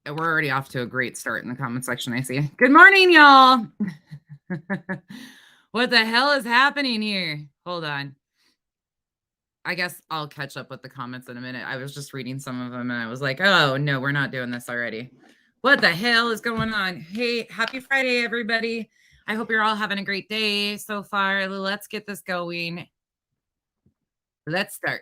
We're already off to a great start in the comment section, I see. Good morning, y'all. What the hell is happening here? Hold on. I guess I'll catch up with the comments in a minute. I was just reading some of them and I was like, oh, no, we're not doing this already. What the hell is going on? Hey, happy Friday, everybody. I hope you're all having a great day so far. Let's get this going. Let's start.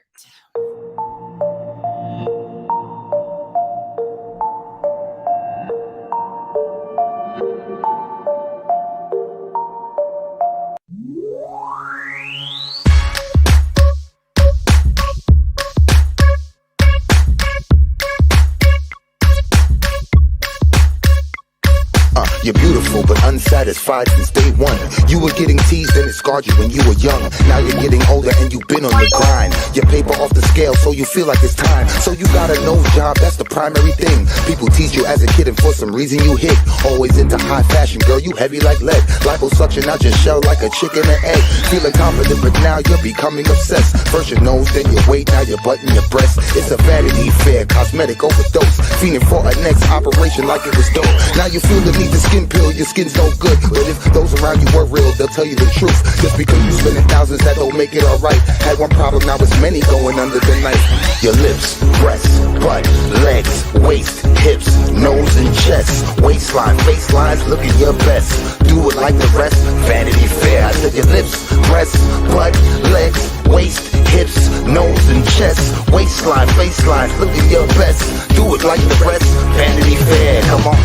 You're beautiful but unsatisfied since day one. You were getting teased and it scarred you when you were young. Now you're getting older and you've been on the grind. Your paper off the scale so you feel like it's time. So you got a nose job, that's the primary thing. People tease you as a kid and for some reason you hit. Always into high fashion, girl, you heavy like lead. Liposuction out your shell like a chicken and egg. Feeling confident but now you're becoming obsessed. First your nose, then your weight, now your butt and your breast. It's a vanity fair, cosmetic overdose. Fiending for a next operation like it was dope. Now you feel the need to skin pill, your skin's no good. But if those around you were real, they'll tell you the truth. Just because you spending thousands, that don't make it alright. Had one problem, now it's many going under the knife. Your lips, breasts, butt, legs, waist, hips, nose and chest, waistline, facelines, looking your best. Do it like the rest, Vanity Fair. I said your lips, breasts, butt, legs, waist, hips, nose and chest, waistline, facelines, looking your best. Do it like the rest, Vanity Fair. Come on.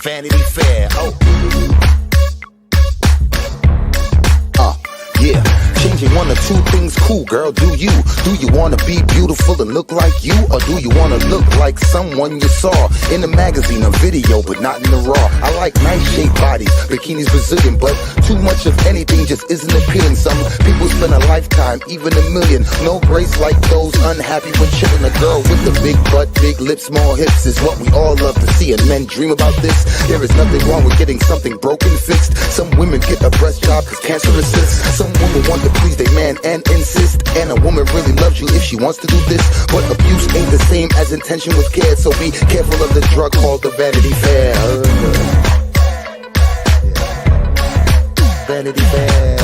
Vanity Fair, yeah. Changing one or two things, cool girl, do you? Do you wanna be beautiful and look like you? Or do you wanna look like someone you saw in a magazine or video, but not in the raw? I like nice shaped bodies, bikinis Brazilian, but too much of anything just isn't appealing. Some people spend a lifetime, even a million. No grace like those unhappy when chilling. A girl with a big butt, big lips, small hips is what we all love to see, and men dream about this. There is nothing wrong with getting something broken fixed. Some women get a breast job cause cancer assists. Some women want to please their man and insist. And a woman really loves you if she wants to do this. But abuse ain't the same as intention with care. So be careful of the drug called the Vanity Fair. Vanity Fair.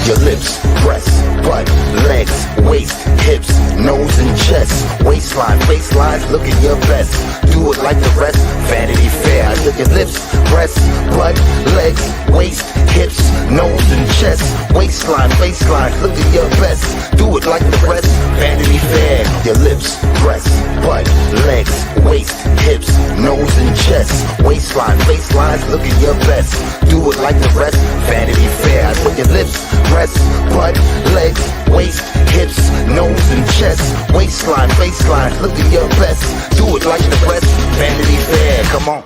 Your lips, breasts, butt, legs, waist, hips, nose and chest, waistline, facelines, looking your best. Do it like the rest, Vanity Fair. I said your lips, breasts, butt, legs, waist, hips, nose and chest, waistline, facelines, looking your best. Do it like the rest, Vanity Fair. Your lips, breasts, butt, legs, waist, hips, nose and chest, waistline, facelines, looking your best. Do it like the rest, Vanity Fair. I said your lips, breasts, butt, legs, waist, hips, nose and chest, waistline, faceline, look at your best. Do it like the rest, Vanity Fair. Come on.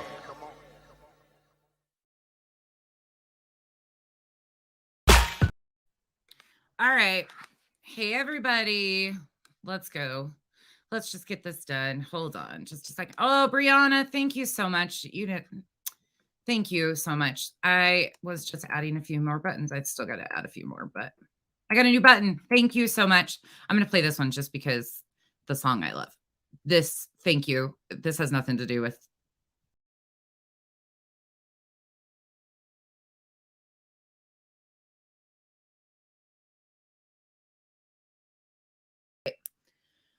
All right. Hey, everybody. Let's go. Let's just get this done. Hold on just a second. Oh, Brianna, thank you so much. Thank you so much. I was just adding a few more buttons. I've still got to add a few more, but I got a new button. Thank you so much. I'm going to play this one just because the song I love. This, thank you. This has nothing to do with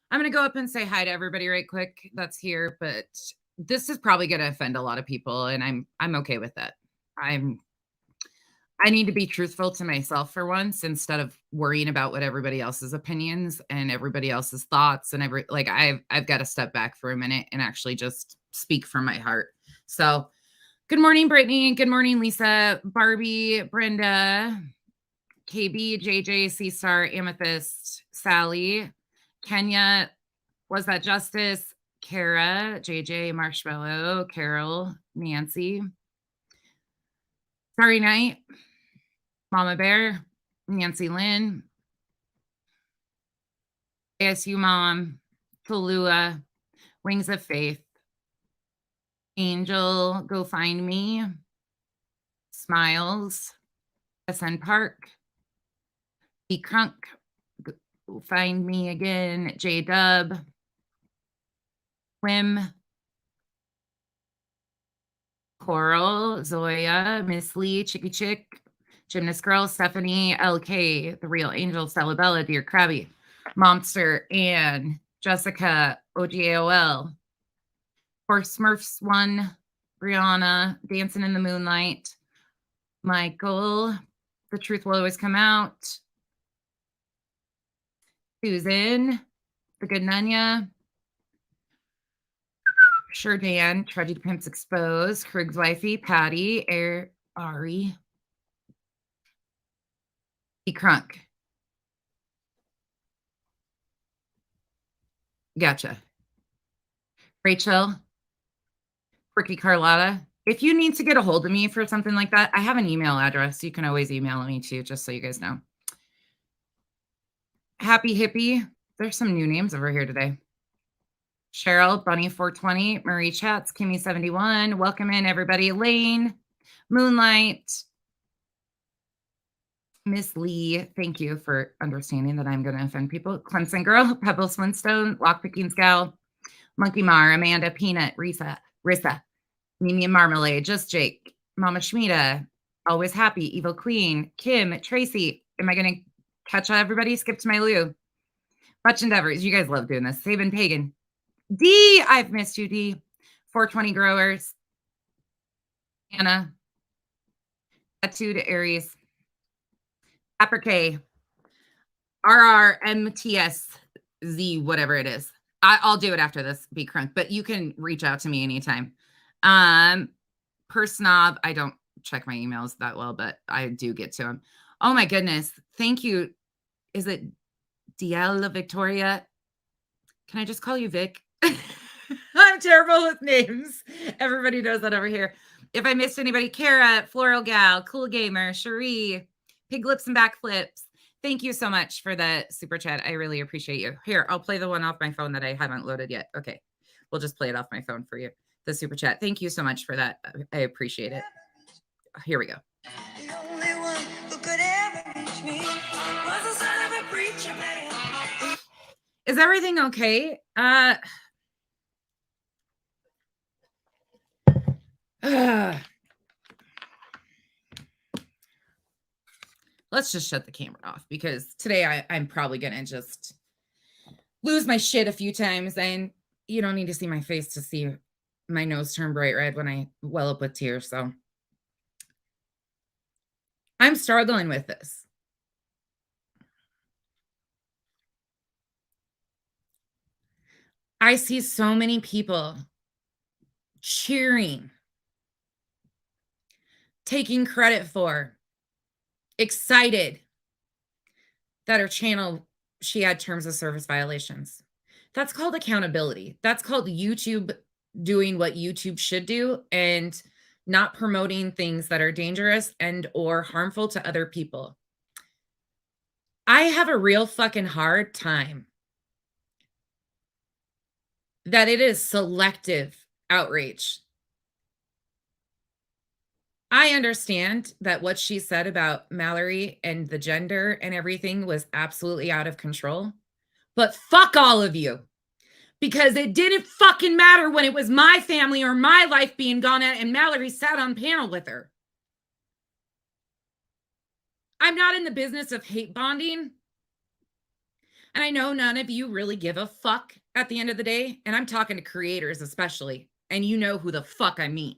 I'm going to go up and say hi to everybody right quick that's here, but this is probably going to offend a lot of people, and I'm okay with that. I need to be truthful to myself for once instead of worrying about what everybody else's opinions and everybody else's thoughts and I've got to step back for a minute and actually just speak from my heart. So, good morning, Brittany. Good morning, Lisa, Barbie, Brenda, KB, JJ, C-Star, Amethyst, Sally, Kenya, was that Justice, Kara, JJ, Marshmallow, Carol, Nancy, Starry Night, Mama Bear, Nancy Lynn, ASU Mom, Tallulah, Wings of Faith, Angel, Go Find Me, Smiles, SN Park, Be Crunk. Find me again. J Dub. Wim. Coral. Zoya. Miss Lee. Chicky Chick. Gymnast Girl. Stephanie. LK. The Real Angel. Celabella. Dear Krabby. Momster. Anne. Jessica. OGAOL. For Smurfs 1. Brianna. Dancing in the Moonlight. Michael. The Truth Will Always Come Out. Susan. The Good Nunya. Sure Dan. Tragedy Pimps Exposed. Krig's Wifey. Patty. Ari. E. Crunk. Gotcha. Rachel. Ricky Carlotta. If you need to get a hold of me for something like that, I have an email address. You can always email me too, just so you guys know. Happy Hippie. There's some new names over here today. Cheryl, Bunny420, Marie Chats, Kimmy71. Welcome in, everybody. Lane, Moonlight, Miss Lee. Thank you for understanding that I'm going to offend people. Clemson Girl, Pebble Swinstone, Lockpicking Scowl, Monkey Mar, Amanda, Peanut, Risa, Mimi and Marmalade, Just Jake, Mama Schmida, Always Happy, Evil Queen, Kim, Tracy. Am I going to catch everybody? Skip to my Lou. Much Endeavors. You guys love doing this. Saban Pagan. D, I've missed you, D. 420 Growers. Anna. Tattooed Aries. Apper K. RRMTSZ, whatever it is. I'll do it after this, Be Crunk, but you can reach out to me anytime. Per Snob, I don't check my emails that well, but I do get to them. Oh my goodness. Thank you. Is it Diella Victoria? Can I just call you Vic? I'm terrible with names. Everybody knows that over here. If I missed anybody, Kara, Floral Gal, Cool Gamer, Cherie, Pig Lips and Backflips. Thank you so much for the super chat. I really appreciate you. Here, I'll play the one off my phone that I haven't loaded yet. Okay. We'll just play it off my phone for you. The super chat. Thank you so much for that. I appreciate it. Here we go. The only one who could ever reach me was the son of a preacher man. Is everything okay? Let's just shut the camera off because today I'm probably going to just lose my shit a few times, and you don't need to see my face to see my nose turn bright red when I well up with tears. So I'm struggling with this. I see so many people cheering, taking credit for, excited that her channel, she had terms of service violations. That's called accountability. That's called YouTube doing what YouTube should do and not promoting things that are dangerous and or harmful to other people. I have a real fucking hard time that it is selective outrage. I understand that what she said about Mallory and the gender and everything was absolutely out of control, but fuck all of you, because it didn't fucking matter when it was my family or my life being gone at and Mallory sat on panel with her. I'm not in the business of hate bonding. And I know none of you really give a fuck at the end of the day. And I'm talking to creators especially. And you know who the fuck I mean.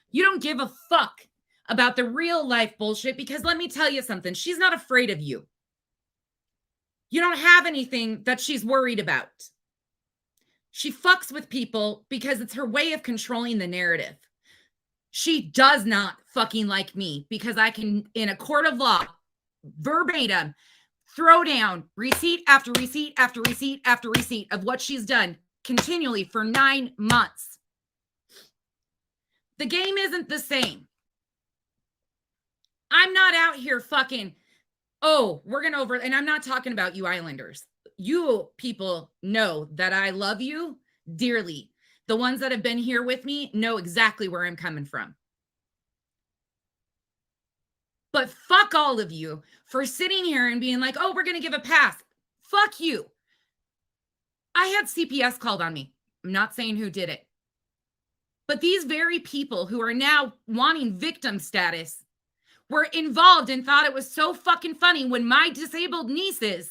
You don't give a fuck about the real life bullshit because let me tell you something. She's not afraid of you. You don't have anything that she's worried about. She fucks with people because it's her way of controlling the narrative. She does not fucking like me because I can, in a court of law, verbatim, throw down receipt after receipt after receipt after receipt of what she's done continually for 9 months. The game isn't the same. I'm not out here fucking, oh, we're going to over, and I'm not talking about you Islanders. You people know that I love you dearly. The ones that have been here with me know exactly where I'm coming from. But fuck all of you for sitting here and being like, oh, we're going to give a pass. Fuck you. I had CPS called on me. I'm not saying who did it. But these very people who are now wanting victim status were involved and thought it was so fucking funny when my disabled nieces,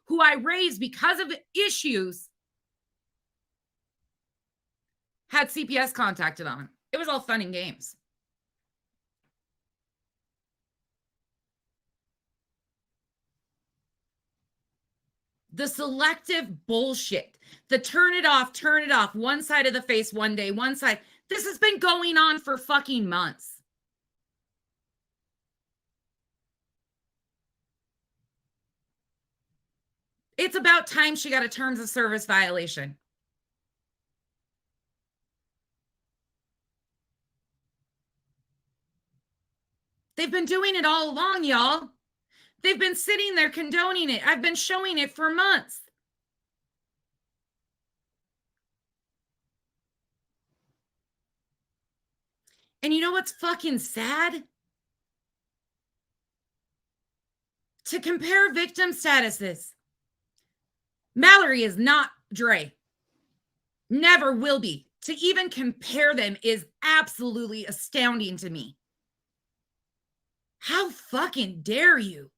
who I raised because of issues, had CPS contacted on. It was all fun and games. The selective bullshit, the turn it off, one side of the face one day, one side. This has been going on for fucking months. It's about time she got a terms of service violation. They've been doing it all along, y'all. They've been sitting there condoning it. I've been showing it for months. And you know what's fucking sad? To compare victim statuses. Mallory is not Dre. Never will be. To even compare them is absolutely astounding to me. How fucking dare you?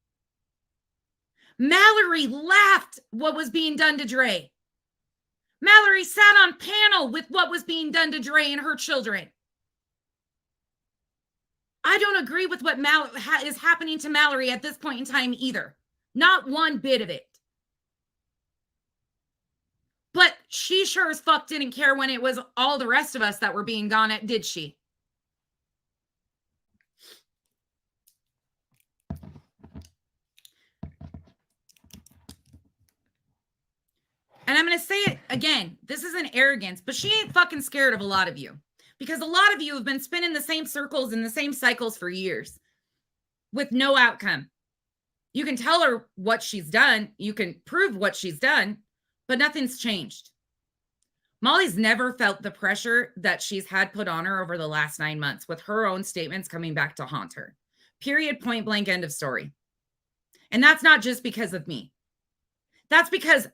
Mallory laughed what was being done to Dre. Mallory sat on panel with what was being done to Dre and her children. I don't agree with what is happening to Mallory at this point in time either. Not one bit of it. But she sure as fuck didn't care when it was all the rest of us that were being gone at, did she? And I'm going to say it again. This isn't arrogance, but she ain't fucking scared of a lot of you. Because a lot of you have been spinning the same circles and the same cycles for years with no outcome. You can tell her what she's done. You can prove what she's done, but nothing's changed. Molly's never felt the pressure that she's had put on her over the last 9 months with her own statements coming back to haunt her. Period, point blank, end of story. And that's not just because of me. That's because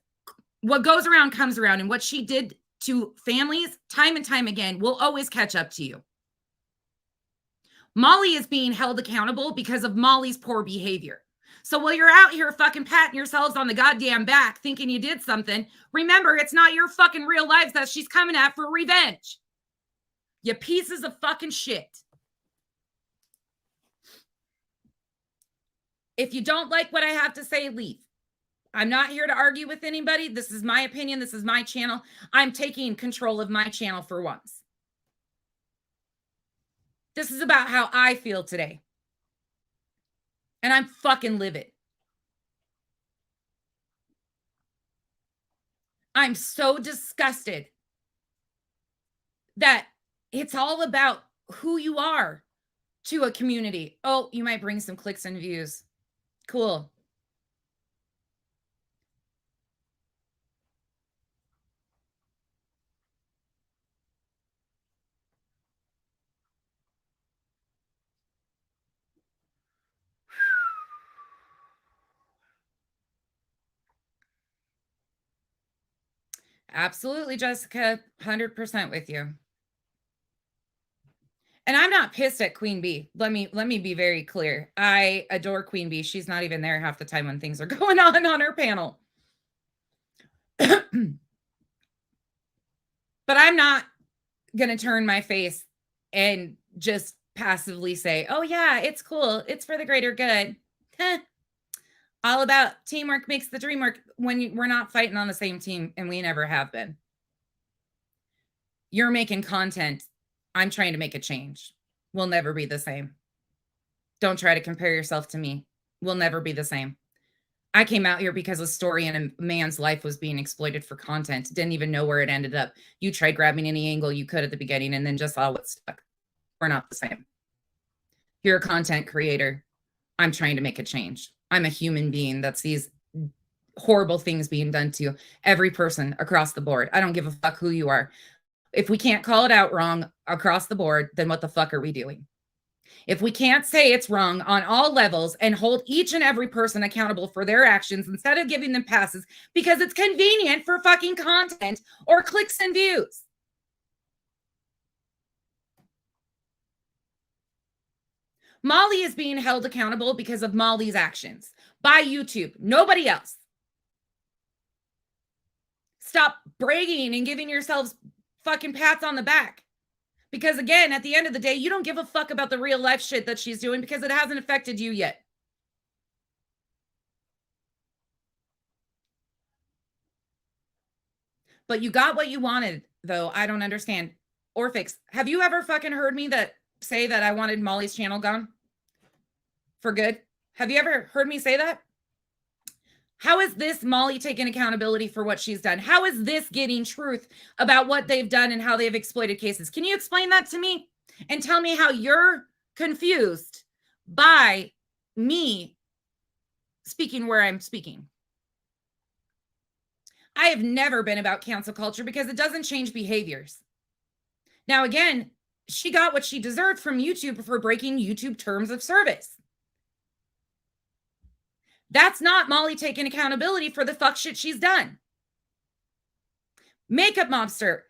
what goes around comes around, and what she did to families time and time again will always catch up to you. Molly is being held accountable because of Molly's poor behavior. So while you're out here fucking patting yourselves on the goddamn back thinking you did something, remember, it's not your fucking real lives that she's coming at for revenge. You pieces of fucking shit. If you don't like what I have to say, leave. I'm not here to argue with anybody. This is my opinion. This is my channel. I'm taking control of my channel for once. This is about how I feel today. And I'm fucking livid. I'm so disgusted that it's all about who you are to a community. Oh, you might bring some clicks and views. Cool. Absolutely, Jessica. 100% with you. And I'm not pissed at Queen Bee. Let me be very clear. I adore Queen Bee. She's not even there half the time when things are going on her panel. But I'm not going to turn my face and just passively say, oh yeah, it's cool. It's for the greater good. All about teamwork makes the dream work when we're not fighting on the same team, and we never have been. You're making content. I'm trying to make a change. We'll never be the same. Don't try to compare yourself to me. We'll never be the same. I came out here because a story in a man's life was being exploited for content. Didn't even know where it ended up. You tried grabbing any angle you could at the beginning and then just saw what stuck. We're not the same. You're a content creator. I'm trying to make a change. I'm a human being that sees horrible things being done to every person across the board. I don't give a fuck who you are. If we can't call it out wrong across the board, then what the fuck are we doing? If we can't say it's wrong on all levels and hold each and every person accountable for their actions instead of giving them passes because it's convenient for fucking content or clicks and views. Molly is being held accountable because of Molly's actions by YouTube, nobody else. Stop bragging and giving yourselves fucking pats on the back. Because again, at the end of the day, you don't give a fuck about the real life shit that she's doing because it hasn't affected you yet. But you got what you wanted, though. I don't understand. Orphix, have you ever fucking heard me say that I wanted Molly's channel gone? For good? Have you ever heard me say that? How is this Molly taking accountability for what she's done? How is this getting truth about what they've done and how they've exploited cases? Can you explain that to me? And tell me how you're confused by me speaking where I'm speaking. I have never been about cancel culture because it doesn't change behaviors. Now, again, she got what she deserved from YouTube for breaking YouTube terms of service. That's not Molly taking accountability for the fuck shit she's done. Makeup Mobster,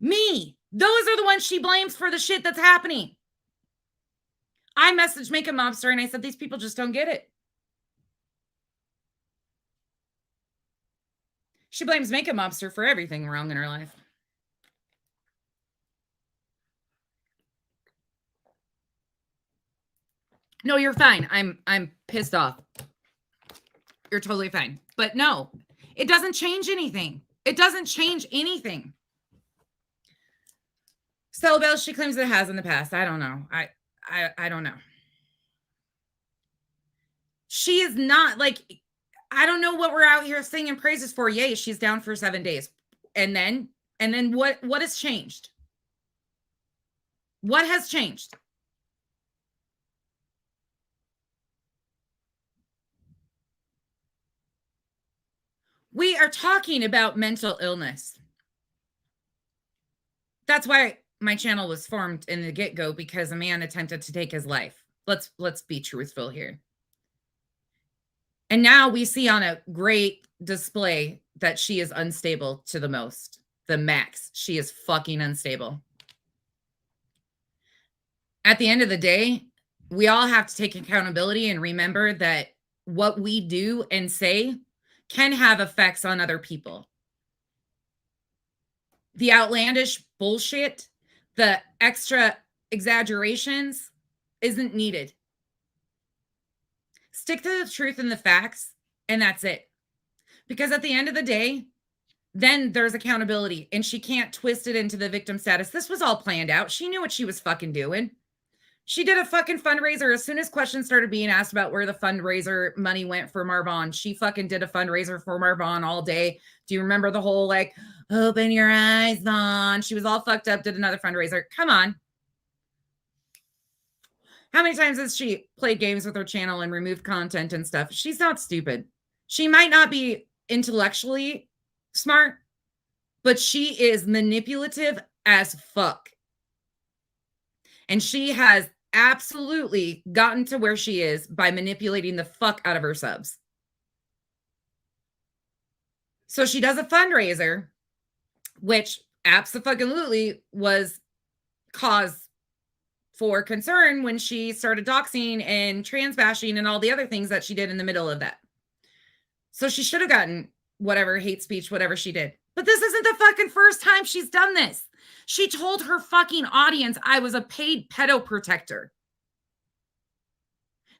me, those are the ones she blames for the shit that's happening. I messaged Makeup Mobster and I said, these people just don't get it. She blames Makeup Mobster for everything wrong in her life. No, you're fine. I'm pissed off. You're totally fine. But no, it doesn't change anything. It doesn't change anything. Cell she claims it has in the past. I don't know. I don't know. She is not like, I don't know what we're out here singing praises for. Yay, she's down for 7 days. And then what has changed? What has changed? We are talking about mental illness. That's why my channel was formed in the get-go, because a man attempted to take his life. Let's be truthful here. And now we see on a great display that she is unstable to the max. She is fucking unstable. At the end of the day, we all have to take accountability and remember that what we do and say can have effects on other people. The outlandish bullshit, the extra exaggerations isn't needed. Stick to the truth and the facts, and that's it. Because at the end of the day, then there's accountability, and she can't twist it into the victim status. This was all planned out. She knew what she was fucking doing. She did a fucking fundraiser. As soon as questions started being asked about where the fundraiser money went for Marvon, she fucking did a fundraiser for Marvon all day. Do you remember the whole, like, open your eyes on? She was all fucked up, did another fundraiser. Come on. How many times has she played games with her channel and removed content and stuff? She's not stupid. She might not be intellectually smart, but she is manipulative as fuck. And she has absolutely gotten to where she is by manipulating the fuck out of her subs. So she does a fundraiser, which absolutely was cause for concern when she started doxing and trans bashing and all the other things that she did in the middle of that. So she should have gotten whatever hate speech, whatever she did. But this isn't the fucking first time she's done this. She told her fucking audience I was a paid pedo protector.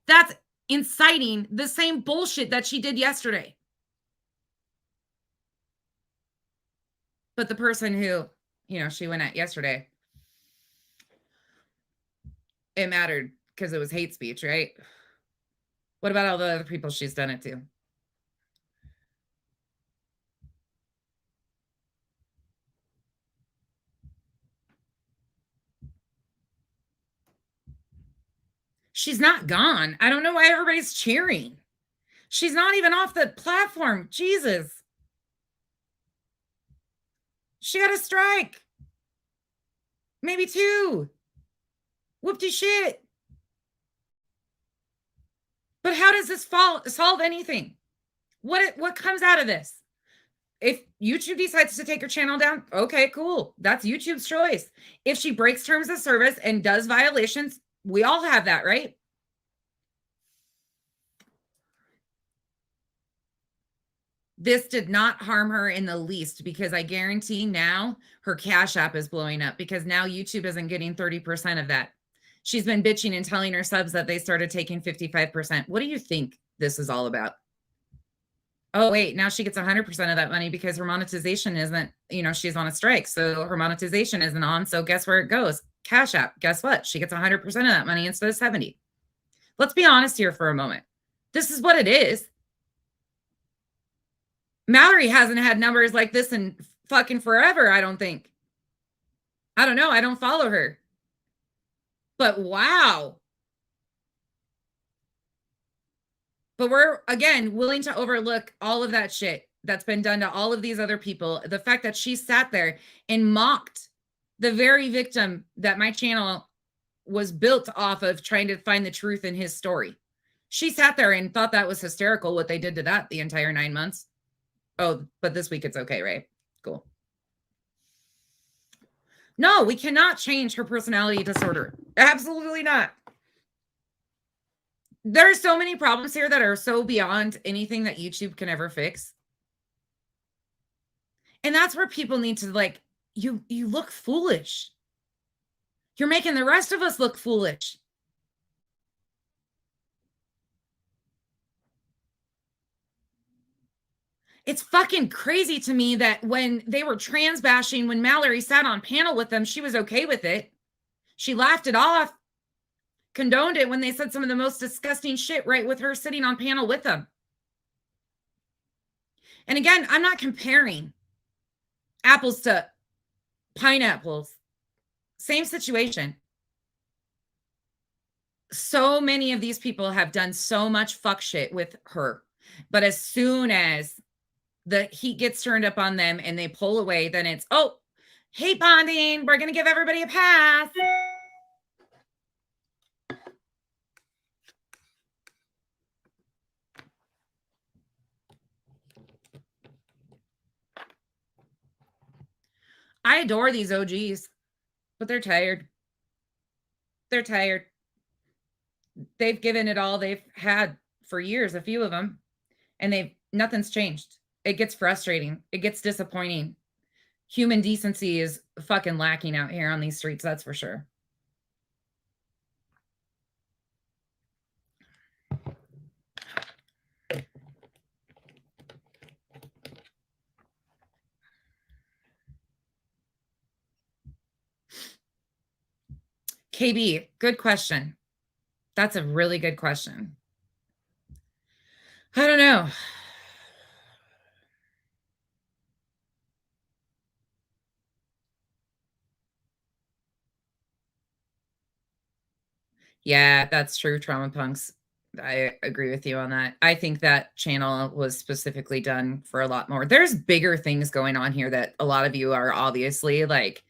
That's inciting the same bullshit that she did yesterday. But the person who, she went at yesterday, it mattered because it was hate speech, right? What about all the other people she's done it to? She's not gone. I don't know why everybody's cheering. She's not even off the platform. Jesus. She got a strike. Maybe 2. Whoopty shit. But how does this solve anything? What comes out of this? If YouTube decides to take her channel down, okay, cool. That's YouTube's choice. If she breaks terms of service and does violations, we all have that, right? This did not harm her in the least, because I guarantee now her Cash App is blowing up, because now YouTube isn't getting 30% of that. She's been bitching and telling her subs that they started taking 55%. What do you think this is all about? Oh, wait, now she gets 100% of that money because her monetization isn't, she's on a strike. So her monetization isn't on. So guess where it goes? Cash App. Guess what? She gets 100% of that money instead of 70. Let's be honest here for a moment. This is what it is. Mallory hasn't had numbers like this in fucking forever, I don't think. I don't know. I don't follow her. But wow. But we're, again, willing to overlook all of that shit that's been done to all of these other people. The fact that she sat there and mocked the very victim that my channel was built off of, trying to find the truth in his story. She sat there and thought that was hysterical, what they did to that the entire 9 months. Oh, but this week it's okay, right? Cool. No, we cannot change her personality disorder. Absolutely not. There are so many problems here that are so beyond anything that YouTube can ever fix. And that's where people need to, like, you look foolish. You're making the rest of us look foolish. It's fucking crazy to me that when they were trans bashing, when Mallory sat on panel with them, she was okay with it. She laughed it off, condoned it when they said some of the most disgusting shit right with her sitting on panel with them. And again, I'm not comparing apples to pineapples. Same situation. So many of these people have done so much fuck shit with her. But as soon as the heat gets turned up on them and they pull away, then it's, oh, hate bonding. We're going to give everybody a pass. I adore these OGs, but they're tired. They're tired. They've given it all they've had for years, a few of them, and nothing's changed. It gets frustrating. It gets disappointing. Human decency is fucking lacking out here on these streets, that's for sure. KB, good question. That's a really good question. I don't know. Yeah, that's true, Trauma Punks. I agree with you on that. I think that channel was specifically done for a lot more. There's bigger things going on here that a lot of you are obviously, like,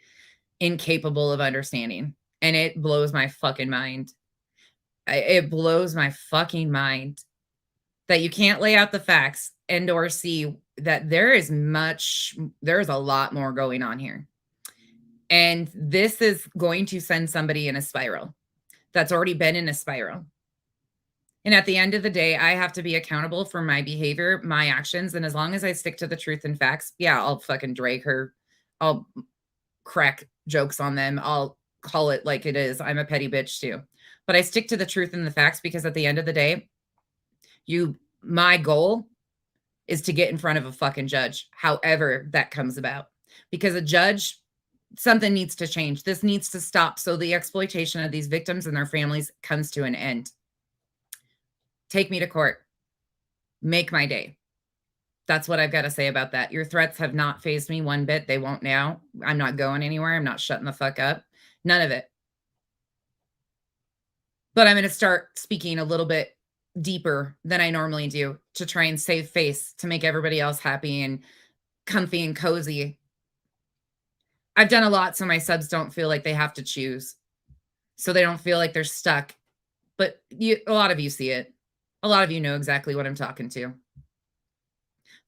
incapable of understanding. And it blows my fucking mind. It blows my fucking mind that you can't lay out the facts and or see that there's a lot more going on here. And this is going to send somebody in a spiral that's already been in a spiral. And at the end of the day, I have to be accountable for my behavior, my actions. And as long as I stick to the truth and facts, yeah, I'll fucking drag her. I'll crack jokes on them. I'll call it like it is. I'm a petty bitch too. But I stick to the truth and the facts, because at the end of the day, my goal is to get in front of a fucking judge, however that comes about. Because a judge, something needs to change. This needs to stop so the exploitation of these victims and their families comes to an end. Take me to court. Make my day. That's what I've got to say about that. Your threats have not fazed me one bit. They won't now. I'm not going anywhere. I'm not shutting the fuck up. None of it. But I'm going to start speaking a little bit deeper than I normally do to try and save face, to make everybody else happy and comfy and cozy. I've done a lot so my subs don't feel like they have to choose. So they don't feel like they're stuck. But a lot of you see it. A lot of you know exactly what I'm talking to.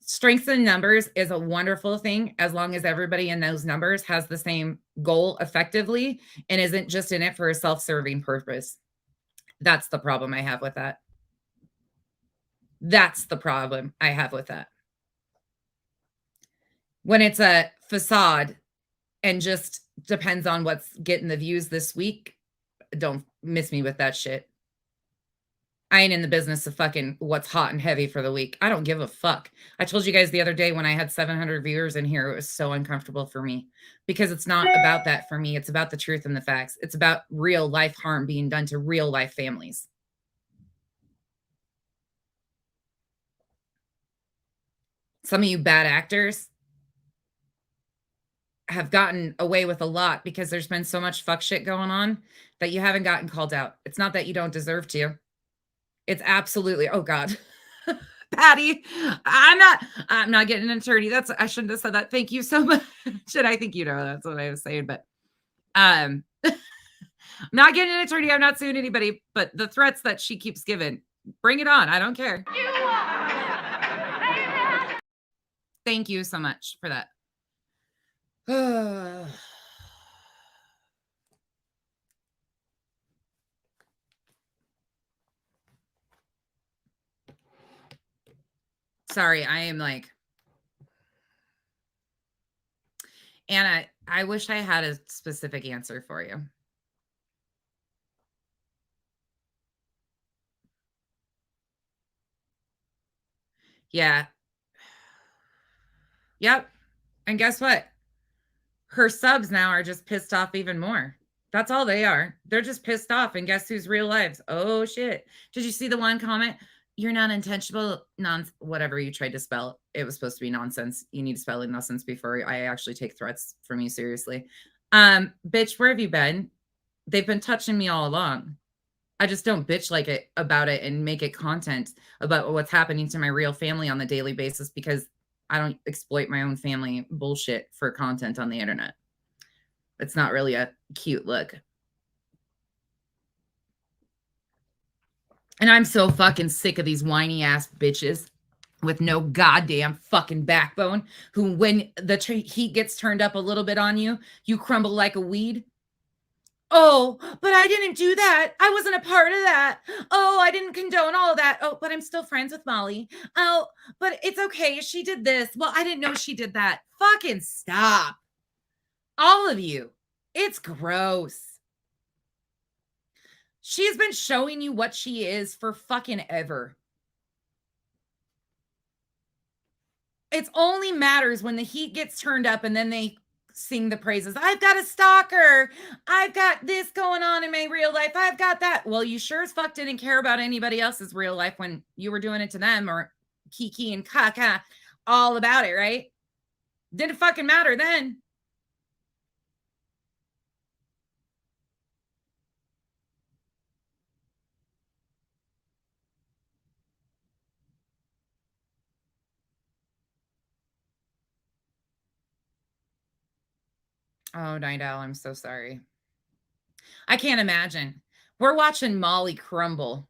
Strengths in numbers is a wonderful thing as long as everybody in those numbers has the same goal effectively and isn't just in it for a self-serving purpose. That's the problem I have with that. That's the problem I have with that. When it's a facade and just depends on what's getting the views this week, don't miss me with that shit. I ain't in the business of fucking what's hot and heavy for the week. I don't give a fuck. I told you guys the other day when I had 700 viewers in here, it was so uncomfortable for me because it's not about that for me. It's about the truth and the facts. It's about real life harm being done to real life families. Some of you bad actors have gotten away with a lot because there's been so much fuck shit going on that you haven't gotten called out. It's not that you don't deserve to. It's absolutely, oh God. Patty, I'm not getting an attorney. I shouldn't have said that. Thank you so much. And I think you know that's what I was saying, but I'm not getting an attorney. I'm not suing anybody, but the threats that she keeps giving, bring it on. I don't care. Thank you so much for that. Sorry, I am like, Anna, I wish I had a specific answer for you. Yeah. Yep. And guess what? Her subs now are just pissed off even more. That's all they are. They're just pissed off. And guess who's real lives? Oh shit. Did you see the one comment? You're not intentional, whatever you tried to spell. It was supposed to be nonsense. You need to spell it nonsense before I actually take threats from you seriously. Bitch, where have you been? They've been touching me all along. I just don't bitch like it about it and make it content about what's happening to my real family on the daily basis because I don't exploit my own family bullshit for content on the internet. It's not really a cute look. And I'm so fucking sick of these whiny ass bitches with no goddamn fucking backbone who, when the heat gets turned up a little bit on you, you crumble like a weed. Oh, but I didn't do that. I wasn't a part of that. Oh, I didn't condone all of that. Oh, but I'm still friends with Molly. Oh, but it's okay. She did this. Well, I didn't know she did that. Fucking stop. All of you. It's gross. She has been showing you what she is for fucking ever. It only matters when the heat gets turned up and then they sing the praises. I've got a stalker. I've got this going on in my real life. I've got that. Well, you sure as fuck didn't care about anybody else's real life when you were doing it to them, or Kiki and Kaka all about it, right? Didn't fucking matter then. Oh, Night Owl, I'm so sorry. I can't imagine. We're watching Molly crumble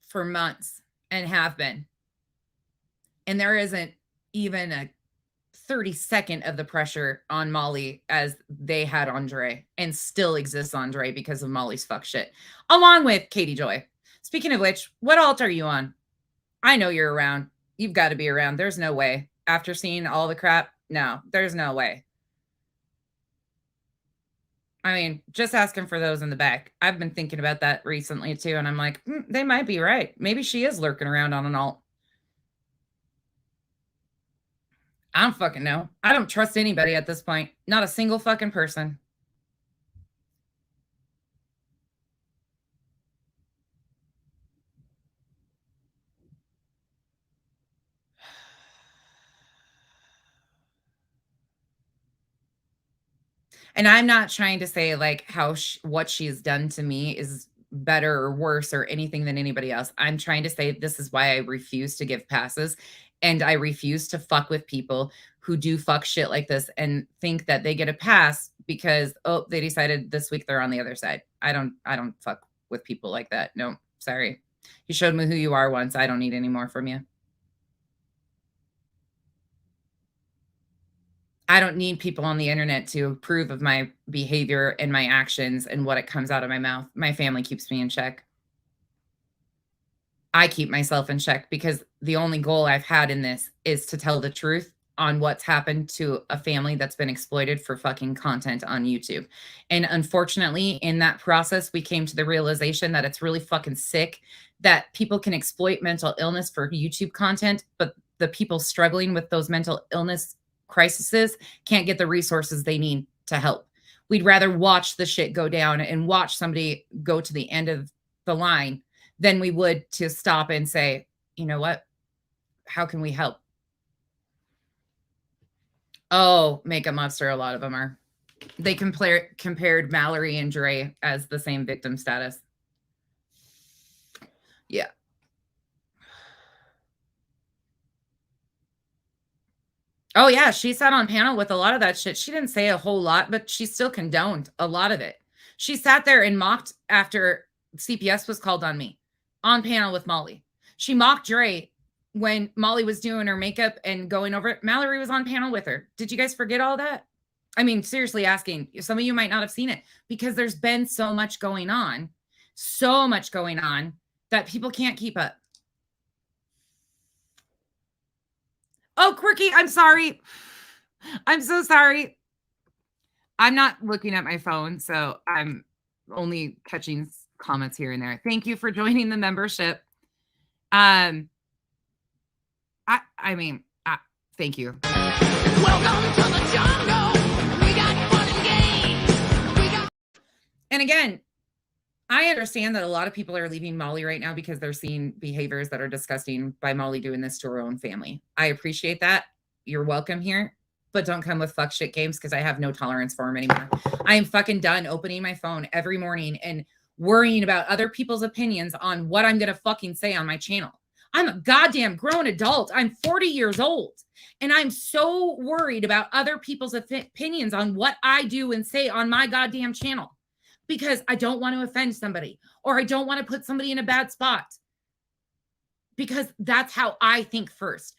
for months and have been. And there isn't even a 32nd of the pressure on Molly as they had on Dre, and still exists on Dre because of Molly's fuck shit, along with Katie Joy. Speaking of which, what alt are you on? I know you're around. You've got to be around. There's no way. After seeing all the crap, no, there's no way. I mean, just asking for those in the back. I've been thinking about that recently too, and I'm like, they might be right. Maybe she is lurking around on an alt. I don't fucking know. I don't trust anybody at this point. Not a single fucking person. And I'm not trying to say like how what she's done to me is better or worse or anything than anybody else. I'm trying to say this is why I refuse to give passes, and I refuse to fuck with people who do fuck shit like this and think that they get a pass because they decided this week they're on the other side. I don't fuck with people like that. No, sorry. You showed me who you are once. I don't need any more from you. I don't need people on the internet to approve of my behavior and my actions and what it comes out of my mouth. My family keeps me in check. I keep myself in check because the only goal I've had in this is to tell the truth on what's happened to a family that's been exploited for fucking content on YouTube. And unfortunately, in that process, we came to the realization that it's really fucking sick that people can exploit mental illness for YouTube content, but the people struggling with those mental illness crises can't get the resources they need to help. We'd rather watch the shit go down and watch somebody go to the end of the line than we would to stop and say, you know what? How can we help? Oh, Makeup Monster, a lot of them are. They compared Mallory and Dre as the same victim status. Yeah. Oh, yeah, she sat on panel with a lot of that shit. She didn't say a whole lot, but she still condoned a lot of it. She sat there and mocked after CPS was called on me on panel with Molly. She mocked Dre when Molly was doing her makeup and going over it. Mallory was on panel with her. Did you guys forget all that? I mean, seriously asking. Some of you might not have seen it because there's been so much going on that people can't keep up. Oh, Quirky, I'm sorry. I'm so sorry. I'm not looking at my phone, so I'm only catching comments here and there. Thank you for joining the membership. I mean, thank you. Welcome to the jungle. We got fun and games. And again, I understand that a lot of people are leaving Molly right now because they're seeing behaviors that are disgusting by Molly doing this to her own family. I appreciate that. You're welcome here, but don't come with fuck shit games because I have no tolerance for them anymore. I am fucking done opening my phone every morning and worrying about other people's opinions on what I'm going to fucking say on my channel. I'm a goddamn grown adult. I'm 40 years old. And I'm so worried about other people's opinions on what I do and say on my goddamn channel because I don't want to offend somebody or I don't want to put somebody in a bad spot. Because that's how I think first.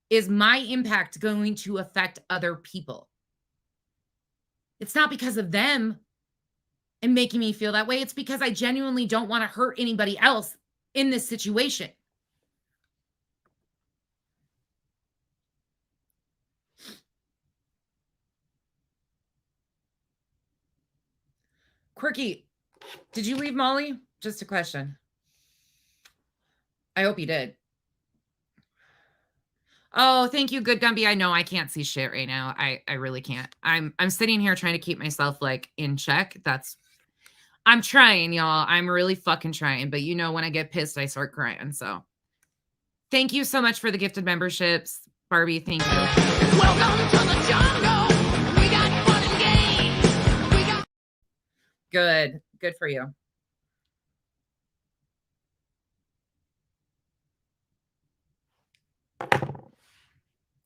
Is my impact going to affect other people? It's not because of them and making me feel that way. It's because I genuinely don't want to hurt anybody else in this situation. Quirky, did you leave Molly? Just a question. I hope you did. Oh, thank you, Good Gumby. I know I can't see shit right now. I really can't. I'm sitting here trying to keep myself like in check. I'm trying, y'all. I'm really fucking trying. But you know, when I get pissed, I start crying. So thank you so much for the gifted memberships. Barbie, thank you. Welcome to the jungle. We got fun and games. Good. Good for you.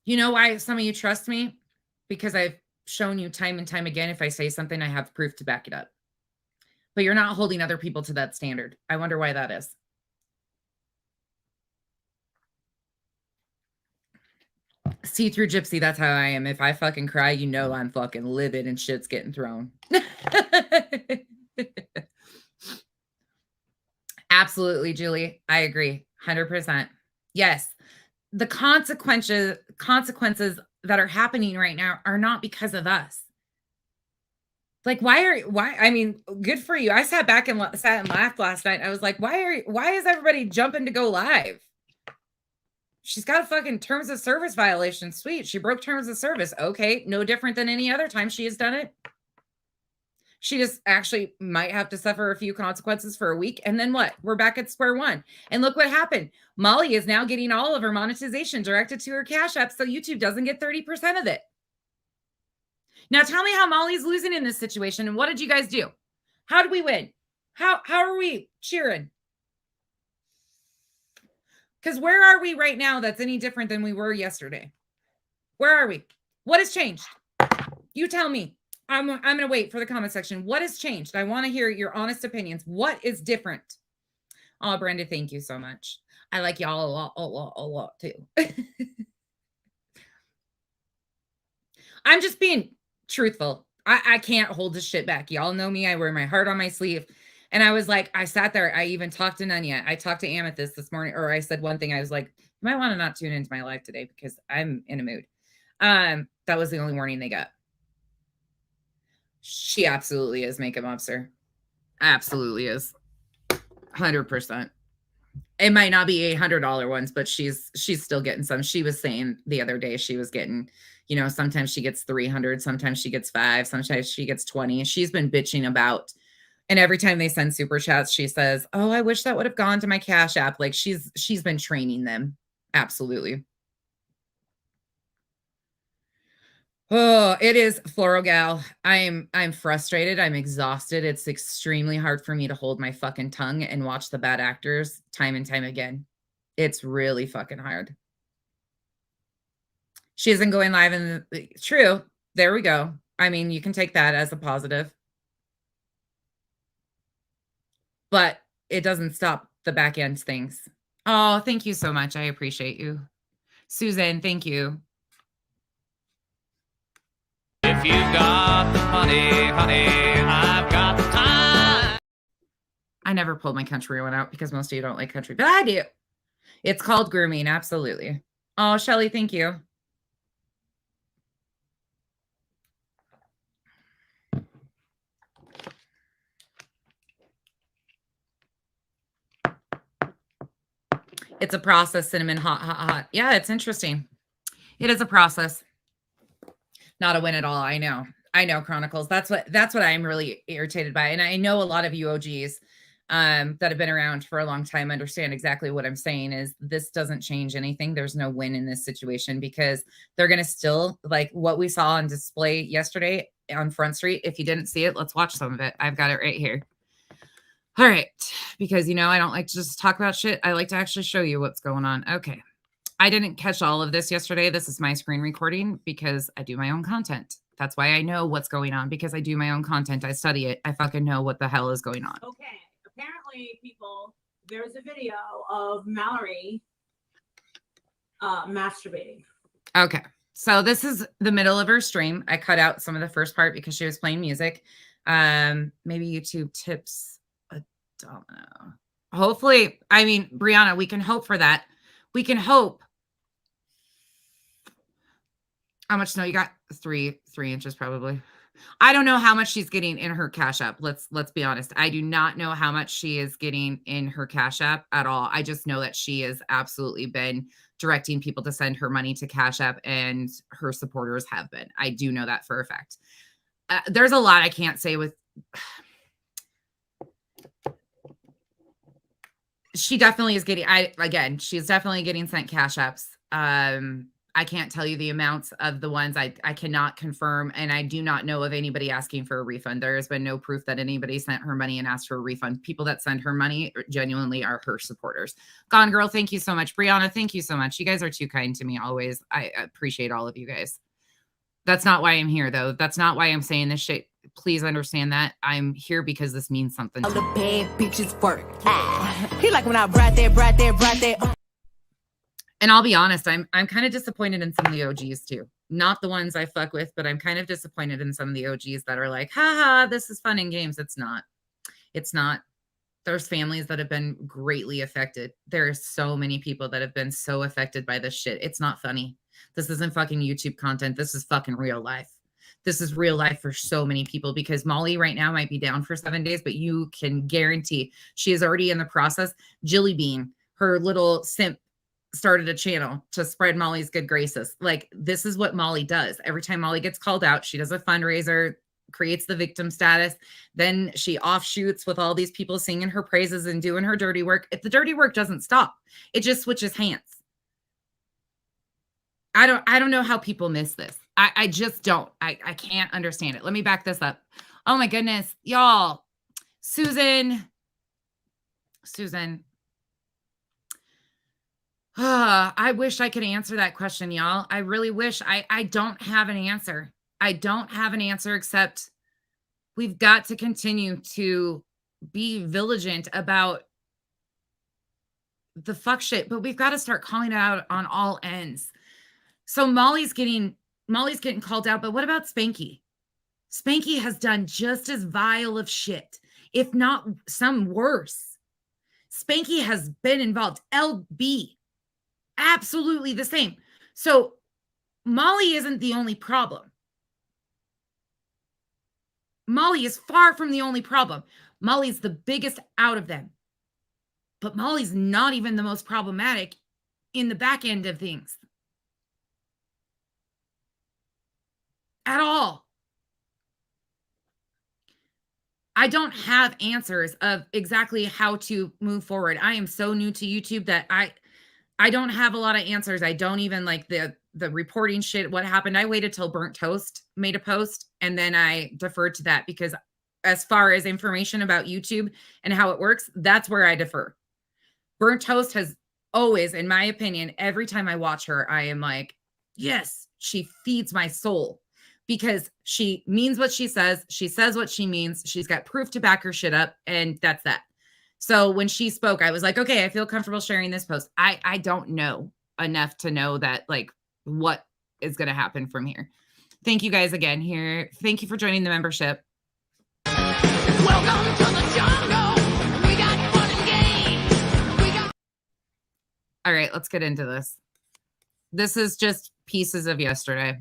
You know why some of you trust me? Because I've shown you time and time again, if I say something, I have proof to back it up. But you're not holding other people to that standard. I wonder why that is. See-through gypsy, that's how I am. If I fucking cry, you know I'm fucking livid and shit's getting thrown. Absolutely, Julie. I agree. 100%. Yes. The consequences that are happening right now are not because of us. Like, why? I mean, good for you. I sat back and sat and laughed last night. I was like, why is everybody jumping to go live? She's got a fucking terms of service violation. Sweet. She broke terms of service. Okay. No different than any other time she has done it. She just actually might have to suffer a few consequences for a week. And then what? We're back at square one. And look what happened. Molly is now getting all of her monetization directed to her Cash App, so YouTube doesn't get 30% of it. Now tell me how Molly's losing in this situation. And what did you guys do? How did we win? How are we cheering? Because where are we right now that's any different than we were yesterday? Where are we? What has changed? You tell me. I'm going to wait for the comment section. What has changed? I want to hear your honest opinions. What is different? Oh, Brenda, thank you so much. I like y'all a lot too. I'm just being truthful. I can't hold this shit back. Y'all know me. I wear my heart on my sleeve. And I was like, I sat there. I even talked to Nunya. I talked to Amethyst this morning, or I said one thing. I was like, you might want to not tune into my live today because I'm in a mood. That was the only warning they got. She absolutely is makeup officer. Absolutely is. 100%. It might not be $800 ones, but she's still getting some. She was saying the other day she was getting, sometimes she gets 300, sometimes she gets 5, sometimes she gets 20. She's been bitching about, and every time they send super chats, she says, "Oh, I wish that would have gone to my Cash App." Like she's been training them. Absolutely. Oh, it is Floral Gal. I'm frustrated. I'm exhausted. It's extremely hard for me to hold my fucking tongue and watch the bad actors time and time again. It's really fucking hard. She isn't going live in the true. There we go. I mean, you can take that as a positive. But it doesn't stop the back end things. Oh, thank you so much. I appreciate you. Susan, thank you. If you got the money, honey, I've got the time. I never pulled my country one out because most of you don't like country, but I do. It's called grooming, absolutely. Oh, Shelly, thank you. It's a process, cinnamon, hot, hot, hot. Yeah, it's interesting. It is a process. Not a win at all. I know, Chronicles. That's what I'm really irritated by. And I know a lot of you OGs that have been around for a long time understand exactly what I'm saying is this doesn't change anything. There's no win in this situation because they're going to still, like what we saw on display yesterday on Front Street. If you didn't see it, let's watch some of it. I've got it right here. All right. Because, I don't like to just talk about shit. I like to actually show you what's going on. Okay. I didn't catch all of this yesterday. This is my screen recording because I do my own content. That's why I know what's going on, because I do my own content. I study it. I fucking know what the hell is going on. Okay. Apparently, people, there's a video of Mallory masturbating. Okay. So this is the middle of her stream. I cut out some of the first part because she was playing music. Maybe YouTube tips a domino. Hopefully, I mean, Brianna, we can hope for that. We can hope. How much snow you got? 3 inches probably. I don't know how much she's getting in her Cash App. Let's be honest. I do not know how much she is getting in her Cash App at all. I just know that she has absolutely been directing people to send her money to Cash App, and her supporters have been. I do know that for a fact. There's a lot I can't say with. She definitely is getting. She's definitely getting sent Cash Apps. I can't tell you the amounts of the ones I cannot confirm, and I do not know of anybody asking for a refund. There has been no proof that anybody sent her money and asked for a refund. People that send her money genuinely are her supporters. Gone Girl, thank you so much. Brianna, thank you so much. You guys are too kind to me always. I appreciate all of you guys. That's not why I'm here, though. That's not why I'm saying this shit. Please understand that. I'm here because this means something to me. All the bad bitches work. He like when I brought that. And I'll be honest, I'm kind of disappointed in some of the OGs too. Not the ones I fuck with, but I'm kind of disappointed in some of the OGs that are like, haha, this is fun and games. It's not. It's not. There's families that have been greatly affected. There are so many people that have been so affected by this shit. It's not funny. This isn't fucking YouTube content. This is fucking real life. This is real life for so many people, because Molly right now might be down for 7 days, but you can guarantee she is already in the process. Jilly Bean, her little simp, started a channel to spread Molly's good graces. Like, this is what Molly does. Every time Molly gets called out, she does a fundraiser, creates the victim status. Then she offshoots with all these people singing her praises and doing her dirty work. If the dirty work doesn't stop, it just switches hands. I don't know how people miss this. I just don't. I can't understand it. Let me back this up. Oh my goodness, y'all. Susan. I wish I could answer that question, y'all. I really wish. I don't have an answer. I don't have an answer, except we've got to continue to be vigilant about the fuck shit, but we've got to start calling it out on all ends. So Molly's getting called out, but what about Spanky? Spanky has done just as vile of shit, if not some worse. Spanky has been involved. LB, absolutely the same. So Molly isn't the only problem. Molly is far from the only problem. Molly's the biggest out of them. But Molly's not even the most problematic in the back end of things. At all. I don't have answers of exactly how to move forward. I am so new to YouTube that I don't have a lot of answers. I don't even like the reporting shit. What happened? I waited till Burnt Toast made a post and then I deferred to that because as far as information about YouTube and how it works, that's where I defer. Burnt Toast has always, in my opinion, every time I watch her, I am like, yes, she feeds my soul because she means what she says. She says what she means. She's got proof to back her shit up. And that's that. So when she spoke, I was like, okay, I feel comfortable sharing this post. I don't know enough to know that like what is going to happen from here. Thank you guys again here. Thank you for joining the membership. Welcome to the jungle. We got fun and games. All right, let's get into this. This is just pieces of yesterday.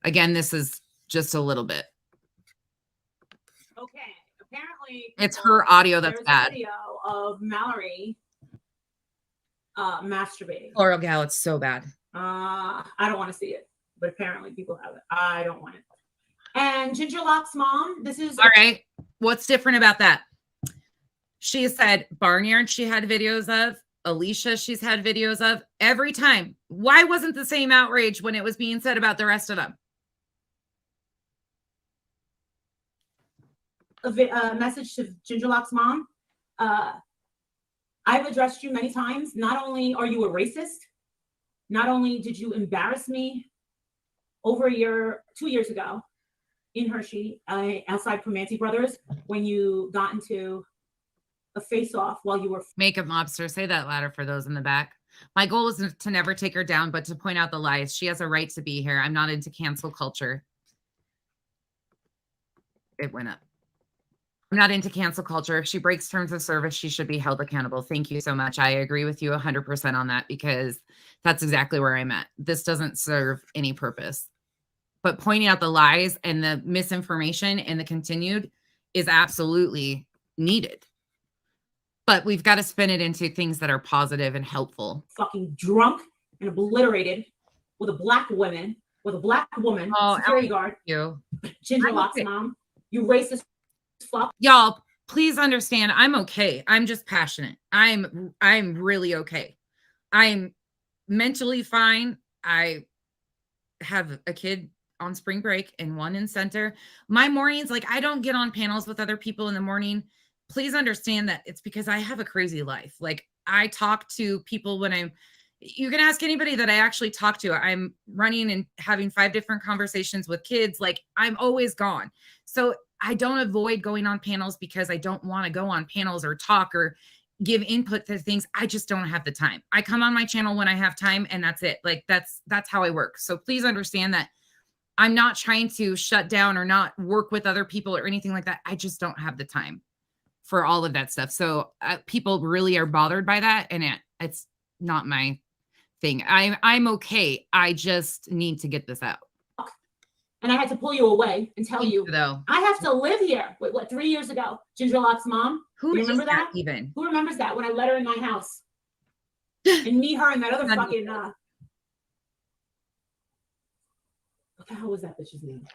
Again, this is just a little bit. Okay. Apparently, It's her audio that's there's bad. a video of Mallory masturbating. Floral Gal, it's so bad. I don't want to see it, but apparently people have it. I don't want it. And Ginger Locke's mom, this is All right. What's different about that? She said Barnyard she had videos of. Alicia she's had videos of. Every time. Why wasn't the same outrage when it was being said about the rest of them? a message to Ginger Locke's mom. I've addressed you many times. Not only are you a racist, not only did you embarrass me over 2 years ago in Hershey, outside Primanti Brothers, when you got into a face-off while you were Makeup mobster, say that louder for those in the back. My goal is to never take her down, but to point out the lies. She has a right to be here. I'm not into cancel culture. It went up. I'm not into cancel culture. If she breaks terms of service, she should be held accountable. Thank you so much. I agree with you 100% on that because that's exactly where I'm at. This doesn't serve any purpose. But pointing out the lies and the misinformation and the continued is absolutely needed. But we've got to spin it into things that are positive and helpful. fucking drunk and obliterated with a black woman, security guard, You. Ginger I'm Locke's okay. mom, you racist fuck. Y'all, please understand, I'm okay. I'm just passionate. I'm really okay. I'm mentally fine. I have a kid on spring break and one in center. My mornings, like I don't get on panels with other people in the morning. Please understand that it's because I have a crazy life. Like I talk to people when you can ask anybody that I actually talk to. I'm running and having 5 different conversations with kids. Like I'm always gone. So I don't avoid going on panels because I don't want to go on panels or talk or give input to things. I just don't have the time. I come on my channel when I have time and that's it. Like that's how I work. So please understand that I'm not trying to shut down or not work with other people or anything like that. I just don't have the time for all of that stuff. So people really are bothered by that. And it's not my thing. I'm okay. I just need to get this out. And I had to pull you away and tell you, Though, I have to live here. Wait, what, 3 years ago? Ginger Locke's mom? who You remember is that that? even? Who remembers that when I let her in my house? And me, her, and that other fucking, what the hell was that bitch's name?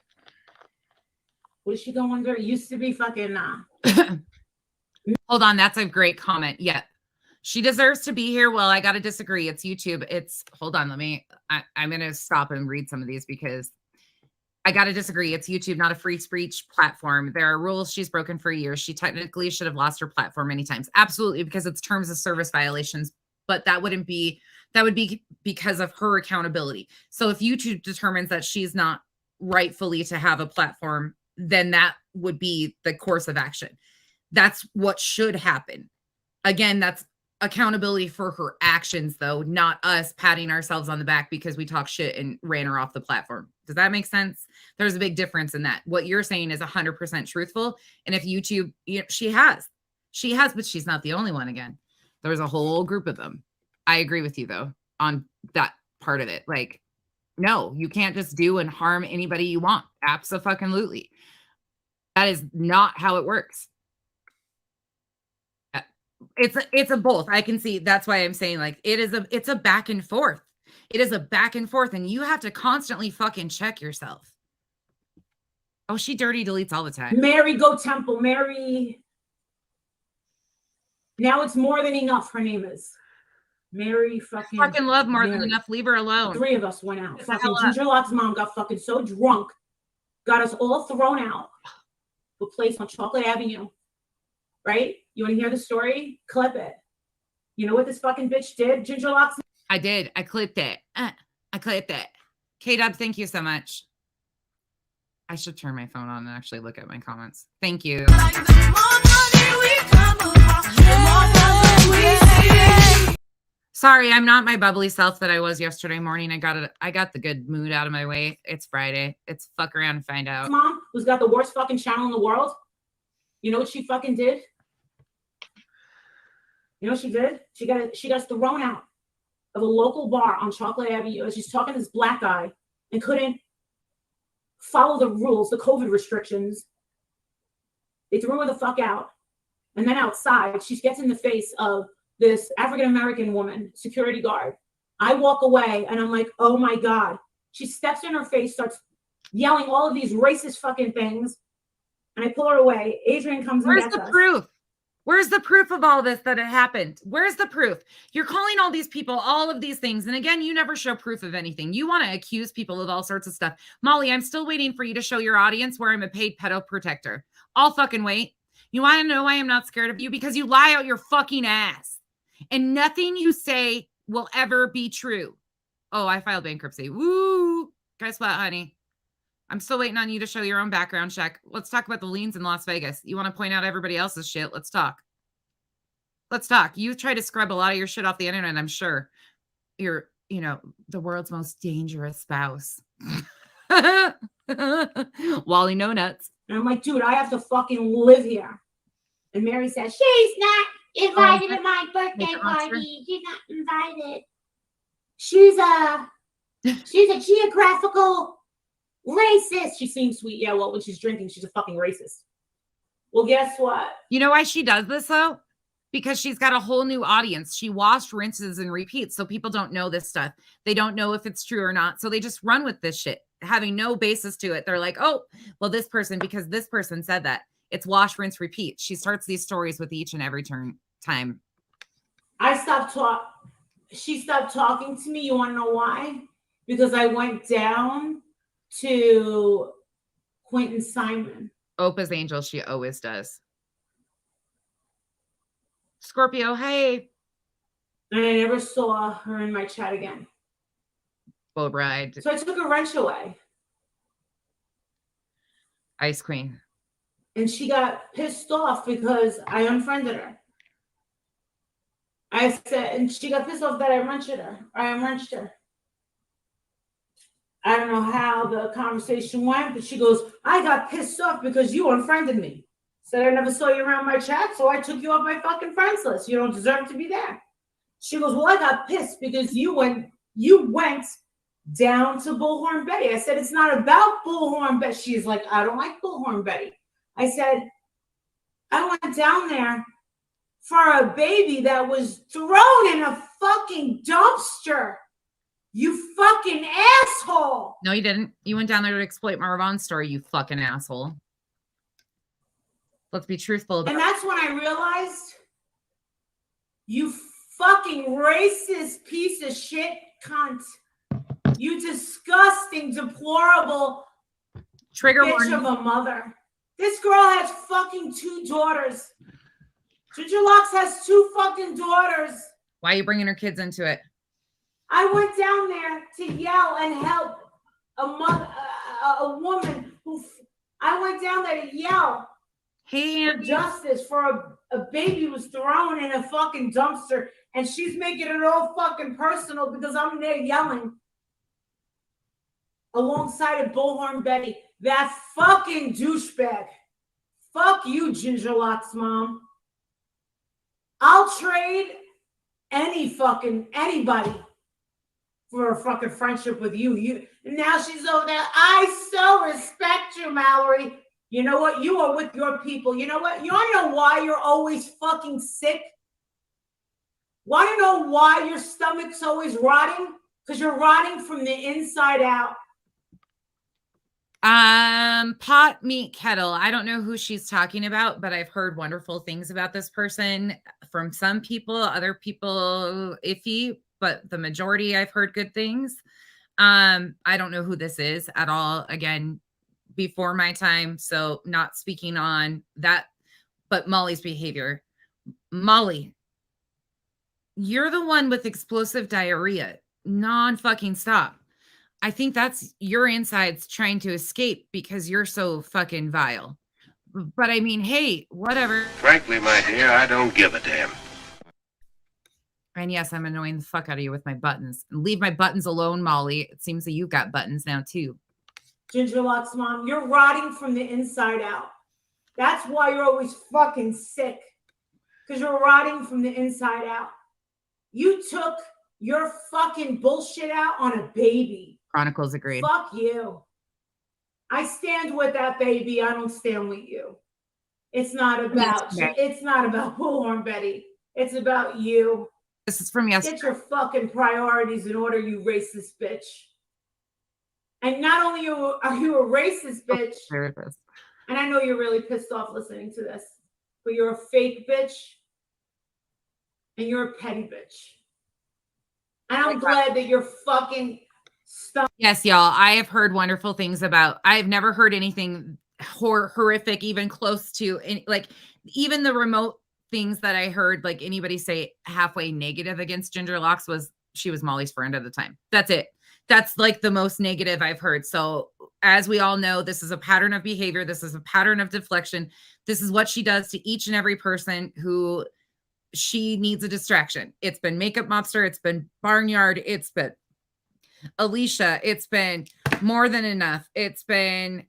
What did she go under? It used to be fucking, Hold on. That's a great comment. Yeah. She deserves to be here. Well, I got to disagree. It's YouTube. Hold on. I'm going to stop and read some of these because I got to disagree. It's YouTube, not a free speech platform. There are rules she's broken for years. She technically should have lost her platform many times. Absolutely, because it's terms of service violations. But that would be because of her accountability. So if YouTube determines that she's not rightfully to have a platform, then that would be the course of action. That's what should happen. Again, that's accountability for her actions, though, not us patting ourselves on the back because we talk shit and ran her off the platform. Does that make sense? There's a big difference in that. What you're saying is 100% truthful. And if YouTube, she has, but she's not the only one. Again, there's a whole group of them. I agree with you, though, on that part of it. Like, no, you can't just do and harm anybody you want. Abso-fucking-lutely. That is not how it works. It's a both. I can see. That's why I'm saying, like, it's a back and forth. It is a back and forth, and you have to constantly fucking check yourself. Oh, she dirty deletes all the time. Mary Go Temple. Mary. Now it's more than enough. Her name is Mary fucking love more than enough. Leave her alone. 3 of us went out. Fucking Ginger Lock's mom got fucking so drunk, got us all thrown out. A place on Chocolate Avenue. Right? You want to hear the story? Clip it. You know what this fucking bitch did? Ginger Locks. I did. I clipped it. I clipped it. K-Dub, thank you so much. I should turn my phone on and actually look at my comments. Thank you. Sorry, I'm not my bubbly self that I was yesterday morning. I got the good mood out of my way. It's Friday. It's fuck around and find out. Mom, who's got the worst fucking channel in the world. You know what she fucking did? You know what she did? She got us thrown out of a local bar on Chocolate Avenue. She's talking to this black guy and couldn't follow the rules, the COVID restrictions. They threw her the fuck out. And then outside, she gets in the face of this African-American woman, security guard. I walk away and I'm like, oh my God. She steps in her face, starts yelling all of these racist fucking things. And I pull her away. Adrian comes and gets us. Where's the proof? Where's the proof of all this that it happened? Where's the proof? You're calling all these people all of these things. And again, you never show proof of anything. You want to accuse people of all sorts of stuff. Molly, I'm still waiting for you to show your audience where I'm a paid pedo protector. I'll fucking wait. You want to know why I'm not scared of you? Because you lie out your fucking ass. And nothing you say will ever be true. Oh, I filed bankruptcy. Woo! Guess what, honey? I'm still waiting on you to show your own background check. Let's talk about the liens in Las Vegas. You want to point out everybody else's shit? Let's talk. Let's talk. You try to scrub a lot of your shit off the internet, I'm sure. You're, the world's most dangerous spouse. Wally No Nuts. And I'm like, dude, I have to fucking live here. And Mary says, she's not invited to my birthday party. She's not invited. She's a geographical racist. She seems sweet. Yeah, well, when she's drinking, she's a fucking racist. Well, guess what? You know why she does this, though? Because she's got a whole new audience. She washed, rinses, and repeats. So people don't know this stuff. They don't know if it's true or not. So they just run with this shit, having no basis to it. They're like, oh, well, this person, because this person said that. It's wash, rinse, repeat. She starts these stories with each and every time. She stopped talking to me. You want to know why? Because I went down to Quentin Simon. Opa's angel. She always does. Scorpio, hey. And I never saw her in my chat again. Bull bride. So I took a wrench away. Ice Queen. And she got pissed off because I unfriended her. I said, and she got pissed off that I wrenched her. I don't know how the conversation went, but she goes, I got pissed off because you unfriended me. Said I never saw you around my chat, so I took you off my fucking friends list. You don't deserve to be there. She goes, well, I got pissed because you went down to Bullhorn Betty. I said, it's not about Bullhorn Betty. She's like, I don't like Bullhorn Betty. I said, I went down there for a baby that was thrown in a fucking dumpster. You fucking asshole. No, you didn't. You went down there to exploit Marvon's story, you fucking asshole. Let's be truthful. And that's when I realized, you fucking racist piece of shit cunt. You disgusting, deplorable trigger bitch warning. of a mother. This girl has fucking 2 daughters. Ginger Locks has 2 fucking daughters. Why are you bringing her kids into it? I went down there to yell and help a woman who. I went down there to yell for justice for a baby was thrown in a fucking dumpster and she's making it all fucking personal because I'm there yelling alongside of Bullhorn Betty. That fucking douchebag. Fuck you, Ginger Locks mom. I'll trade anybody for a fucking friendship with you. Now she's over there. I so respect you, Mallory. You know what? You are with your people. You know what? You want to know why you're always fucking sick? Want to know why your stomach's always rotting? Because you're rotting from the inside out. Pot meat kettle. I don't know who she's talking about, but I've heard wonderful things about this person from some people, other people iffy, but the majority I've heard good things. I don't know who this is at all. Again, before my time, so not speaking on that, but Molly's behavior. Molly, you're the one with explosive diarrhea, non-fucking stop. I think that's your insides trying to escape because you're so fucking vile. But I mean, hey, whatever. Frankly, my dear, I don't give a damn. And yes, I'm annoying the fuck out of you with my buttons. Leave my buttons alone, Molly. It seems that you've got buttons now, too. Ginger Locks mom, you're rotting from the inside out. That's why you're always fucking sick. Because you're rotting from the inside out. You took your fucking bullshit out on a baby. Chronicles agreed. Fuck you. I stand with that baby. I don't stand with you. It's not about Bullhorn Betty. It's about you. This is from yesterday. Get your fucking priorities in order, you racist bitch. And not only are you a racist bitch, There it is. and I know you're really pissed off listening to this, but you're a fake bitch and you're a petty bitch. And I'm glad that you're fucking stuck. Yes, y'all. I have heard wonderful things about. I've never heard anything horrific, even close to like even the remote things that I heard, like anybody say halfway negative against Ginger Locks was she was Molly's friend at the time. That's it. That's like the most negative I've heard. So as we all know, this is a pattern of behavior. This is a pattern of deflection. This is what she does to each and every person who she needs a distraction. It's been Makeup Mobster. It's been Barnyard. It's been Alicia. It's been More Than Enough. It's been,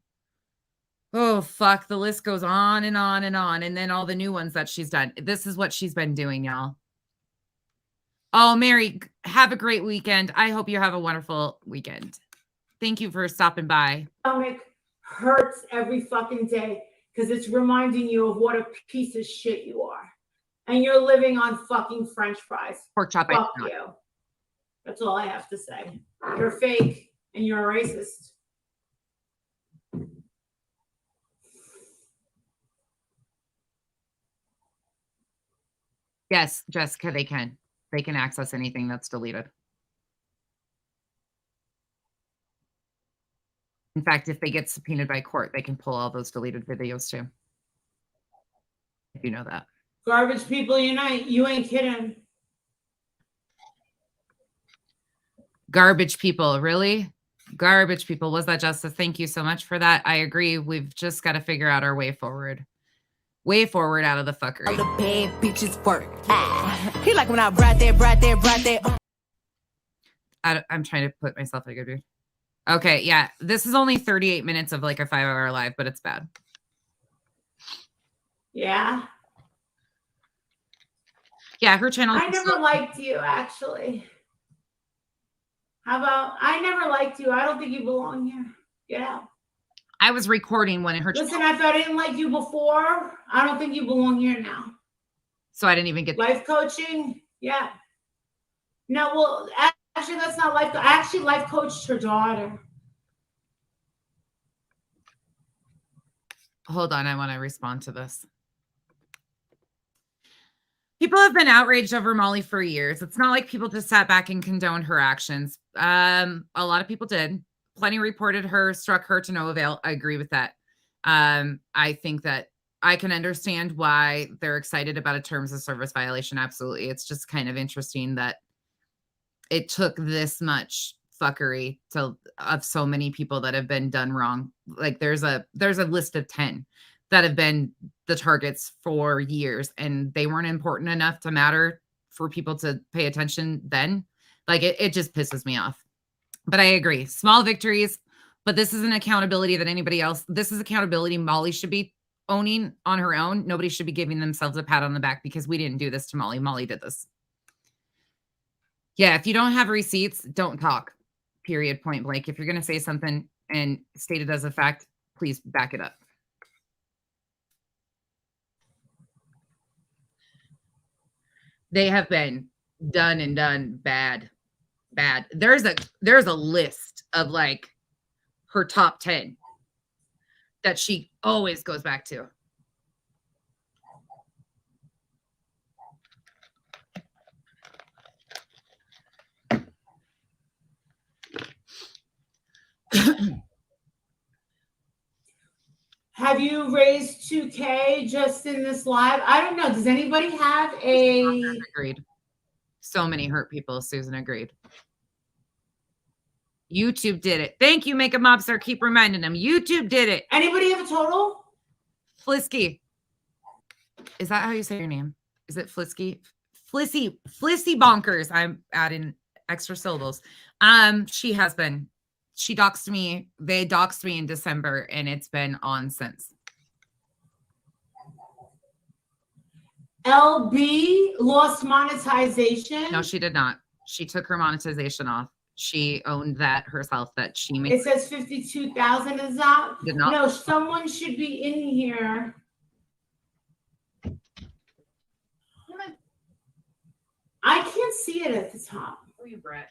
oh, fuck. The list goes on and on and on. And then all the new ones that she's done. This is what she's been doing, y'all. Oh, Mary, have a great weekend. I hope you have a wonderful weekend. Thank you for stopping by. Stomach hurts every fucking day because it's reminding you of what a piece of shit you are. And you're living on fucking French fries. Pork chop. Fuck you. That's all I have to say. You're fake and you're a racist. Yes, Jessica, they can. They can access anything that's deleted. In fact, if they get subpoenaed by court, they can pull all those deleted videos too. If you know that. Garbage people unite. You ain't kidding. Garbage people, really? Garbage people. Was that justice? Thank you so much for that. I agree. We've just got to figure out our way forward. Way forward out of the fuckery. All the bad bitches work. He like when I brought that. I'm trying to put myself in a good mood. Okay, yeah. This is only 38 minutes of like a 5-hour live, but it's bad. Yeah. Yeah, her channel. I never liked you, actually. How about, I never liked you. I don't think you belong here. Get out. I was recording when her Listen, if I didn't like you before, I don't think you belong here now. So I didn't even get life coaching. Yeah. No, well, actually, that's not life. I actually life coached her daughter. Hold on, I want to respond to this. People have been outraged over Molly for years. It's not like people just sat back and condoned her actions. A lot of people did. Plenty reported her, struck her to no avail. I agree with that. I think that I can understand why they're excited about a terms of service violation. Absolutely. It's just kind of interesting that it took this much fuckery of so many people that have been done wrong. Like there's a list of 10 that have been the targets for years, and they weren't important enough to matter for people to pay attention then. Like it just pisses me off. But I agree. Small victories, but this isn't accountability that anybody else, this is accountability Molly should be owning on her own. Nobody should be giving themselves a pat on the back because we didn't do this to Molly. Molly did this. Yeah, if you don't have receipts, don't talk. Period, point blank. If you're going to say something and state it as a fact, please back it up. They have been done and done bad. There's a list of like her top 10 that she always goes back to. Have you raised 2K just in this live? I don't know. Does anybody have a... Agreed. So many hurt people. Susan agreed. YouTube did it. Thank you, Makeup Mobster. Keep reminding them. YouTube did it. Anybody have a total? Flisky. Is that how you say your name? Is it Flisky? Flissy Bonkers. I'm adding extra syllables. She has been. She doxed me. They doxed me in December, and it's been on since. LB lost monetization. No, she did not. She took her monetization off. She owned that herself. That she made. It says 52,000 is up. Did not. No, someone should be in here. I can't see it at the top. Who are you, Brett?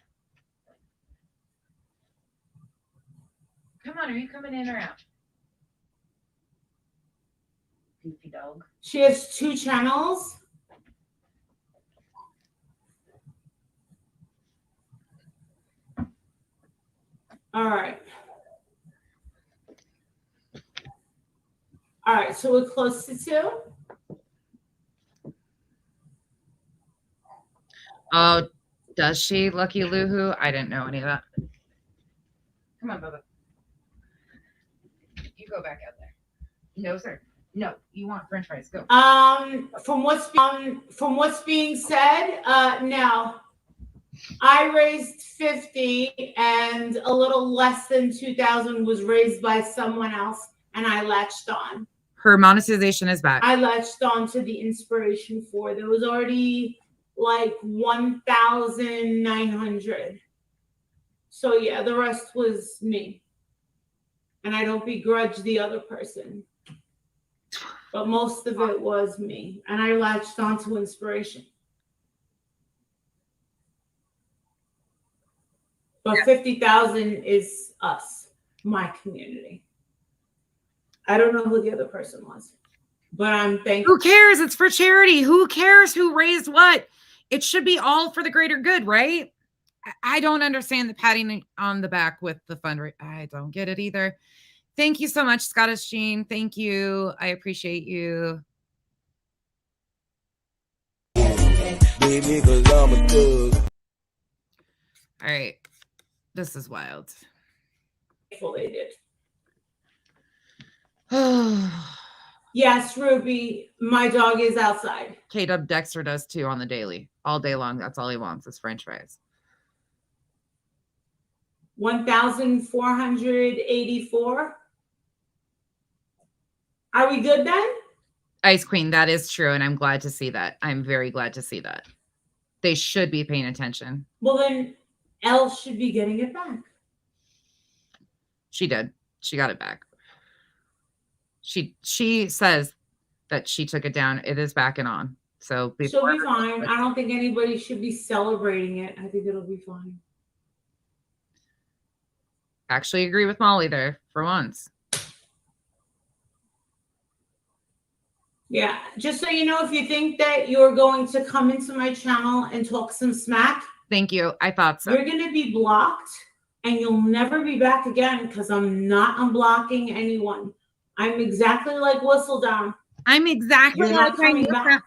Come on, are you coming in or out? Goofy dog. She has 2 channels. All right. All right, so we're close to 2. Oh, does she? Lucky Luhu? I didn't know any of that. Come on, Bubba. You go back out there. No, sir. No, you want French fries. Go. From what's being said, no. I raised 50 and a little less than 2,000 was raised by someone else, and I latched on. Her monetization is back. I latched on to the inspiration 4. There was already like 1,900. So yeah, the rest was me. And I don't begrudge the other person. But most of it was me. And I latched on to inspiration. But 50,000 is us, my community. I don't know who the other person was, but I'm thankful. Who cares? It's for charity. Who cares who raised what? It should be all for the greater good, right? I don't understand the patting on the back with the fundraiser. I don't get it either. Thank you so much, Scottish Jean. Thank you. I appreciate you. Baby, 'cause I'm a thug. All right. This is wild. They did. Yes, Ruby, my dog is outside. K-Dub Dexter does too on the daily. All day long. That's all he wants is French fries. 1,484. Are we good then? Ice Queen, that is true. And I'm glad to see that. I'm very glad to see that. They should be paying attention. Well, then Elle should be getting it back. She did. She got it back. She says that she took it down. It is back and on. So she'll be fine. I don't think anybody should be celebrating it. I think it'll be fine. Actually agree with Molly there for once. Yeah, just so you know, if you think that you're going to come into my channel and talk some smack, thank you. I thought so. You're going to be blocked and you'll never be back again because I'm not unblocking anyone. I'm exactly like Whistledown. I'm exactly You're not like coming back.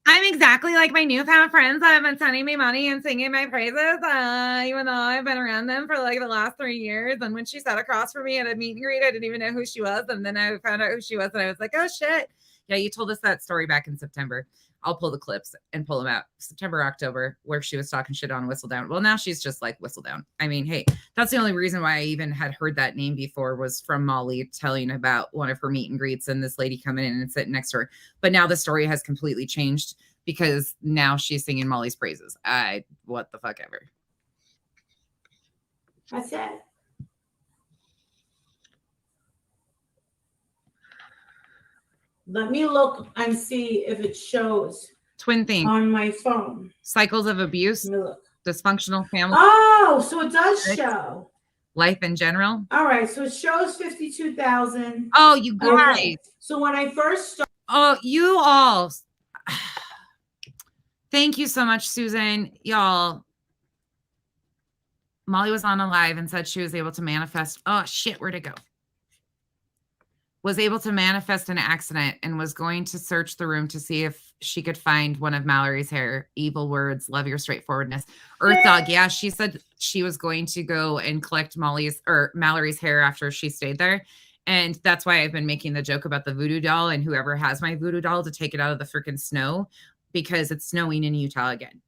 I'm exactly like my newfound friends that have been sending me money and singing my praises, even though I've been around them for like the last 3 years. And when she sat across from me at a meet and greet, I didn't even know who she was. And then I found out who she was, and I was like, oh shit. Yeah, you told us that story back in September. I'll pull the clips and pull them out. September, October, where she was talking shit on Whistle Down. Well, now she's just like Whistle Down. I mean, hey, that's the only reason why I even had heard that name before, was from Molly telling about one of her meet and greets and this lady coming in and sitting next to her. But now the story has completely changed because now she's singing Molly's praises. What the fuck ever. That's it. Let me look and see if it shows Twin thing. on my phone. Cycles of abuse, Let me look. dysfunctional family. Oh, so it does show. Life in general. All right, so it shows 52,000. Oh, you guys. Okay. So when I first started. Oh, you all. Thank you so much, Susan. Y'all. Molly was on a live and said she was able to manifest. Oh, shit. Where'd it go? Was able to manifest an accident and was going to search the room to see if she could find one of Mallory's hair. Evil words. Love your straightforwardness. Earth Dog. Yeah, she said she was going to go and collect Mallory's hair after she stayed there. And that's why I've been making the joke about the voodoo doll and whoever has my voodoo doll to take it out of the freaking snow, because it's snowing in Utah again.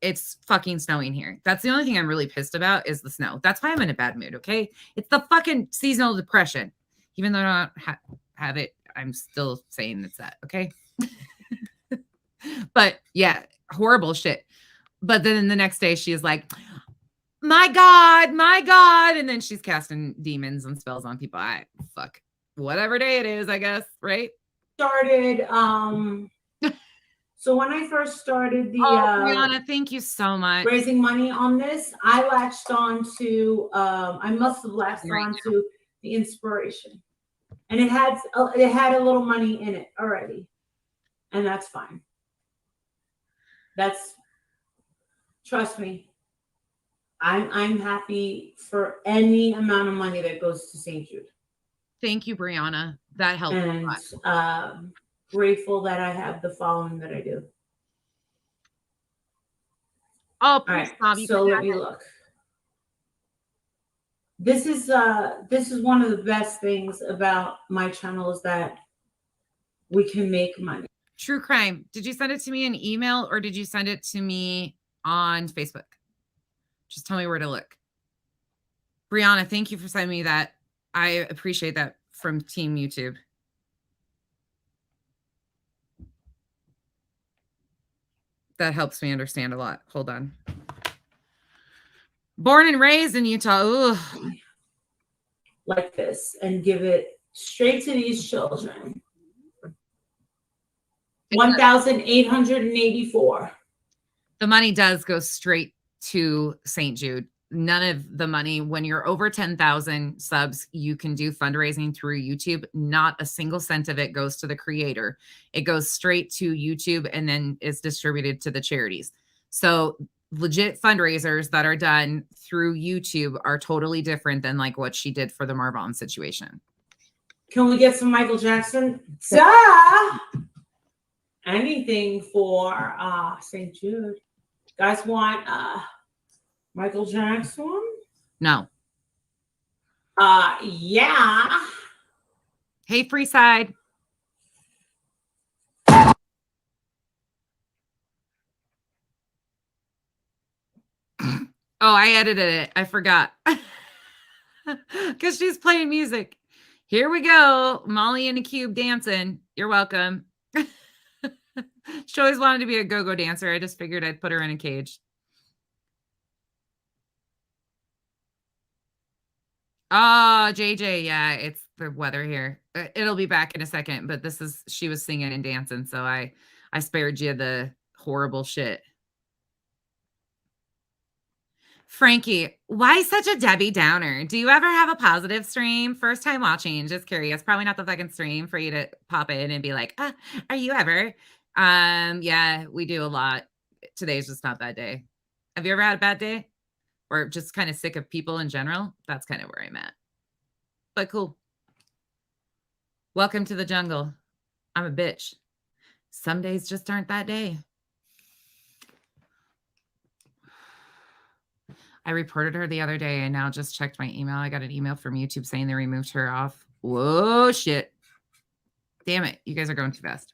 It's fucking snowing here. That's the only thing I'm really pissed about is the snow. That's why I'm in a bad mood, okay? It's the fucking seasonal depression. Even though I don't have it, I'm still saying it's that, okay? But yeah, horrible shit. But then the next day she is like, my God, my God. And then she's casting demons and spells on people. Fuck. Whatever day it is, I guess, right? Started, so when I first started the Brianna, thank you so much. Raising money on this, I latched on to, I must have latched on to the inspiration. And it had a little money in it already. And that's fine. Trust me, I'm happy for any amount of money that goes to St. Jude. Thank you, Brianna. That helped a lot. Grateful that I have the following that I do. Oh, please, Bob, so let me look. This is one of the best things about my channel is that we can make money. True crime. Did you send it to me in email or did you send it to me on Facebook? Just tell me where to look. Brianna, thank you for sending me that. I appreciate that from Team YouTube. That helps me understand a lot. Hold on. Born and raised in Utah. Ooh. Like this and give it straight to these children. 1,884. The money does go straight to St. Jude. None of the money, when you're over 10,000 subs, you can do fundraising through YouTube. Not a single cent of it goes to the creator. It goes straight to YouTube and then is distributed to the charities. So legit fundraisers that are done through YouTube are totally different than like what she did for the Marvon situation. Can we get some Michael Jackson? Duh! Anything for St. Jude. Guys want Michael Jackson? No. Yeah. Hey, Freeside. Oh, I edited it. I forgot. Because she's playing music. Here we go. Molly in a cube dancing. You're welcome. She always wanted to be a go-go dancer. I just figured I'd put her in a cage. Oh, JJ. Yeah, it's the weather here. It'll be back in a second, but she was singing and dancing. So I spared you the horrible shit. Frankie, why such a Debbie Downer? Do you ever have a positive stream? First time watching, just curious. Probably not the fucking stream for you to pop in and be like, are you ever? Yeah, we do a lot. Today's just not that day. Have you ever had a bad day? Or just kind of sick of people in general? That's kind of where I'm at. But cool. Welcome to the jungle. I'm a bitch. Some days just aren't that day. I reported her the other day and now just checked my email. I got an email from YouTube saying they removed her off. Whoa, shit. Damn it. You guys are going too fast.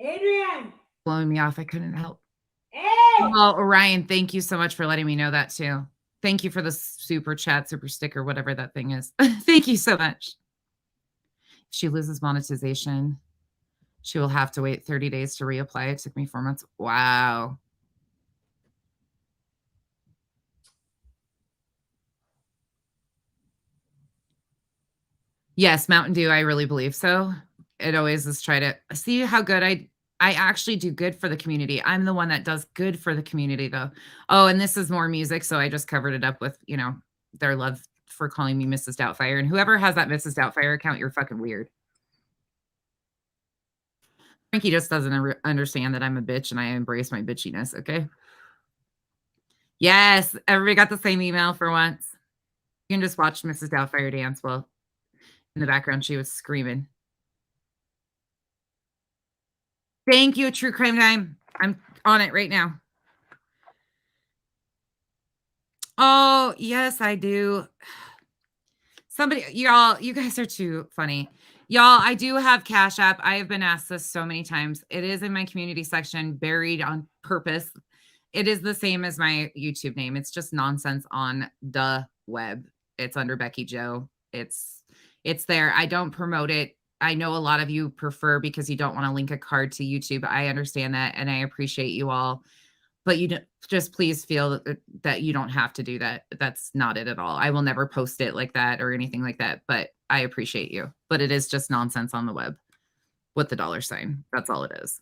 Adrian! Blowing me off. I couldn't help. Hey! Oh, Orion, thank you so much for letting me know that too. Thank you for the super chat, super sticker, whatever that thing is. Thank you so much. If she loses monetization, she will have to wait 30 days to reapply. It took me 4 months. Wow. Yes, Mountain Dew, I really believe so. It always is try to see how good I actually do good for the community. I'm the one that does good for the community though. Oh, and this is more music, so I just covered it up with, you know, their love for calling me Mrs. Doubtfire. And whoever has that Mrs. Doubtfire account, you're fucking weird. Frankie just doesn't understand that I'm a bitch and I embrace my bitchiness, okay? Yes, everybody got the same email for once. You can just watch Mrs. Doubtfire dance. Well, in the background, she was screaming. Thank you, True Crime Time. I'm on it right now. Oh, yes, I do. Somebody, y'all, you guys are too funny. Y'all, I do have Cash App. I have been asked this so many times. It is in my community section, buried on purpose. It is the same as my YouTube name. It's just nonsense on the web. It's under Becky Joe. It's there. I don't promote it. I know a lot of you prefer because you don't want to link a card to YouTube. I understand that, and I appreciate you all. But you just please feel that you don't have to do that. That's not it at all. I will never post it like that or anything like that, but I appreciate you. But it is just nonsense on the web with the $sign. That's all it is.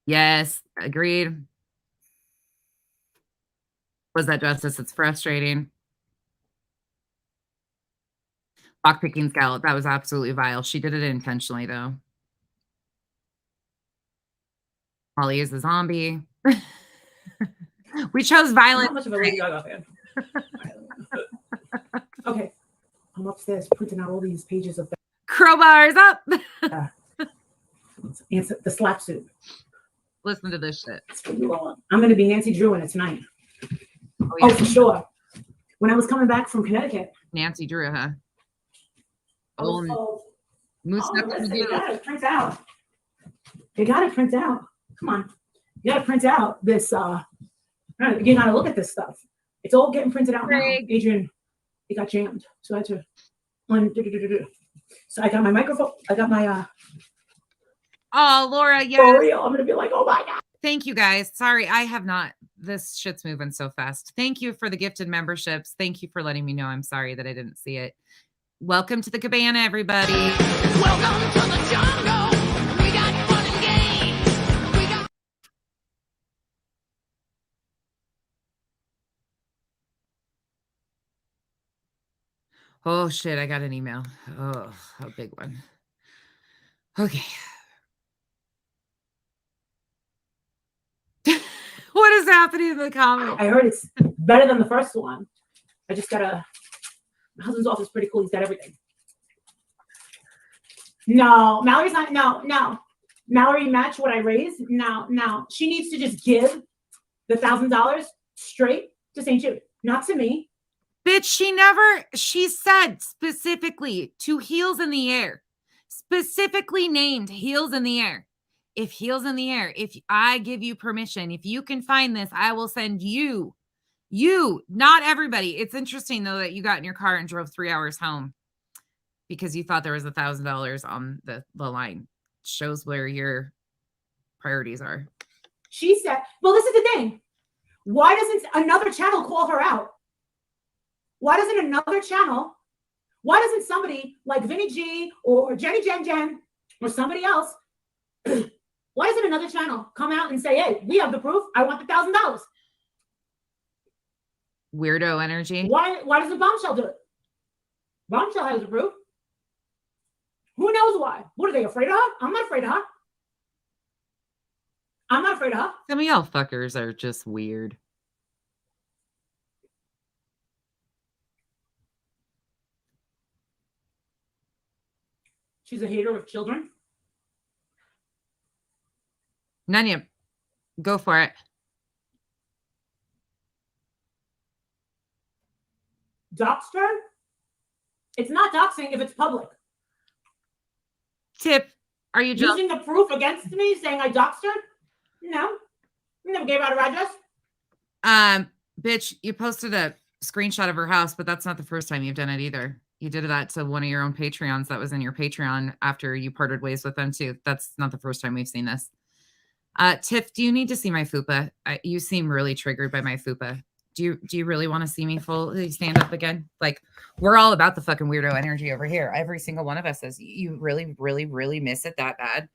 Yes, agreed. Was that justice? It's frustrating. Lockpicking Scout, that was absolutely vile. She did it intentionally, though. Molly is a zombie. We chose violent. How much of a Lady Gaga fan? Okay, I'm upstairs printing out all these pages of Crowbars up. answer the slap suit. Listen to this shit. I'm going to be Nancy Drew in it tonight. Oh, yeah. Oh, for sure. When I was coming back from Connecticut, Nancy Drew, huh? I was told, Moose listen, you got to print out. You got to print out. Come on. You got to print out this. You got to look at this stuff. It's all getting printed out now. Adrian, it got jammed. So I had to So I got my microphone. I got my. Oh, Laura, yeah. For real. I'm going to be like, oh my God. Thank you, guys. Sorry, I have not. This shit's moving so fast. Thank you for the gifted memberships. Thank you for letting me know. I'm sorry that I didn't see it. Welcome to the cabana, everybody. Welcome to the jungle. We got fun and games. We got Oh, shit. I got an email. Oh, a big one. Okay. What is happening in the comments? I heard it's better than the first one. I just got my husband's office is pretty cool. He's got everything. No, Mallory's not. No. Mallory match what I raised. No. She needs to just give the $1,000 straight to St. Jude, not to me. Bitch, she said specifically to Heels in the Air, specifically named Heels in the Air. If Heels in the Air, if I give you permission, if you can find this, I will send you, not everybody. It's interesting though that you got in your car and drove 3 hours home because you thought there was $1,000 on the line. Shows where your priorities are. She said, well, this is the thing. Why doesn't another channel call her out? Why doesn't somebody like Vinny G or Jenny Jen or somebody else, why doesn't another channel come out and say, hey, we have the proof. I want the $1,000. Weirdo energy. Why doesn't Bombshell do it? Bombshell has the proof. Who knows why? What are they afraid of her? I'm not afraid of her. Some of y'all fuckers are just weird. She's a hater of children. Nanya, go for it. Doxed her? It's not doxing if it's public. Tip, are you just Using the proof against me, saying I doxed her? No. We never gave out her address. bitch, you posted a screenshot of her house, but that's not the first time you've done it either. You did that to one of your own Patreons that was in your Patreon after you parted ways with them too. That's not the first time we've seen this. Tiff, do you need to see my fupa? You seem really triggered by my fupa. Do you really want to see me fully stand up again? Like, we're all about the fucking weirdo energy over here. Every single one of us says, you really, really, really miss it that bad.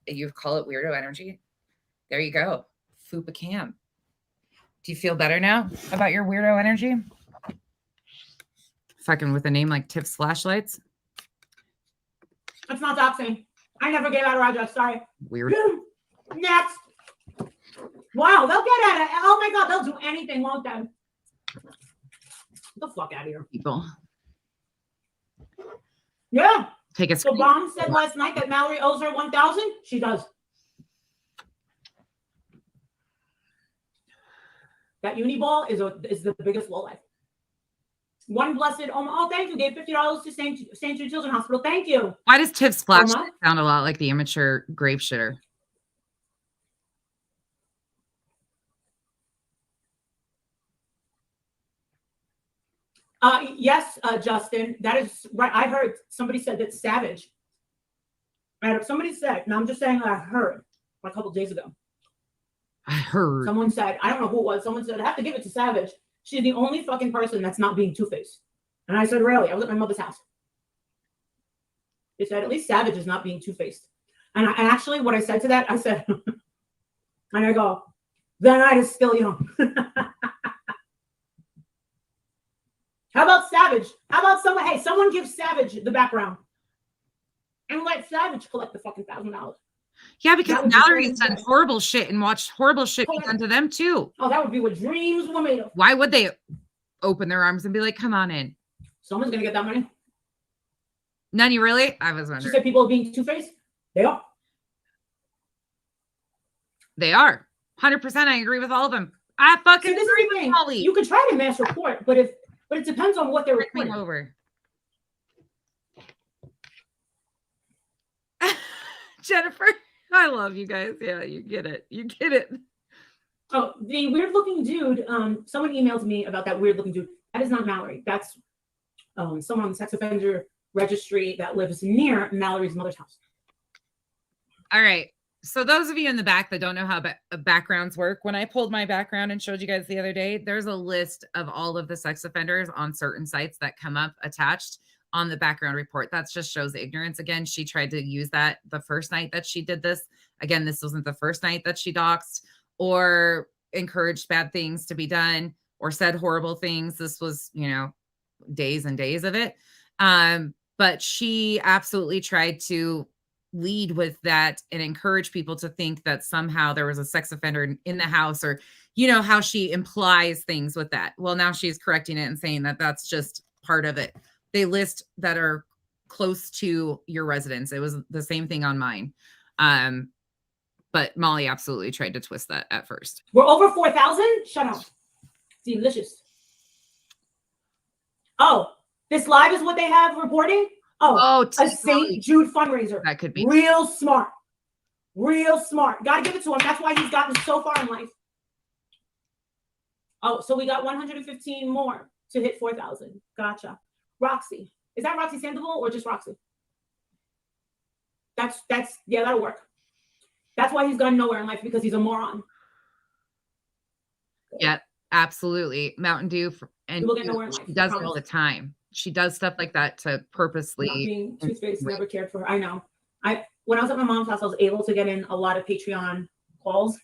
You call it weirdo energy. There you go. Fupa cam. Do you feel better now about your weirdo energy? Fucking with a name like Tips Flashlights. It's not doxing. I never gave out her address. Sorry. Weird. Next. Wow, they'll get at it. Oh my God, they'll do anything, won't they? Get the fuck out of here. People. Yeah. Take a So Bomb said last night that Mallory owes her 1,000. She does. That uni ball is the biggest lowlife. One blessed oh thank you. Gave $50 to St. Jude Children's Hospital. Thank you. Why does Tips Flashlight sound a lot like the immature grave shitter? Yes, Justin, that is right. I heard somebody said that's savage. Right? Somebody said, and I'm just saying I heard a couple days ago. I heard. Someone said, I don't know who it was. Someone said, I have to give it to Savage. She's the only fucking person that's not being two-faced. And I said, really? I was at my mother's house. They said, at least Savage is not being two-faced. And actually, what I said to that, I said, and I go, the night is still young. How about Savage? How about someone? Hey, someone give Savage the background and let Savage collect the fucking $1,000. Yeah, because Mallory's done horrible shit and watched horrible shit be done to them too. Oh, that would be what dreams were made of. Why would they open their arms and be like, come on in? Someone's gonna get that money. None, you really? I was wondering. She said people are being two-faced. They are. They are. 100%. I agree with all of them. I fucking this agree is the with thing. Molly. You could try to mass report, but it depends on what they're reporting. Over. Jennifer, I love you guys. Yeah, you get it. You get it. Oh, the weird looking dude. Someone emailed me about that weird looking dude. That is not Mallory. That's someone on the sex offender registry that lives near Mallory's mother's house. All right. So those of you in the back that don't know how backgrounds work, when I pulled my background and showed you guys the other day, there's a list of all of the sex offenders on certain sites that come up attached on the background report. That just shows ignorance. Again, she tried to use that the first night that she did this. Again, this wasn't the first night that she doxed or encouraged bad things to be done or said horrible things. This was, days and days of it. But she absolutely tried to lead with that and encourage people to think that somehow there was a sex offender in the house, or how she implies things with that. Well, now she's correcting it and saying that that's just part of it. They list that are close to your residence. It was the same thing on mine. But Molly absolutely tried to twist that at first. We're over 4,000. Shut up. Delicious. Oh, this live is what they have reporting. Oh, a St. Jude fundraiser. That could be real smart. Real smart. Gotta give it to him. That's why he's gotten so far in life. Oh, so we got 115 more to hit 4,000. Gotcha. Roxy. Is that Roxy Sandoval or just Roxy? That's yeah, that'll work. That's why he's gone nowhere in life, because he's a moron. Yeah, absolutely. Mountain Dew and We'll get nowhere in life. She does it all the time. She does stuff like that to purposely. Not being two-faced, never cared for her. I know. When I was at my mom's house, I was able to get in a lot of Patreon calls.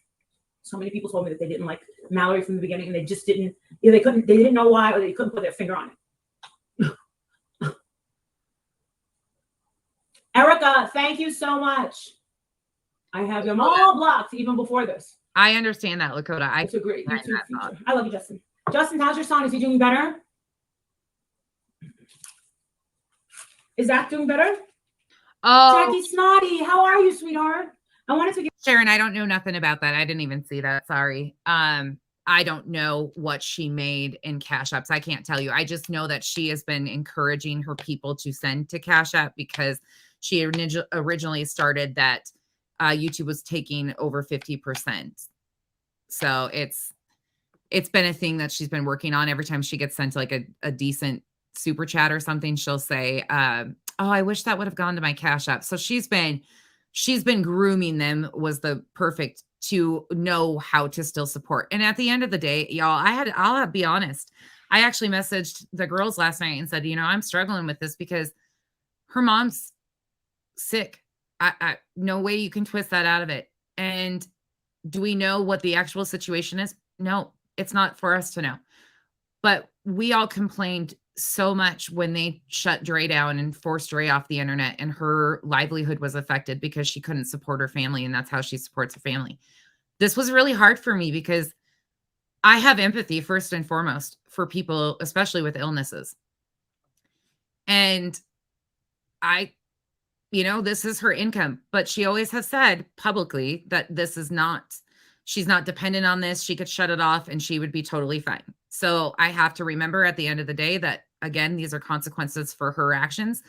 So many people told me that they didn't like Mallory from the beginning, and they just didn't. They didn't know why, or they couldn't put their finger on it. Erica, thank you so much. I have them all blocked even before this. I understand that, Lakota. It's a great YouTube feature. I love you, Justin. Justin, how's your son? Is he doing better? Is Zach doing better? Oh, Jackie Snotty, how are you, sweetheart? I wanted to get Sharon, I don't know nothing about that. I didn't even see that. Sorry. I don't know what she made in Cash Apps. I can't tell you. I just know that she has been encouraging her people to send to Cash App because she originally started that YouTube was taking over 50%. So it's been a thing that she's been working on. Every time she gets sent like a decent super chat or something, she'll say, oh, I wish that would have gone to my Cash App. So she's been grooming them, was the perfect to know how to still support. And at the end of the day, y'all, I'll be honest. I actually messaged the girls last night and said, I'm struggling with this because her mom's sick. I no way you can twist that out of it. And do we know what the actual situation is? No, it's not for us to know. But we all complained so much when they shut Dre down and forced Dre off the internet, and her livelihood was affected because she couldn't support her family, and that's how she supports her family. This was really hard for me because I have empathy first and foremost for people, especially with illnesses. And this is her income, but she always has said publicly that she's not dependent on this. She could shut it off and she would be totally fine. So I have to remember at the end of the day that, again, these are consequences for her actions.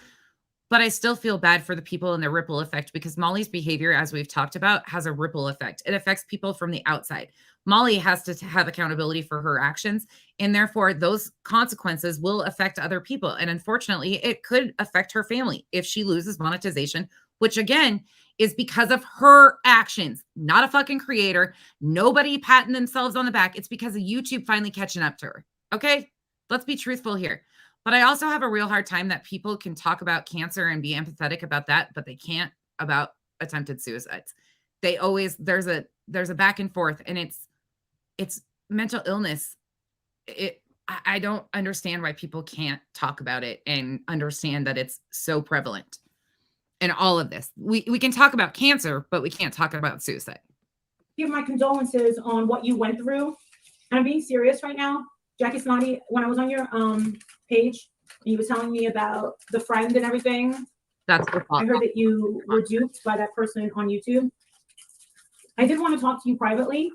But I still feel bad for the people in the ripple effect because Molly's behavior, as we've talked about, has a ripple effect. It affects people from the outside. Molly has to have accountability for her actions, and therefore those consequences will affect other people. And unfortunately, it could affect her family if she loses monetization, which again is because of her actions, not a fucking creator. Nobody patting themselves on the back. It's because of YouTube finally catching up to her. Okay, let's be truthful here. But I also have a real hard time that people can talk about cancer and be empathetic about that, but they can't about attempted suicides. There's a back and forth, and it's mental illness. I don't understand why people can't talk about it and understand that it's so prevalent in all of this. We can talk about cancer, but we can't talk about suicide. give my condolences on what you went through. And I'm being serious right now. Jackie Snotty, when I was on your page, and you were telling me about the friend and everything, That's her fault. I heard that you were duped by that person on YouTube. I did want to talk to you privately.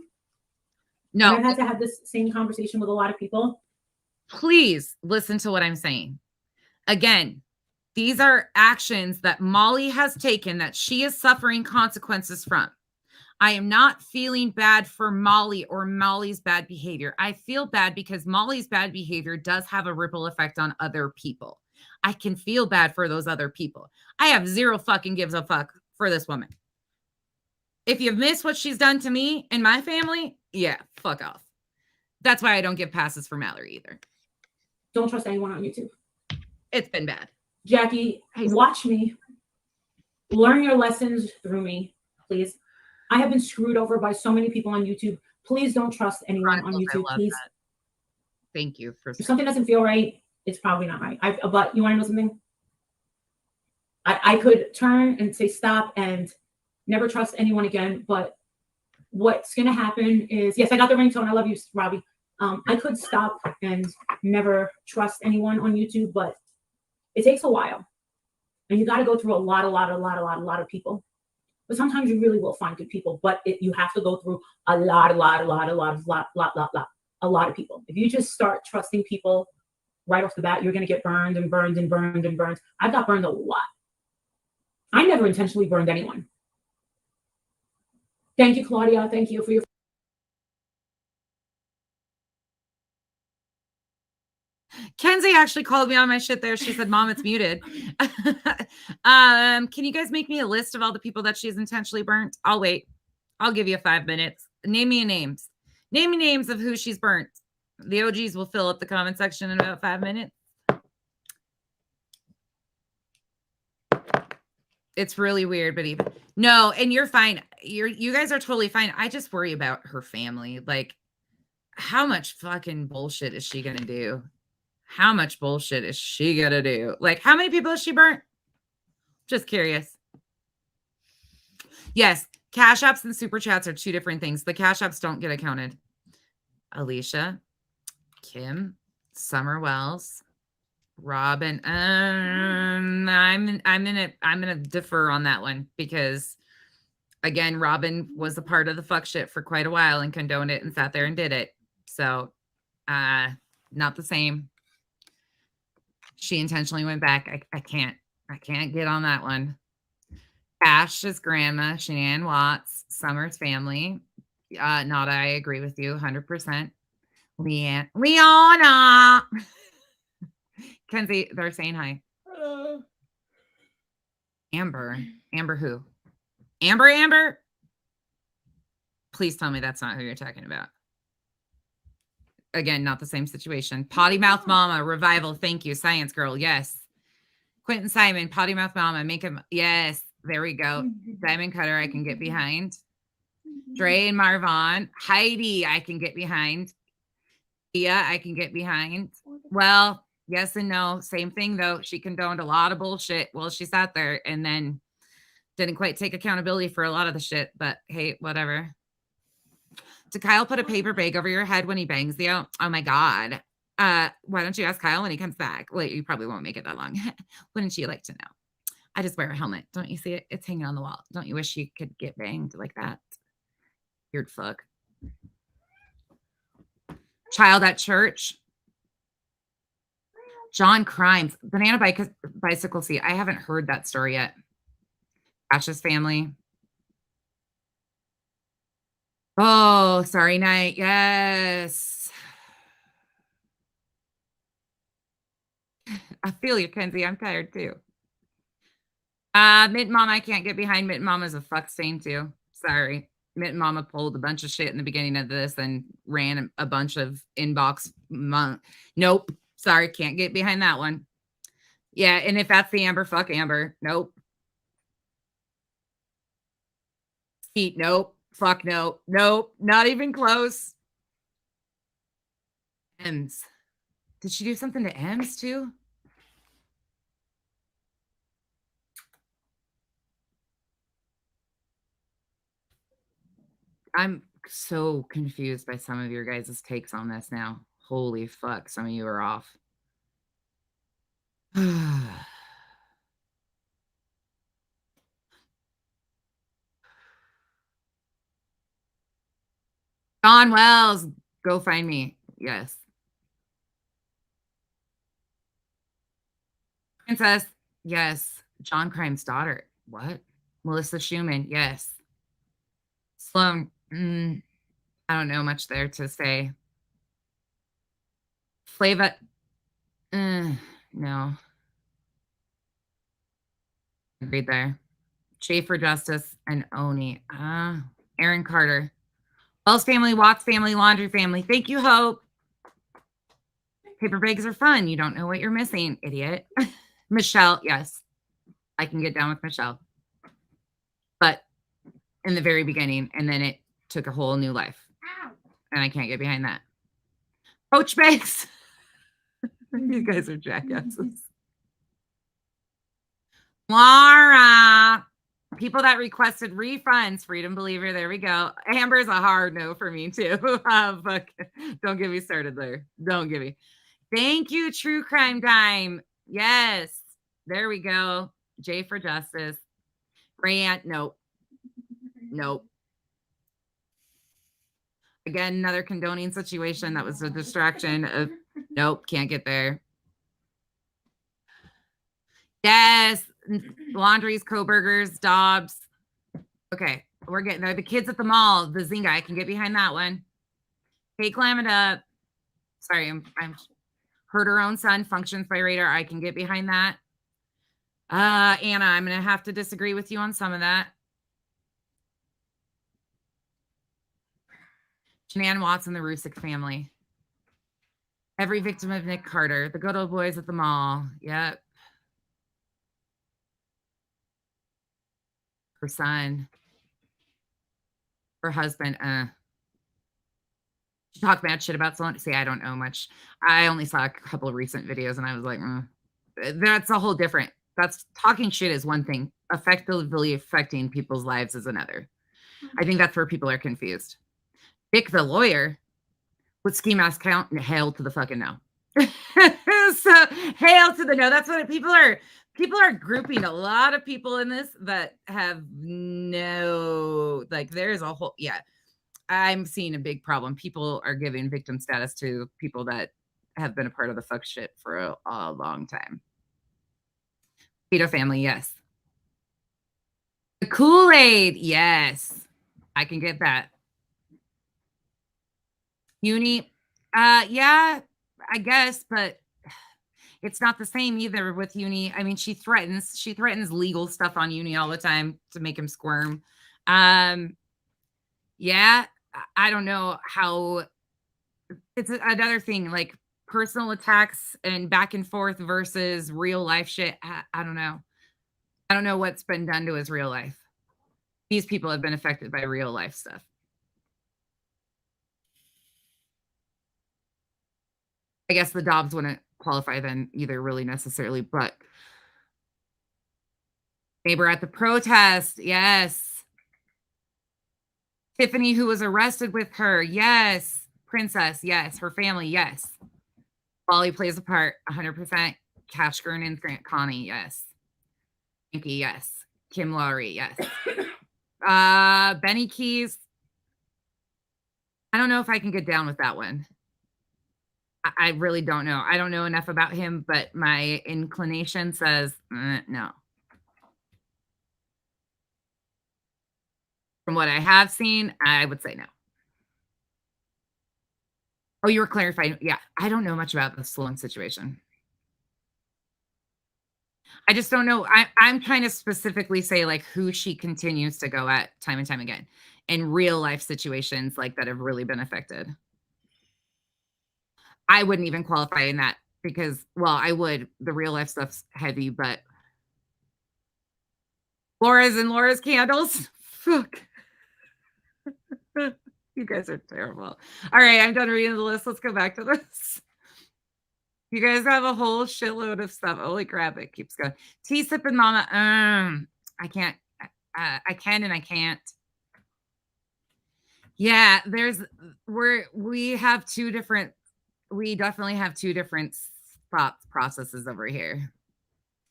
No, And I've had to have this same conversation with a lot of people. please listen to what I'm saying. Again, these are actions that Molly has taken that she is suffering consequences from. I am not feeling bad for Molly or Molly's bad behavior. I feel bad because Molly's bad behavior does have a ripple effect on other people. I can feel bad for those other people. I have zero fucking gives a fuck for this woman. If you've missed what she's done to me and my family, yeah, fuck off. That's why I don't give passes for Mallory either. Don't trust anyone on YouTube. It's been bad. Jackie, watch me. Learn your lessons through me, please. I have been screwed over by so many people on YouTube. Please don't trust anyone on YouTube, please. That. Thank you for If something doesn't feel right, it's probably not right. But you want to know something? I could turn and say stop and never trust anyone again. But what's going to happen is, yes, I got the ringtone. I love you, Robbie. I could stop and never trust anyone on YouTube, but it takes a while. And you got to go through a lot of people. But sometimes you really will find good people, but you have to go through a lot of people. If you just start trusting people right off the bat, you're going to get burned and burned and burned and burned. I got burned a lot. I never intentionally burned anyone. Thank you, Claudia. Thank you for your. Kenzie actually called me on my shit there. She said, Mom, it's muted. Can you guys make me a list of all the people that she's intentionally burnt? I'll wait. I'll give you 5 minutes. Name me names. Name me names of who she's burnt. The OGs will fill up the comment section in about 5 minutes. It's really weird, but even no, and you're fine. You guys are totally fine. I just worry about her family. Like, how much fucking bullshit is she gonna do? How much bullshit is she gonna do? Like, how many people has she burnt? Just curious. Yes, Cash Apps and Super Chats are 2 different things. The Cash Apps don't get accounted. Alicia, Kim, Summer Wells, Robin, I'm gonna defer on that one because again, Robin was a part of the fuck shit for quite a while and condoned it and sat there and did it. So, not the same. She intentionally went back. I can't get on that one. Ash's grandma, Shanann Watts, Summer's family. Not I agree with you 100%. Leona. Kenzie, they're saying hi. Amber. Amber who? Amber? Please tell me that's not who you're talking about. Again, not the same situation. Potty Mouth Mama, Revival, thank you. Science Girl, yes. Quentin Simon, Potty Mouth Mama, make him, yes. There we go. Diamond Cutter, I can get behind. Dre and Marvon. Heidi, I can get behind. Tia, I can get behind. Well, yes and no. Same thing, though. She condoned a lot of bullshit while she sat there and then didn't quite take accountability for a lot of the shit. But hey, whatever. Did Kyle put a paper bag over your head when he bangs you? Oh my God. Why don't you ask Kyle when he comes back? Well, you probably won't make it that long. Wouldn't you like to know? I just wear a helmet. Don't you see it? It's hanging on the wall. Don't you wish you could get banged like that? Weird fuck. Child at church. John Crimes. Banana bicycle seat. I haven't heard that story yet. Ash's family. Oh, sorry night. Yes. I feel you, Kenzie. I'm tired too. Mint Mama, I can't get behind. Mint Mama's a fuck stain too. Sorry. Mint Mama pulled a bunch of shit in the beginning of this and ran a bunch of inbox. Nope. Sorry. Can't get behind that one. Yeah. And if that's the Amber, fuck Amber. Nope. Skeet. Nope. Fuck no. Nope. Not even close. Ems. Did she do something to Ems too? I'm so confused by some of your guys' takes on this now. Holy fuck, some of you are off. Don Wells, go find me. Yes. Princess, yes. John Crime's daughter. What? Melissa Schumann, yes. Sloan, I don't know much there to say. Flava, no. Agreed there. Schaefer Justice and Oni. Aaron Carter. Wells family, Watts family, Laundry family. Thank you, Hope. Paper bags are fun. You don't know what you're missing, idiot. Michelle, yes. I can get down with Michelle. But in the very beginning, and then it took a whole new life. And I can't get behind that. Coach bags. You guys are jackasses. Laura. People that requested refunds, Freedom Believer. There we go. Amber's a hard no for me too. Fuck. Don't get me started there. Don't get me. Thank you, True Crime Time. Yes. There we go. J for Justice. Grant. Nope. Nope. Again, another condoning situation. That was a distraction of nope, can't get there. Yes. Laundries, Coburgers, Dobbs. Okay. We're getting there. The kids at the mall, the Zinga. I can get behind that one. Hey, clam it up. Sorry, I'm heard her own son functions by radar. I can get behind that. Anna, I'm gonna have to disagree with you on some of that. Shanann Watson, the Rusick family. Every victim of Nick Carter. The good old boys at the mall. Yep. Her son. Her husband. She talked bad shit about someone. See, I don't know much. I only saw a couple of recent videos and I was like, that's a whole different. That's talking shit is one thing. Effectively affecting people's lives is another. I think that's where people are confused. Dick the lawyer, would ski mask count? Hell to the fucking no. So hail to the no. That's what people are grouping a lot of people in this that have no, like, there's a whole, yeah. I'm seeing a big problem. People are giving victim status to people that have been a part of the fuck shit for a long time. Keto family, yes. The Kool-Aid, yes. I can get that. Uni, yeah, I guess, but it's not the same either with Uni. I mean, she threatens legal stuff on Uni all the time to make him squirm. Yeah, I don't know how. It's another thing, like personal attacks and back and forth versus real life shit. I don't know. I don't know what's been done to his real life. These people have been affected by real life stuff. I guess the Dobbs wouldn't qualify then either, really necessarily, but neighbor at the protest, yes. Tiffany, who was arrested with her, yes. Princess, yes. Her family, yes. Wally plays a part, 100%. Cash Gurn and Grant Connie, yes. Pinky, yes. Kim Lowry, yes. Benny Keys. I don't know if I can get down with that one. I really don't know. I don't know enough about him, but my inclination says no. From what I have seen, I would say no. Oh, you were clarifying. Yeah, I don't know much about the Sloan situation. I just don't know. I'm trying to specifically say like who she continues to go at time and time again in real life situations like that have really been affected. I wouldn't even qualify in that because, well, I would. The real life stuff's heavy, but Laura's candles. Fuck. You guys are terrible. All right, I'm done reading the list. Let's go back to this. You guys have a whole shitload of stuff. Holy crap, it keeps going. Tea sipping mama. I can't. I can and I can't. Yeah, we have two different. We definitely have two different thought processes over here.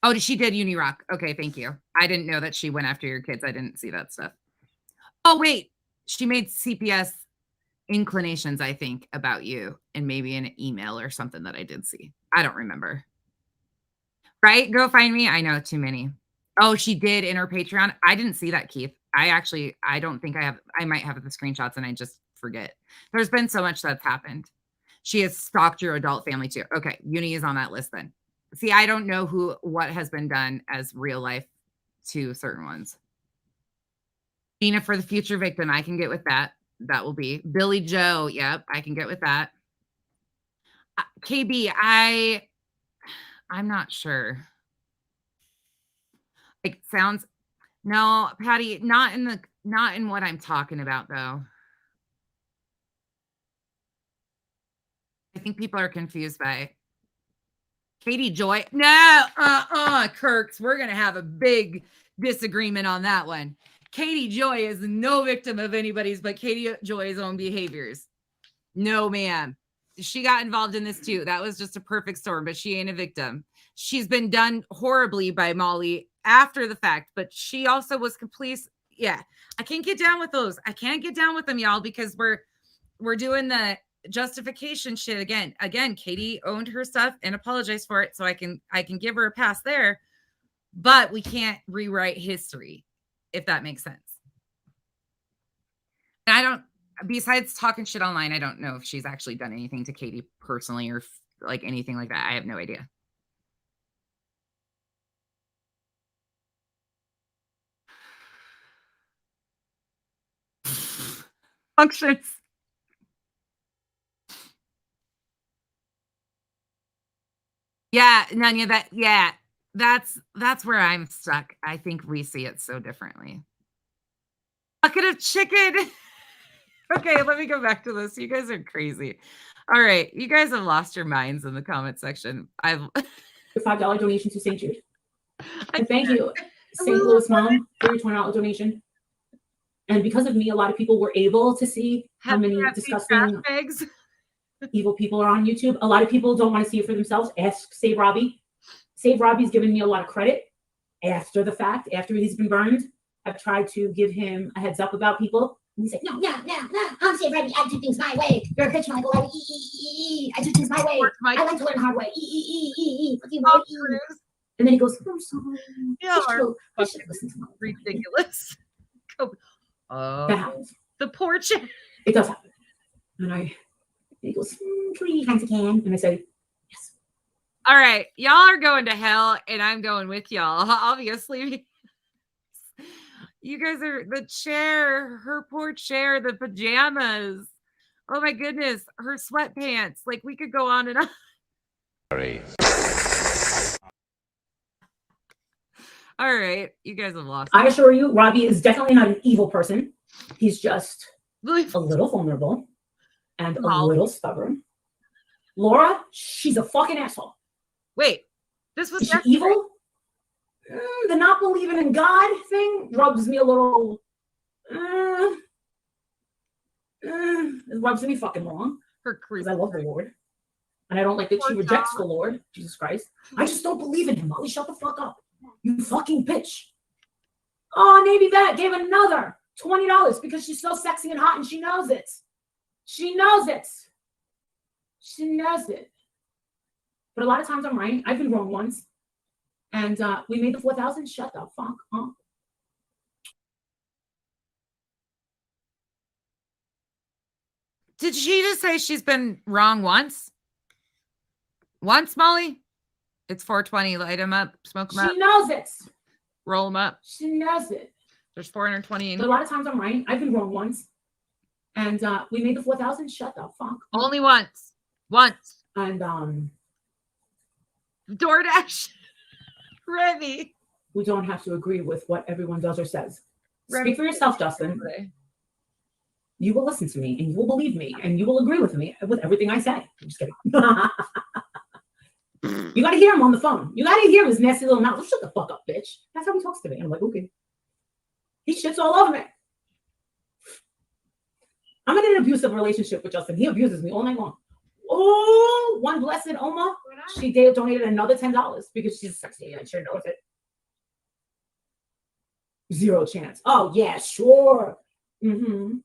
Oh, she did Uni Rock. Okay, thank you. I didn't know that she went after your kids. I didn't see that stuff. Oh, wait. She made CPS inclinations, I think, about you and maybe an email or something that I did see. I don't remember. Right? Go find me. I know too many. Oh, she did in her Patreon. I didn't see that, Keith. I don't think I might have the screenshots and I just forget. There's been so much that's happened. She has stalked your adult family too. Okay, Uni is on that list then. See, I don't know what has been done as real life to certain ones. Gina for the future victim, I can get with that. That will be Billy Joe. Yep, I can get with that. KB, I'm not sure. It sounds no, Patty, not in what I'm talking about though. I think people are confused by Katie Joy. No, Kirks, we're gonna have a big disagreement on that one. Katie Joy is no victim of anybody's but Katie Joy's own behaviors. No, ma'am. She got involved in this too. That was just a perfect storm, but she ain't a victim. She's been done horribly by Molly after the fact, but she also was complete. Yeah, I can't get down with those. I can't get down with them, y'all, because we're doing the justification shit again. Again, Katie owned her stuff and apologized for it, so I can give her a pass there. But we can't rewrite history, if that makes sense. And I don't. Besides talking shit online, I don't know if she's actually done anything to Katie personally or like anything like that. I have no idea. Functions. Yeah, Nanya, that's where I'm stuck. I think we see it so differently. Bucket of chicken. Okay, let me go back to this. You guys are crazy. All right, you guys have lost your minds in the comment section. I've $5 donation to St. Jude. And thank you, St. Louis mom, for your $20 donation. And because of me, a lot of people were able to see how many disgusting eggs. Evil people are on YouTube. A lot of people don't want to see it for themselves. Ask Save Robbie. Save Robbie's given me a lot of credit after the fact, after he's been burned. I've tried to give him a heads up about people. And he's like, no, I'm Save Robbie. I do things my way. You're a bitch, Michael. I do things my way. I like to learn the hard way. Fuck you, Mike. And then he goes, I'm sorry. Yeah, I should listen to my ridiculous. That happens. The poor chick. It does happen. And he goes, 3 times a can. And I say, yes. All right. Y'all are going to hell, and I'm going with y'all. Obviously. You guys are the chair, her poor chair, the pajamas. Oh my goodness. Her sweatpants. Like, we could go on and on. Sorry. All right. You guys have lost. I assure you, Robbie is definitely not an evil person. He's just Really? a little vulnerable and a Wow. little stubborn. Laura, she's a fucking asshole. Wait. This was Is she yesterday. evil? The not believing in God thing rubs me a little. It rubs me fucking wrong Her creep. because I love the Lord. And I don't like that she rejects the Lord, Jesus Christ. I just don't believe in him. Molly, shut the fuck up. You fucking bitch. Oh, Navy Vet gave another $20 because she's so sexy and hot and she knows it. She knows it. She knows it. But a lot of times I'm right. I've been wrong once. And we made the 4,000. Shut the fuck up. Did she just say she's been wrong once? Once, Molly? It's 420. Light them up. Smoke them up. She knows it. Roll them up. She knows it. There's 420 in But a lot of times I'm right. I've been wrong once. And we made the 4,000. Shut the fuck up. Only once. Once. And DoorDash. Remy. we don't have to agree with what everyone does or says. Speak for yourself, Justin. You will listen to me and you will believe me and you will agree with me with everything I say. I'm just kidding. You got to hear him on the phone. You got to hear his nasty little mouth. Shut the fuck up, bitch. That's how he talks to me. I'm like, okay. He shits all over me. I'm in an abusive relationship with Justin. He abuses me all night long. Oh, one blessed Oma. She donated another $10 because she's sexy and she knows it. Zero chance. Oh, yeah, sure. Betty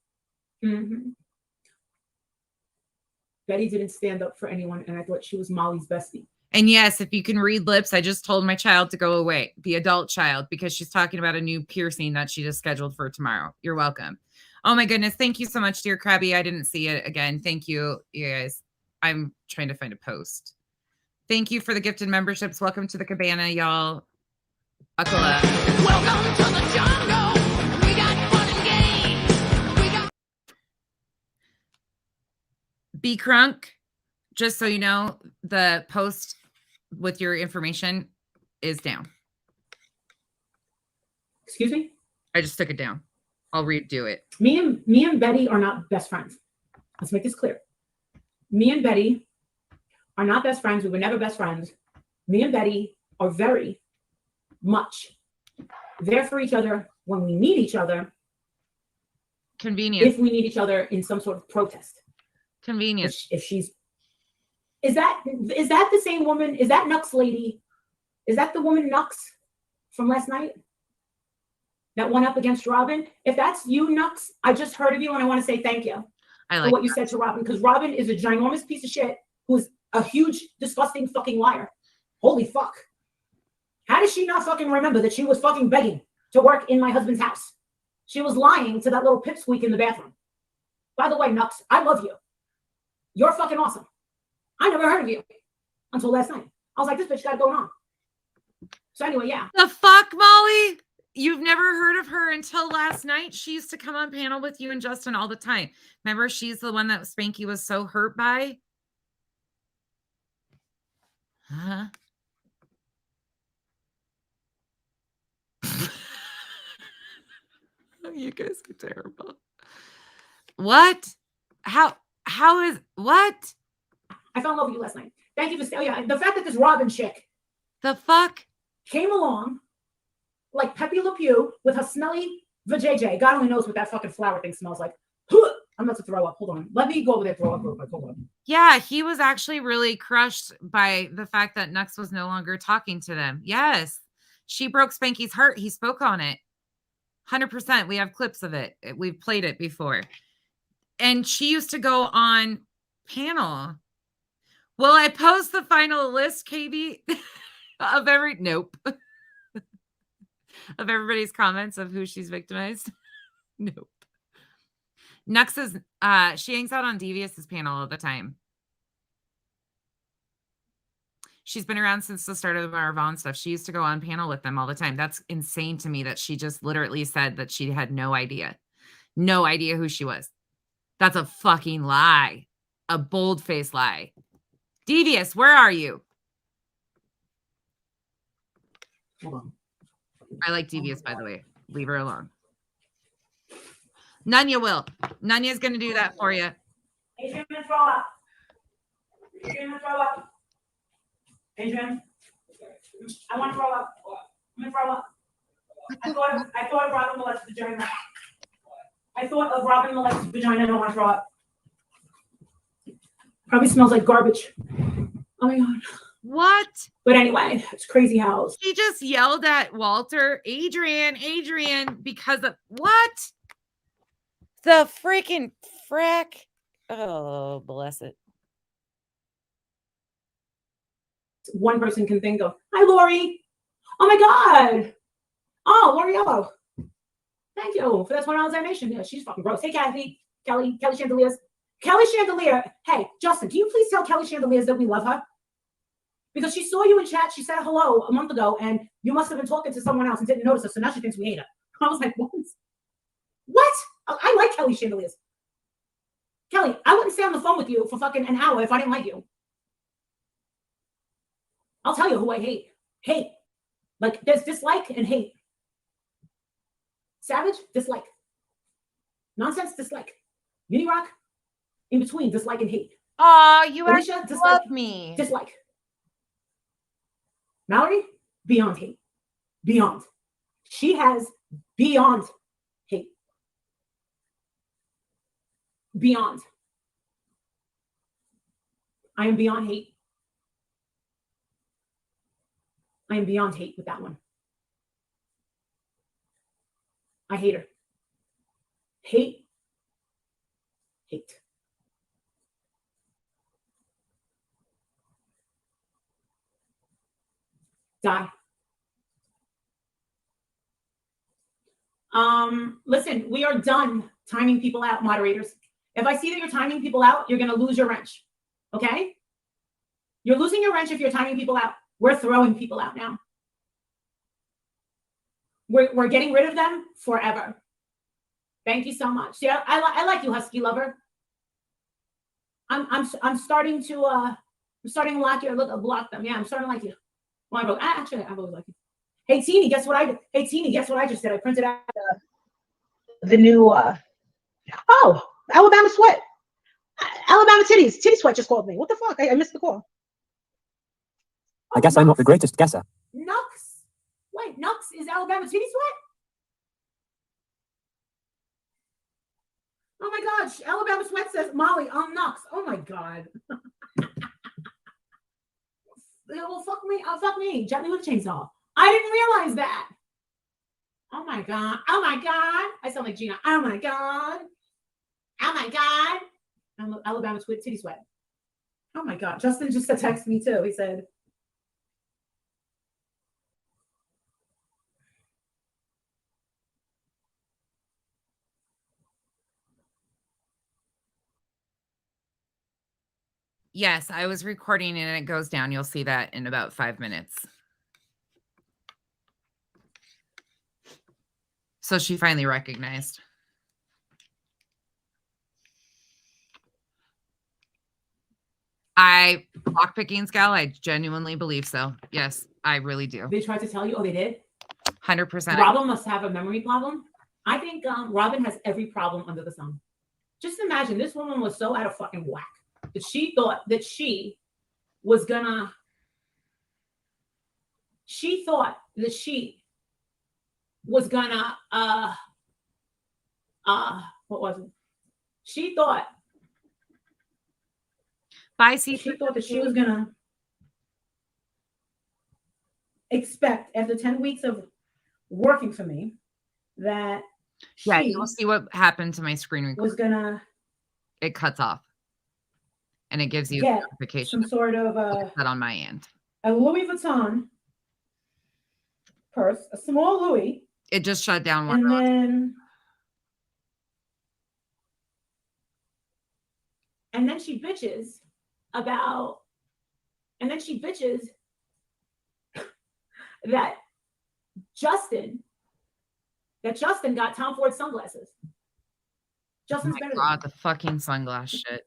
didn't stand up for anyone, and I thought she was Molly's bestie. And yes, if you can read lips, I just told my child to go away, the adult child, because she's talking about a new piercing that she just scheduled for tomorrow. You're welcome. Oh my goodness. Thank you so much, dear Krabby. I didn't see it again. Thank you, you guys. I'm trying to find a post. Thank you for the gifted memberships. Welcome to the cabana, y'all. Buckle up. Welcome to the jungle. We got fun and games. We got B Crunk, just so you know, the post with your information is down. Excuse me? I just took it down. I'll redo it. Me and Betty are not best friends. Let's make this clear. Me and Betty are not best friends. We were never best friends. Me and Betty are very much there for each other when we need each other. Convenience. If we need each other in some sort of protest. Convenience. If she's is that the same woman? Is that Nux lady? Is that the woman Nux from last night? That went up against Robin? If that's you, Nux, I just heard of you and I want to say thank you I for like what you said to Robin, because Robin is a ginormous piece of shit who's a huge, disgusting fucking liar. Holy fuck. How does she not fucking remember that she was fucking begging to work in my husband's house? She was lying to that little pipsqueak in the bathroom. By the way, Nux, I love you. You're fucking awesome. I never heard of you until last night. I was like, this bitch got it going on. So anyway, yeah. The fuck, Molly? You've never heard of her until last night? She used to come on panel with you and Justin all the time. Remember, she's the one that Spanky was so hurt by? Huh? You guys are terrible. What? How is what? I fell in love with you last night. Thank you for saying, yeah, the fact that this Robin chick The fuck? came along like Pepe Le Pew with her smelly vajayjay. God only knows what that fucking flower thing smells like. I'm about to throw up. Hold on. Let me go over there, throw up real quick. Hold on. Yeah, he was actually really crushed by the fact that Nux was no longer talking to them. Yes. She broke Spanky's heart. He spoke on it. 100%. We have clips of it. We've played it before. And she used to go on panel. Will I post the final list, Katie, of nope. Of everybody's comments of who she's victimized? Nope. Nux is, she hangs out on Devious's panel all the time. She's been around since the start of the Marvon stuff. She used to go on panel with them all the time. That's insane to me that she just literally said that she had no idea. No idea who she was. That's a fucking lie. A bold-faced lie. Devious, where are you? Hold on. I like Devious, by the way. Leave her alone. Nunya will. Nunya's going to do that for you. Adrian, I'm gonna throw up. Adrian, I'm gonna throw up. Adrian, I want to throw up. I'm gonna throw up. I thought of Robin Millett's vagina. I thought of Robin Millett's vagina. I don't want to throw up. Probably smells like garbage. Oh my god. What? But anyway, it's crazy how She just yelled at Walter, Adrian, because of what? The freaking frick. Oh, bless it. one person can think of. Hi, Lori. Oh my God. Oh, L'Oreal. Thank you for that $20 donation. Yeah, she's fucking gross. Hey, Kathy, Kelly Chandeliers. Kelly Chandelier. Hey, Justin, can you please tell Kelly Chandeliers that we love her? Because she saw you in chat. She said hello a month ago, and you must have been talking to someone else and didn't notice us. So now she thinks we hate her. I was like, what? What? I like Kelly Chandeliers. Kelly, I wouldn't stay on the phone with you for fucking an hour if I didn't like you. I'll tell you who I hate. Hate. Like, there's dislike and hate. Savage, dislike. Nonsense, dislike. Uni-rock, in between, dislike and hate. Oh, you Alicia, actually dislike. love me. Dislike. Mallory, beyond hate. Beyond. She has beyond hate. Beyond. I am beyond hate. I am beyond hate with that one. I hate her. Hate. Hate. Die. Listen, we are done timing people out, moderators. If I see that you're timing people out, you're going to lose your wrench. Okay? You're losing your wrench if you're timing people out. We're throwing people out now. We're getting rid of them forever. Thank you so much. Yeah, I like you, Husky Lover. I'm starting to like you. Block them. Yeah, I'm starting to like you. Well, actually, I really like you. Hey Teeny, guess what I did? Hey Teeny, guess what I just did? I printed out the new Alabama Sweat. Alabama Titties. Titty Sweat just called me. What the fuck? I missed the call. I guess I'm not the greatest guesser. Nux. Wait, Nux is Alabama Titty Sweat? Oh my gosh, Alabama Sweat says Molly, I'm Nux. Oh my God. Well, fuck me. Oh, fuck me. Gently with a chainsaw. I didn't realize that. Oh my God. Oh my God. I sound like Gina. Oh my God. Oh my God. I'm Alabama Titty Sweat. Oh my God. Justin just texted me too. He said, Yes, I was recording and it goes down. You'll see that in about 5 minutes. So she finally recognized. Lockpicking Scal, I genuinely believe so. Yes, I really do. they tried to tell you? Oh, they did? 100%. Robin must have a memory problem. I think Robin has every problem under the sun. Just imagine this woman was so out of fucking whack that she thought that she was gonna. She thought that she was gonna. What was it? She thought Bye, see. she thought that she was gonna expect after 10 weeks of working for me that Yeah, she you'll see what happened to my screen record. was gonna It cuts off. And it gives you a get notification some sort of that on my end. a Louis Vuitton purse, a small Louis, It just shut down one. and then she bitches about, and then she bitches that Justin got Tom Ford sunglasses. Justin's Oh my better God, the fucking sunglass shit.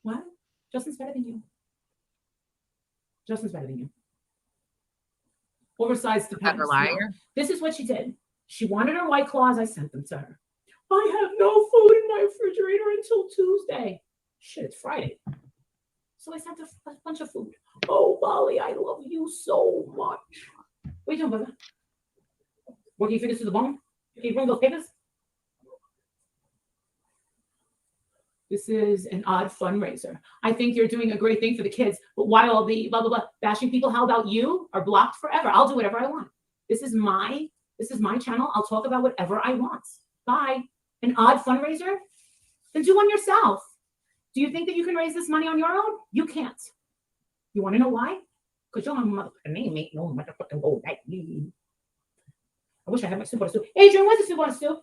What? Justin's better than you. Justin's better than you. Oversized Better depends. liar. No. This is what she did. She wanted her White Claws. I sent them to her. I have no food in my refrigerator until Tuesday. Shit, it's Friday. So I sent her a bunch of food. Oh, Molly, I love you so much. What are you doing, brother? Working your fingers to the bone? Can you bring those papers? This is an odd fundraiser. I think you're doing a great thing for the kids, but why all the blah, blah, blah, bashing people? How about you are blocked forever? I'll do whatever I want. This is my channel. I'll talk about whatever I want. Bye. An odd fundraiser? Then do one yourself. Do you think that you can raise this money on your own? You can't. You want to know why? Because your motherfucking name ain't no motherfucking gold like me. I wish I had my soup on the stew. Adrian, where's the soup on the stew?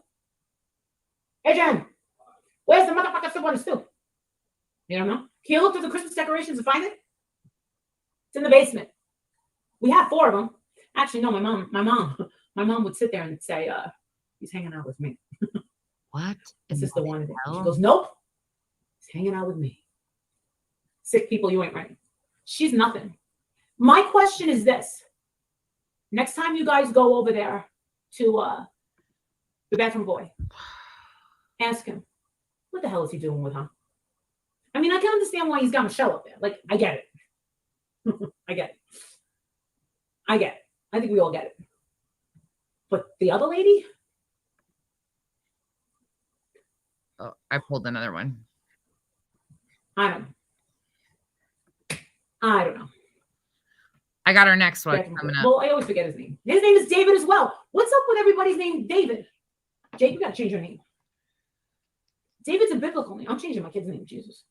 Adrian, where's the motherfucking soup on the stew? You don't know? Can you look through the Christmas decorations and find it? It's in the basement. We have 4 of them. Actually, no, my mom would sit there and say, he's hanging out with me. What? Is this the one? She hell? goes, nope. He's hanging out with me. Sick people, you ain't right. She's nothing. My question is this. Next time you guys go over there to the bathroom boy, ask him, what the hell is he doing with her? I mean, I can understand why he's got Michelle up there. Like, I get it. I get it. I get it. I think we all get it. But the other lady? Oh, I pulled another one. I don't know. I got our next one Bathroom boy. coming up. Well, I always forget his name. His name is David as well. What's up with everybody's name David? Jake, you got to change your name. David's a biblical name. I'm changing my kid's name, Jesus.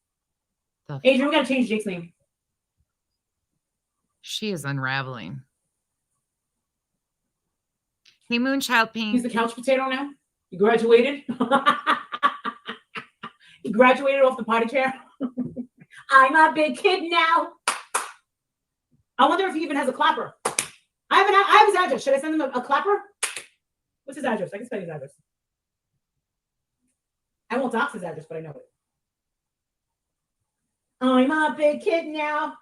Adrian, we got to change Jake's name. She is unraveling. Hey, Moonchild Pink. He's the couch potato now. He graduated. He graduated off the potty chair. I'm a big kid now. I wonder if he even has a clapper. I have his address. Should I send him a clapper? What's his address? I can spell his address. I won't dox his address, but I know it. I'm a big kid now.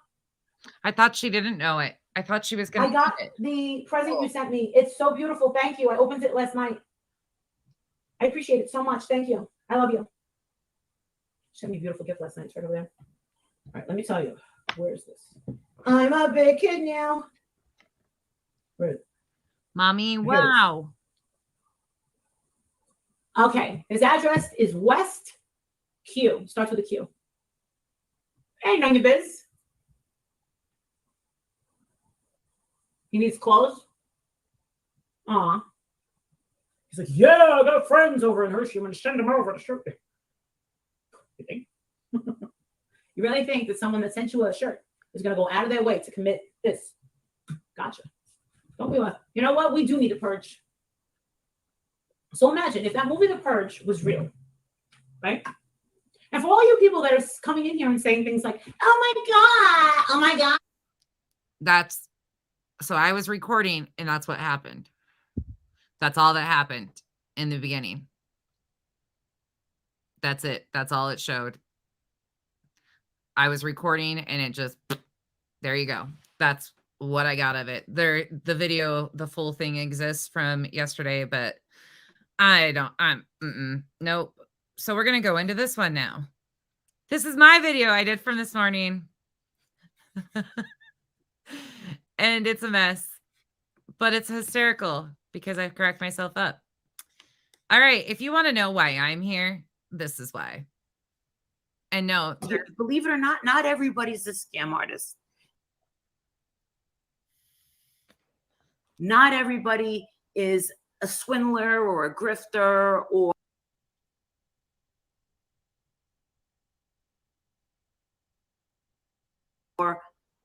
I thought she didn't know it. I thought she was going to. I got the present you sent me. It's so beautiful. Thank you. I opened it last night. I appreciate it so much. Thank you. I love you. Sent me a beautiful gift last night. It's right over there. All right, let me tell you. Where is this? I'm a big kid now. Where is it? Mommy, wow. Okay, his address is West Q. Starts with a Q. Hey, none of your biz. He needs clothes. Aw. He's like, yeah, I got friends over in Hershey. I'm going to send them over to shirt. You think? You really think that someone that sent you a shirt is going to go out of their way to commit this? Gotcha. Don't we? You know what? We do need a purge. So imagine if that movie, The Purge, was real, right? And for all you people that are coming in here and saying things like, oh my God. That's so I was recording and that's what happened. That's all that happened in the beginning. That's it. That's all it showed. I was recording and it just, there you go. That's what I got of it. The video, the full thing exists from yesterday, but nope. So we're going to go into this one now. This is my video I did from this morning. And it's a mess, but it's hysterical because I cracked myself up. All right. If you want to know why I'm here, this is why. And no, Believe it or not, not everybody's a scam artist. Not everybody is a swindler or a grifter or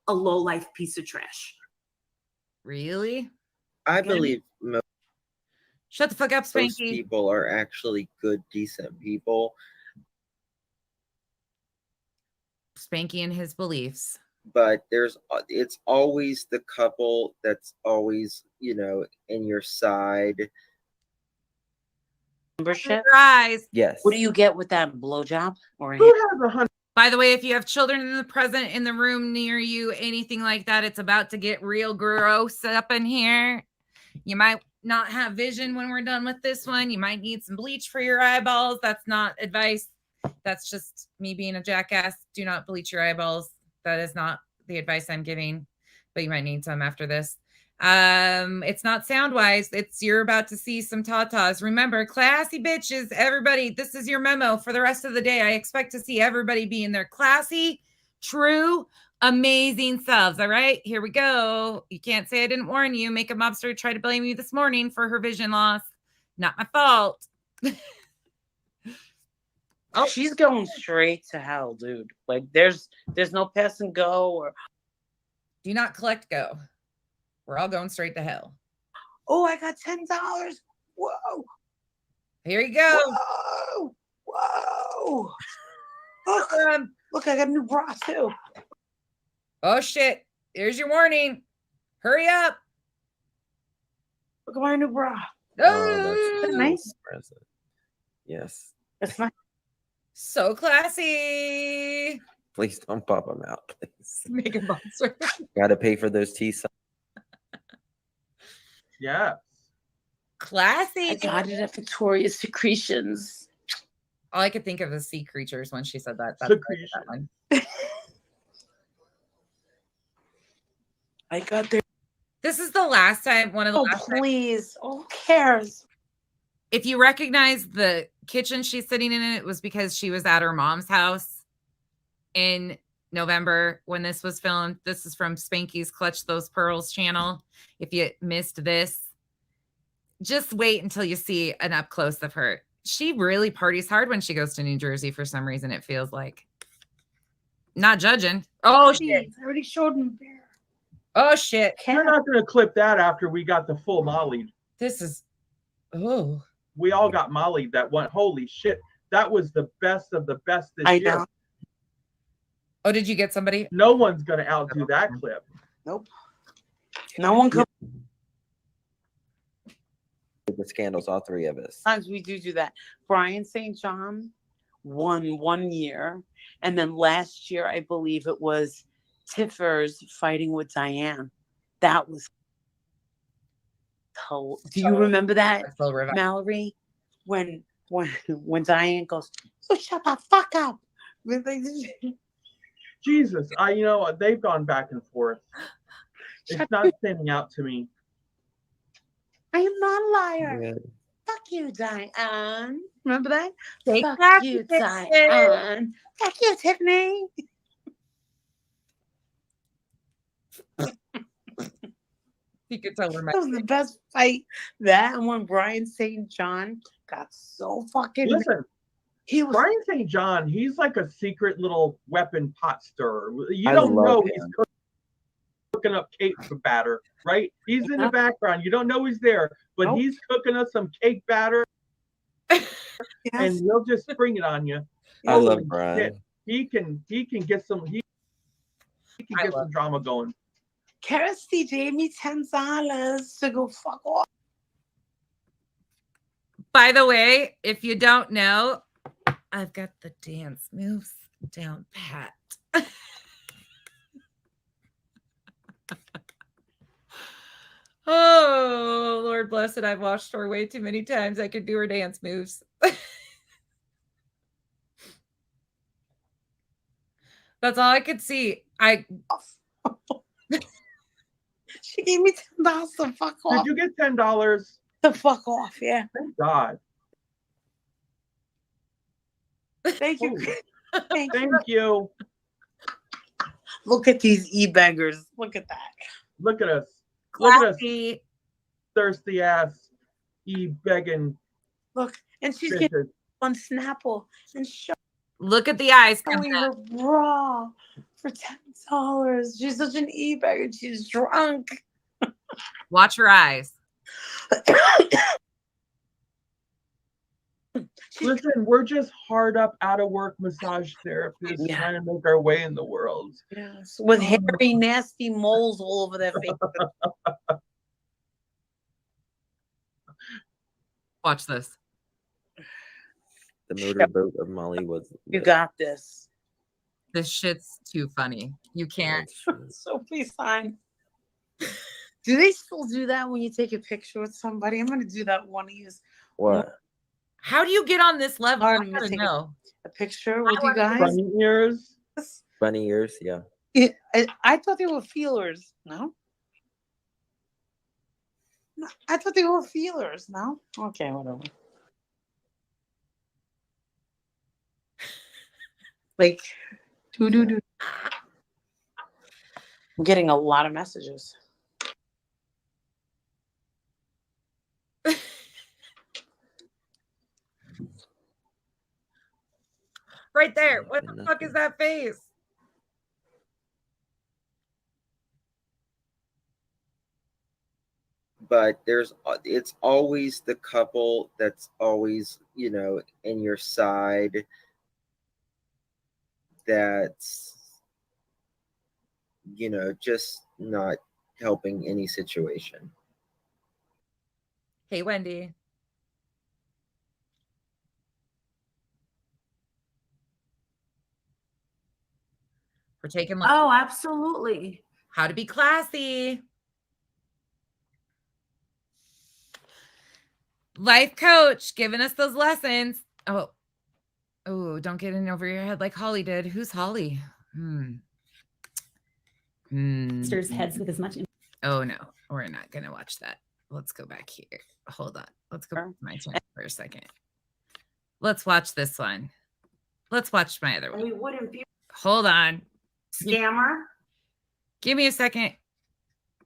a low-life piece of trash. really? I believe most Shut the fuck up, Spanky. people are actually good, decent people. Spanky and his beliefs. But it's always the couple that's always, in your side. Membership. Surprise. Yes. What do you get with that blowjob? Or Who has 100? By the way, if you have children in the present in the room near you, anything like that, it's about to get real gross up in here. You might not have vision when we're done with this one. You might need some bleach for your eyeballs. That's not advice. That's just me being a jackass. Do not bleach your eyeballs. That is not the advice I'm giving, but you might need some after this. It's not sound wise. You're about to see some tatas. Remember, classy bitches, everybody, this is your memo for the rest of the day. I expect to see everybody being their classy, true, amazing selves. All right, here we go. You can't say I didn't warn you. Make a mobster try to blame you this morning for her vision loss. Not my fault. Oh, she's going straight to hell, dude. Like there's no pass and go or do not collect go. We're all going straight to hell. Oh, I got $10. Whoa. Here you go. Whoa. Whoa. Look, I got a new bra too. Oh shit. Here's your warning. Hurry up. Look at my new bra. Oh, that's nice. Present. Yes. That's nice. So classy. Please don't pop them out, please. Make a monster. Got to pay for those tea. Yeah. Classy. I got it at Victoria's Secretions. All I could think of is sea creatures when she said that. That's that one. I got there. This is the last time, one of the last please. Oh, who cares? If you recognize the kitchen she's sitting in, it was because she was at her mom's house in November when this was filmed. This is from Spanky's Clutch Those Pearls channel. If you missed this, just wait until you see an up close of her. She really parties hard when she goes to New Jersey for some reason, it feels like. Not judging. Oh, shit. I already showed him there. Oh, shit. You're not going to clip that after we got the full molly. This is, oh. We all got mollied that one. Holy shit. That was the best of the best this year. Know. Oh, did you get somebody? No one's going to outdo that clip. Nope. No one could. The scandals, all three of us. Sometimes we do that. Brian St. John won 1 year. And then last year, I believe it was Tiffers fighting with Diane. That was. Do you remember that, Mallory? When Diane goes, "So shut the fuck up." Jesus, they've gone back and forth. It's not standing out to me. I am not a liar. Yeah. Fuck you, Diane. Remember that? Fuck you, Diane. Fuck you, Tiffany. You could tell her. That was the best fight. That and when Brian St. John got so fucking. Listen, Brian St. John, he's like a secret little weapon pot stirrer. You don't know he's cooking up cake batter, right? He's in the background. You don't know he's there, but he's cooking us some cake batter, and he'll just spring it on you. I love Brian. He can get some. He can get some drama going. Kirsty gave me $10 to go fuck off. By the way, if you don't know, I've got the dance moves down pat. Oh, Lord bless it. I've watched her way too many times. I could do her dance moves. That's all I could see. She gave me $10 to fuck off. Did you get $10? The fuck off, yeah. Thank God. Thank you. Thank you. Thank you. Look at these e-beggars. Look at that. Look at us. Look at us. Classy. Thirsty ass begging. Look, and she's bitches. getting on Snapple and Look at the eyes. showing her bra for $10. She's such an e-beggar. She's drunk. Watch her eyes. Listen, we're just hard up, out of work massage therapists trying to make our way in the world. Yes, with hairy, nasty moles all over their face. Watch this. The motorboat of Molly was. You got this. This shit's too funny. You can't. So please sign. Do they still do that when you take a picture with somebody? I'm gonna do that one of you. What? How do you get on this level? I I'm gonna gotta take know. a picture with you guys. Bunny ears. Bunny ears, yeah. I thought they were feelers. No? No, I thought they were feelers. No? Okay, whatever. Like, do. I'm getting a lot of messages. Right there. What the fuck is that face? But it's always the couple that's always, you know, in your side, that's, you know, just not helping any situation. Hey, Wendy. We're taking like Oh, absolutely. how to be classy. Life coach giving us those lessons. Oh, don't get in over your head like Holly did. Who's Holly? Stirs heads with as much. Oh no, we're not gonna watch that. Let's go back here. Hold on. Let's go back to my channel for a second. Let's watch this one. Let's watch my other one. We wouldn't be Hold on. scammer. Give me a second.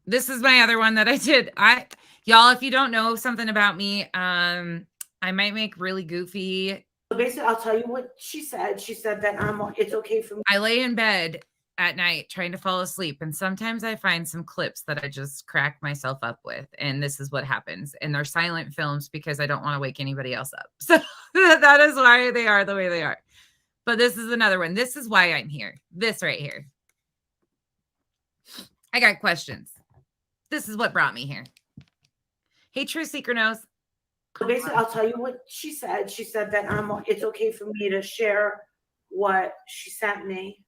This is my other one that I did. Y'all, if you don't know something about me, I might make really goofy. So basically, I'll tell you what she said. She said that it's okay for me. I lay in bed at night trying to fall asleep, and sometimes I find some clips that I just crack myself up with, and this is what happens. And they're silent films because I don't want to wake anybody else up. So that is why they are the way they are. But this is another one. This is why I'm here. This right here. I got questions. This is what brought me here. Hey, True Seeker knows. So basically, I'll tell you what she said. She said that it's okay for me to share what she sent me.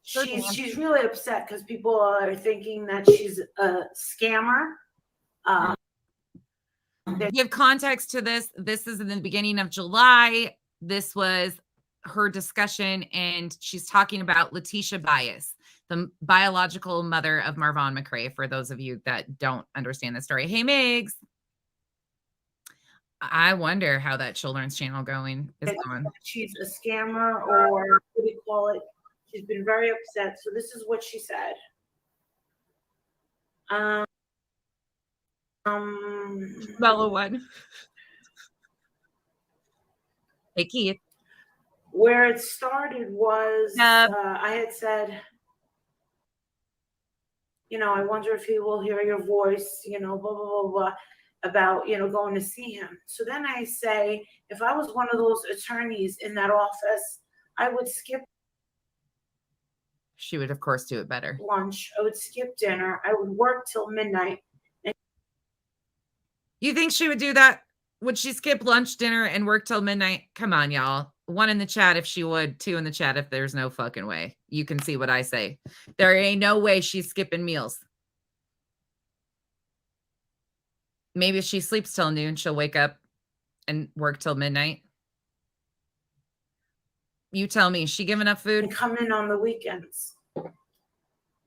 She's really upset because people are thinking that she's a scammer. Give context to this. This is in the beginning of July. This was her discussion, and she's talking about Letitia Bias, the biological mother of Marvon McRae, for those of you that don't understand the story. Hey, Migs. I wonder how that children's channel going. She's a scammer, or what do you call it? She's been very upset. So this is what she said. Mellow one. Hey, Keith. Where it started was I had said, you know, I wonder if he will hear your voice, you know, blah, blah, blah, blah, about, you know, going to see him. So then I say, if I was one of those attorneys in that office, I would skip. She would, of course, do it better. Lunch. I would skip dinner. I would work till midnight. You think she would do that? Would she skip lunch, dinner, and work till midnight? Come on, y'all. 1 in the chat if she would, 2 in the chat if there's no fucking way. You can see what I say. There ain't no way she's skipping meals. Maybe if she sleeps till noon, she'll wake up and work till midnight. You tell me, is she giving up food? And come in on the weekends.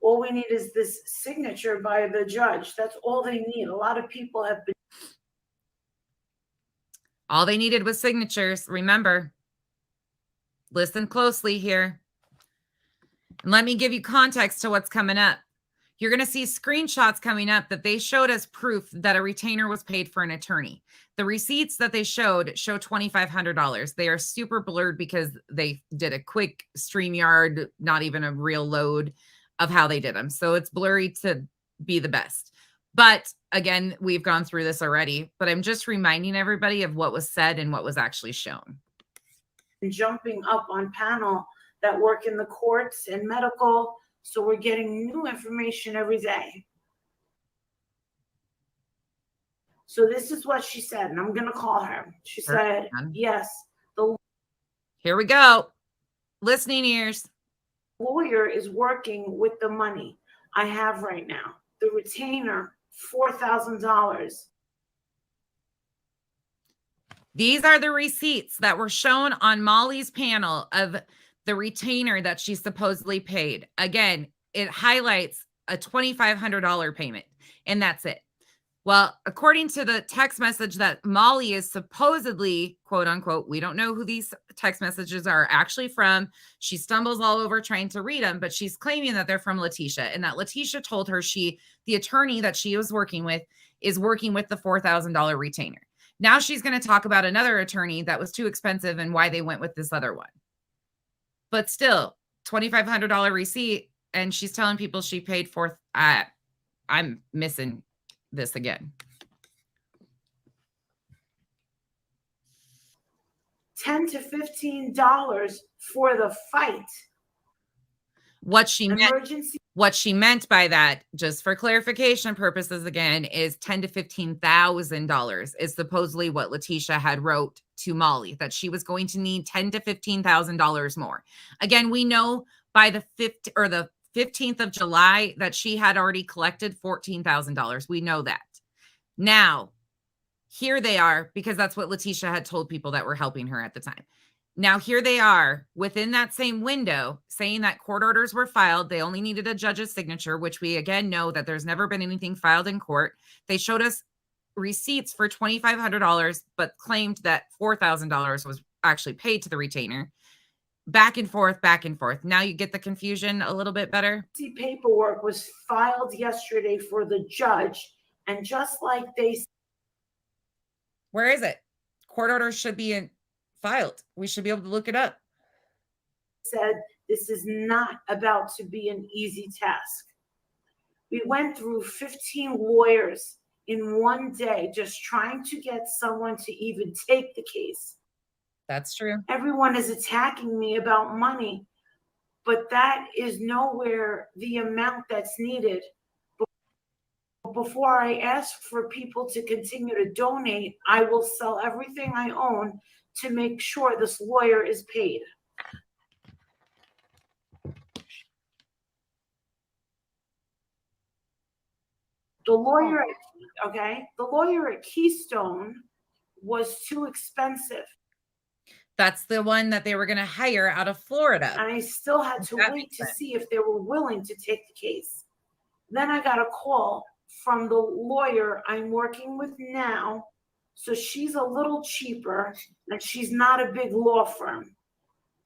All we need is this signature by the judge. That's all they need. A lot of people have been. All they needed was signatures. Remember, listen closely here. And let me give you context to what's coming up. You're going to see screenshots coming up that they showed as proof that a retainer was paid for an attorney. The receipts that they showed show $2,500. They are super blurred because they did a quick StreamYard, not even a real load of how they did them. So it's blurry to be the best. But again, we've gone through this already, but I'm just reminding everybody of what was said and what was actually shown. Jumping up on panel that work in the courts and medical. So we're getting new information every day. So this is what she said, and I'm going to call her. She said, yes, the Here we go. Listening ears. lawyer is working with the money I have right now. The retainer, $4,000. These are the receipts that were shown on Molly's panel of the retainer that she supposedly paid. Again, it highlights a $2,500 payment, and that's it. Well, according to the text message that Molly is supposedly, quote unquote, we don't know who these text messages are actually from. She stumbles all over trying to read them, but she's claiming that they're from Letitia, and that Letitia told her the attorney that she was working with is working with the $4,000 retainer. Now she's going to talk about another attorney that was too expensive and why they went with this other one. But still, $2,500 receipt, and she's telling people she paid for. I'm missing this again. $10 to $15 for the fight. What she meant by that, just for clarification purposes again, is $10,000 to $15,000 is supposedly what Letitia had wrote to Molly, that she was going to need $10,000 to $15,000 more. Again, we know by the 15th of July that she had already collected $14,000. We know that. Now, here they are, because that's what Letitia had told people that were helping her at the time. Now, here they are within that same window saying that court orders were filed. They only needed a judge's signature, which we again know that there's never been anything filed in court. They showed us receipts for $2,500, but claimed that $4,000 was actually paid to the retainer. Back and forth, back and forth. Now you get the confusion a little bit better. Paperwork was filed yesterday for the judge, and just like they... Where is it? Court orders should be filed. We should be able to look it up. Said this is not about to be an easy task. We went through 15 lawyers in one day just trying to get someone to even take the case. That's true. Everyone is attacking me about money, but that is nowhere the amount that's needed. Before I ask for people to continue to donate, I will sell everything I own to make sure this lawyer is paid. The lawyer at Keystone was too expensive. That's the one that they were going to hire out of Florida. And I still had to wait to see if they were willing to take the case. Then I got a call from the lawyer I'm working with now. So she's a little cheaper and she's not a big law firm.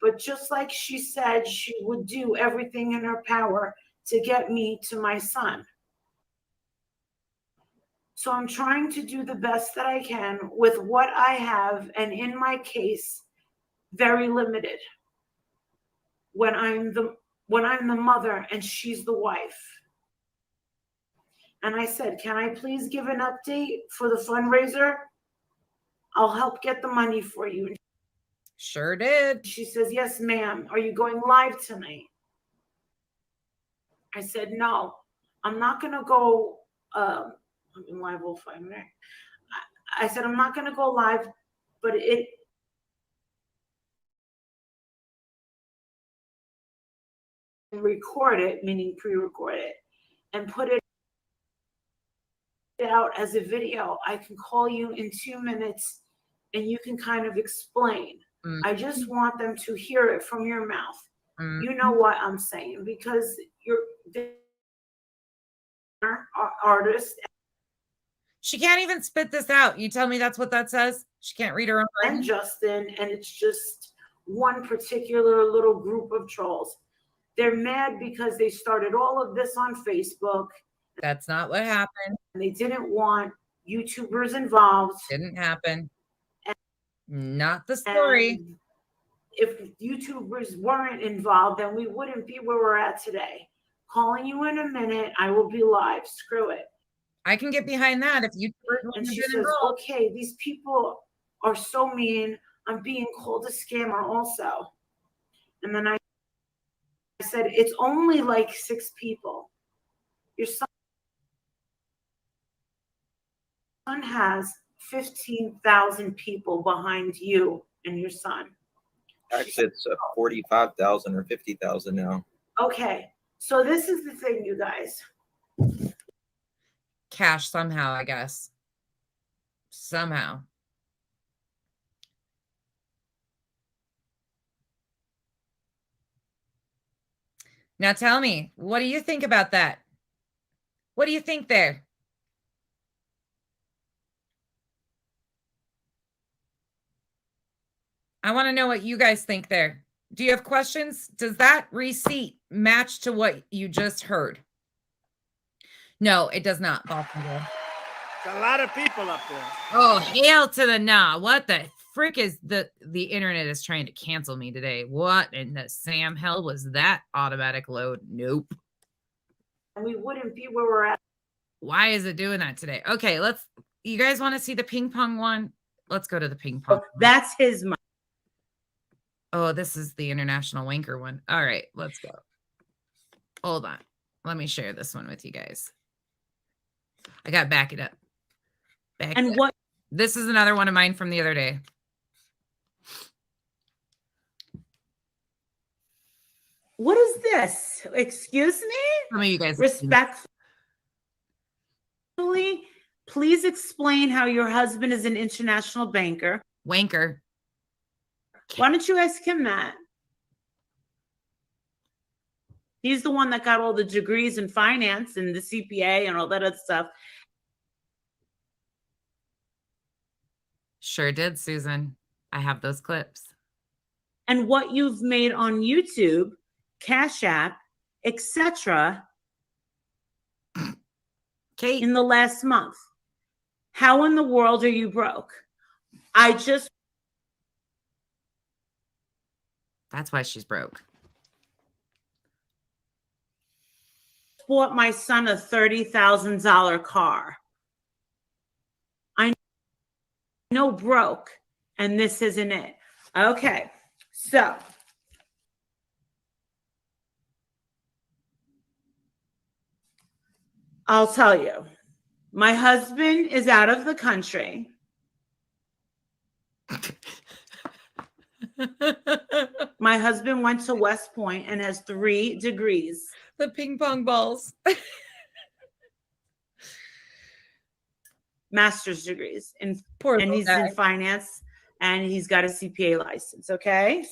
But just like she said, she would do everything in her power to get me to my son. So I'm trying to do the best that I can with what I have, and in my case, very limited. When I'm the mother and she's the wife. And I said, can I please give an update for the fundraiser? I'll help get the money for you. Sure did. She says, yes, ma'am. Are you going live tonight? I said, no, I'm not going to go. I'm live all 5 minutes. I said, I'm not going to go live, but record it, meaning pre-record it, and put it out as a video. I can call you in 2 minutes and you can kind of explain. Mm-hmm. I just want them to hear it from your mouth. Mm-hmm. You know what I'm saying, because artist She can't even spit this out. You tell me that's what that says? She can't read her own and writing? Justin, and it's just one particular little group of trolls. They're mad because they started all of this on Facebook. That's not what happened. And they didn't want YouTubers involved. Didn't happen. Not the story. And if YouTubers weren't involved, then we wouldn't be where we're at today. Calling you in a minute. I will be live. Screw it. I can get behind that if YouTubers And wouldn't she have been says, involved. okay, these people are so mean. I'm being called a scammer also. And then I said, it's only like 6 people. Your son has 15,000 people behind you and your son. Actually, it's 45,000 or 50,000 now. Okay, so this is the thing, you guys. Cash somehow, I guess. Somehow. Now tell me, what do you think about that? What do you think there? I want to know what you guys think there. Do you have questions? Does that receipt match to what you just heard? No, it does not, Baltimore. There's a lot of people up there. Oh, hail to the nah. What the frick is the internet is trying to cancel me today? What in the Sam hell was that automatic load? Nope. And we wouldn't be where we're at. Why is it doing that today? Okay, you guys want to see the ping pong one? Let's go to the ping pong. That's his money. Oh, this is the international wanker one. All right, let's go. Hold on. Let me share this one with you guys. I got to back it up. And what? This is another one of mine from the other day. What is this? Excuse me? Some of you guys. Respectfully, please explain how your husband is an international banker. Wanker. Why don't you ask him that? He's the one that got all the degrees in finance and the CPA and all that other stuff. Sure did, Susan. I have those clips. And what you've made on YouTube, Cash App, etc. Kate, in the last month. How in the world are you broke? That's why she's broke. Bought my son a $30,000 car. I know broke, and this isn't it. Okay, so I'll tell you. My husband is out of the country. My husband went to West Point and has 3 degrees. The ping pong balls. Master's degrees. And he's guy. in finance and he's got a CPA license. Okay.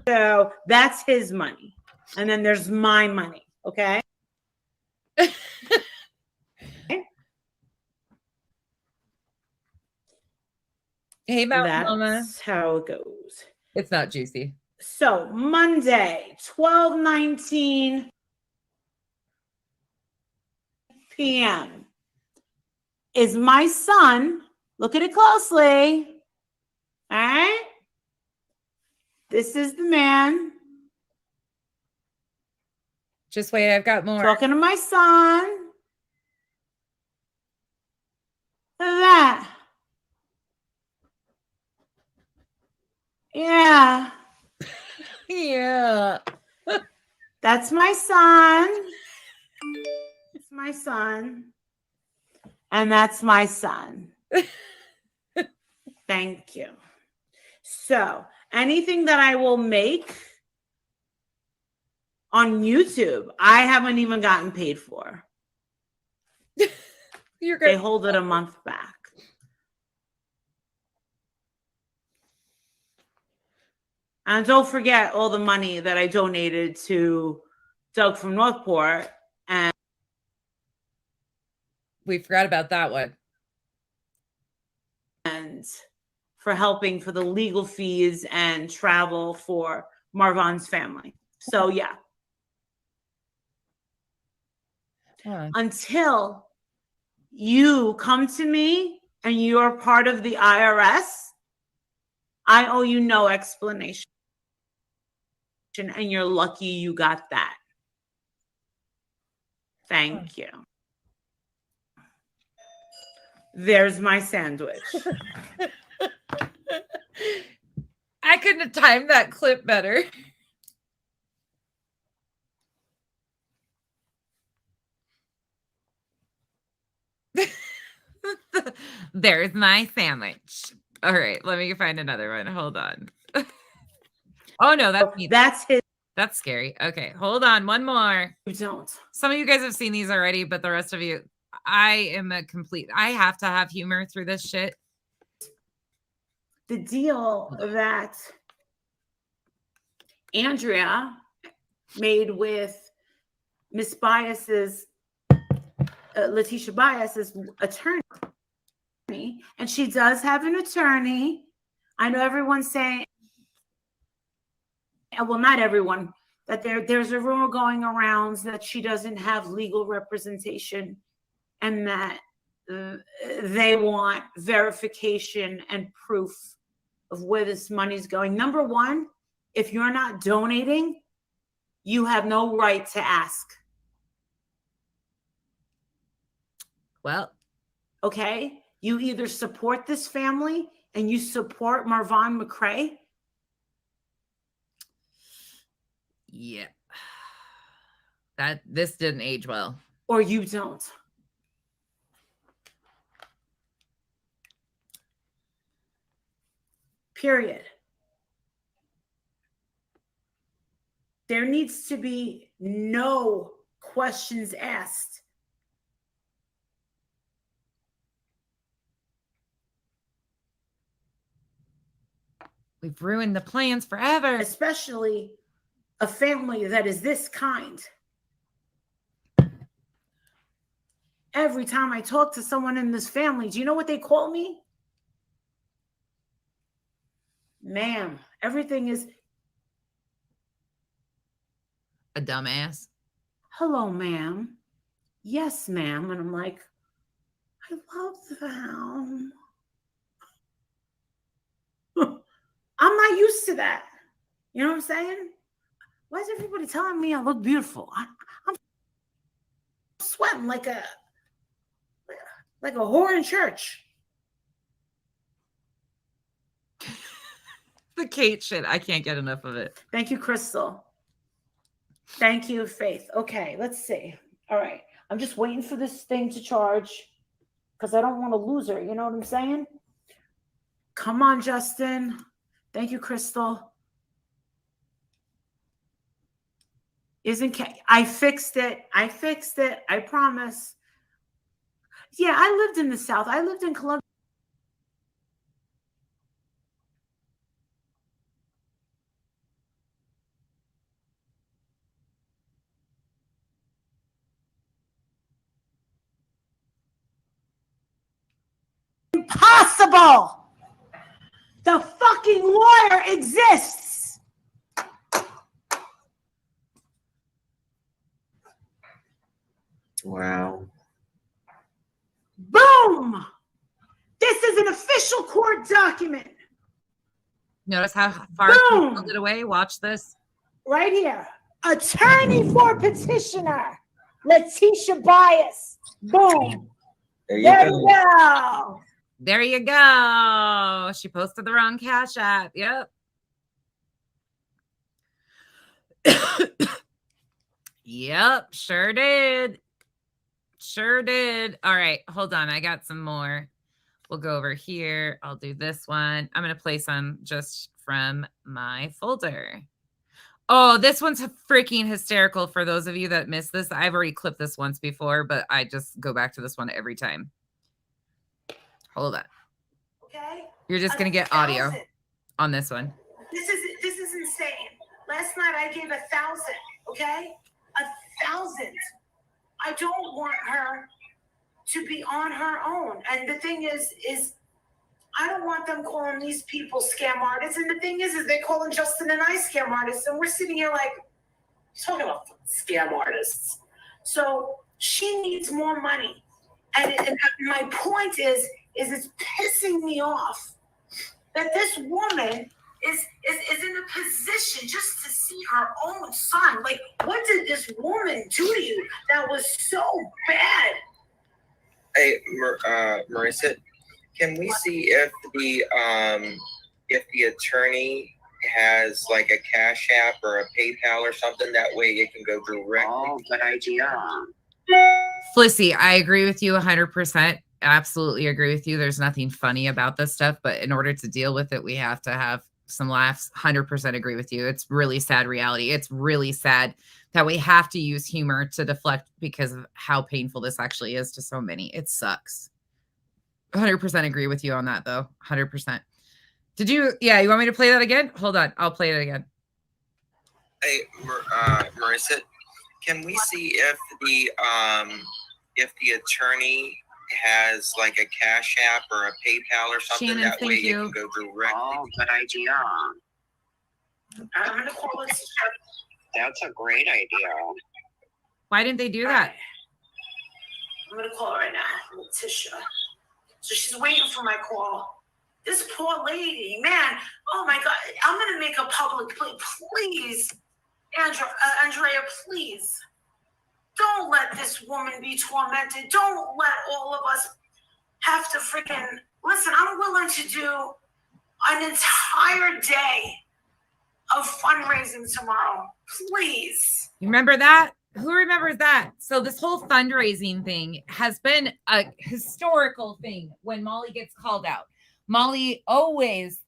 So that's his money. And then there's my money. Okay. Hey, Mama. That's how it goes. It's not juicy. So Monday, 12:19 p.m. is my son. Look at it closely. All right. This is the man. Just wait, I've got more. Talking to my son. Look at that. Yeah. Yeah. That's my son. It's my son. And that's my son. Thank you. So, anything that I will make on YouTube, I haven't even gotten paid for. They hold it a month back. And don't forget all the money that I donated to Doug from Northport, and we forgot about that one. And for helping for the legal fees and travel for Marvan's family. So yeah. Until you come to me and you're part of the IRS, I owe you no explanation. And you're lucky you got that. Thank you. There's my sandwich. I couldn't have timed that clip better. There's my sandwich. All right, let me find another one. Hold on. Oh no, that's his. That's scary. Okay, hold on. One more. You don't. Some of you guys have seen these already, but the rest of you, I have to have humor through this shit. The deal that Andrea made with Miss Bias's, Letitia Bias's attorney, and she does have an attorney. I know everyone's saying, well, not everyone, that there's a rumor going around that she doesn't have legal representation and that they want verification and proof of where this money's going. Number one, if you're not donating, you have no right to ask. Well, okay. You either support this family and you support Marvon McCray. Yeah. This didn't age well. Or you don't. Period. There needs to be no questions asked. We've ruined the plans forever. Especially a family that is this kind. Every time I talk to someone in this family, do you know what they call me? Ma'am, everything is a dumbass. Hello, ma'am. Yes, ma'am. And I'm like, I love them. I'm not used to that. You know what I'm saying? Why is everybody telling me I look beautiful? I'm sweating like a whore in church. The Kate shit. I can't get enough of it. Thank you, Crystal. Thank you, Faith. Okay, let's see. All right. I'm just waiting for this thing to charge because I don't want to lose her. You know what I'm saying? Come on, Justin. Thank you, Crystal. I fixed it. I fixed it. I promise. Yeah, I lived in the South. I lived in Columbia. Impossible. The fucking lawyer exists. Wow. Boom. This is an official court document. Notice how far she pulled it away? Watch this. Right here. Attorney for petitioner, Letitia Bias. Boom. There you go. There you go. She posted the wrong Cash App. Yep. Yep, sure did. Sure did. All right, hold on. I got some more. We'll go over here. I'll do this one. I'm going to play some just from my folder. Oh, this one's freaking hysterical for those of you that missed this. I've already clipped this once before, but I just go back to this one every time. Hold on. Okay. You're just going to get audio on this one. This is insane. Last night I gave 1,000, okay? thousands. I don't want her to be on her own. And the thing is I don't want them calling these people scam artists. And the thing is they're calling Justin and I scam artists. And we're sitting here like, talking about scam artists. So she needs more money. And my point is it's pissing me off that this woman is in a position just to see her own son. Like, what did this woman do to you that was so bad? Hey, Marissa, can we see if the attorney has like a Cash App or a PayPal or something? That way it can go directly. Oh, good idea. Flissy, I agree with you 100%. Absolutely agree with you. There's nothing funny about this stuff, but in order to deal with it, we have to have some laughs. 100% agree with you. It's really sad reality. It's really sad that we have to use humor to deflect because of how painful this actually is to so many. It sucks. 100% agree with you on that, though. 100%. Did you? Yeah, you want me to play that again? Hold on. I'll play it again. Hey, Marissa, can we see if the attorney has like a Cash App or a PayPal or something? Shannon, that way thank you. it can go directly. Oh, good idea. I'm gonna call this. That's a great idea. Why didn't they do that? I'm gonna call her right now, Letitia. So she's waiting for my call. This poor lady, man. Oh my God. I'm gonna make a public plea. Please, Andrea, please. Don't let this woman be tormented. Don't let all of us have to freaking listen. I'm willing to do an entire day of fundraising tomorrow. Please. You remember that? Who remembers that? So this whole fundraising thing has been a historical thing when Molly gets called out. Molly always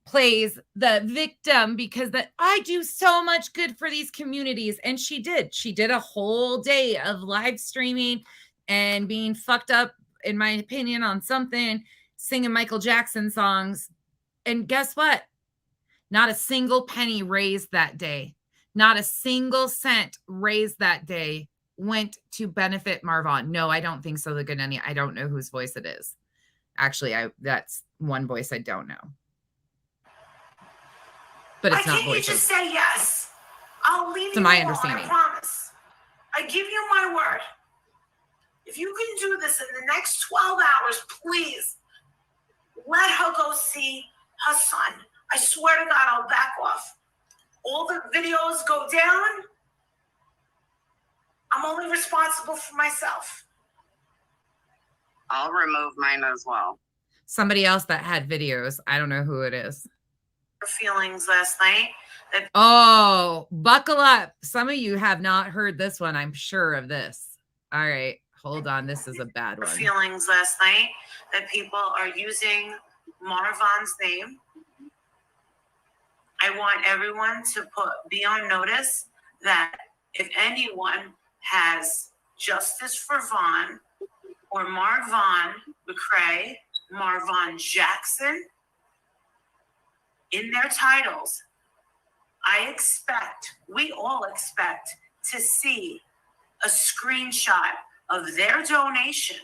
plays the victim because that I do so much good for these communities. And she did. She did a whole day of live streaming and being fucked up, in my opinion, on something, singing Michael Jackson songs. And guess what? Not a single penny raised that day. Not a single cent raised that day went to benefit Marvon. No, I don't think so. The good nanny. I don't know whose voice it is. Actually, that's one voice I don't know. But it's not voices. You just say yes. I'll leave you to my alone, understanding. I promise. I give you my word. If you can do this in the next 12 hours, please let her go see her son. I swear to God, I'll back off. All the videos go down. I'm only responsible for myself. I'll remove mine as well. Somebody else that had videos. I don't know who it is. Feelings last night. Oh, buckle up. Some of you have not heard this one. I'm sure of this. All right. Hold on. This is a bad one. Feelings last night that people are using Marvon's name. I want everyone to be on notice that if anyone has Justice for Vaughn or Marvon McCrae, Marvon Jackson in their titles, we all expect to see a screenshot of their donation.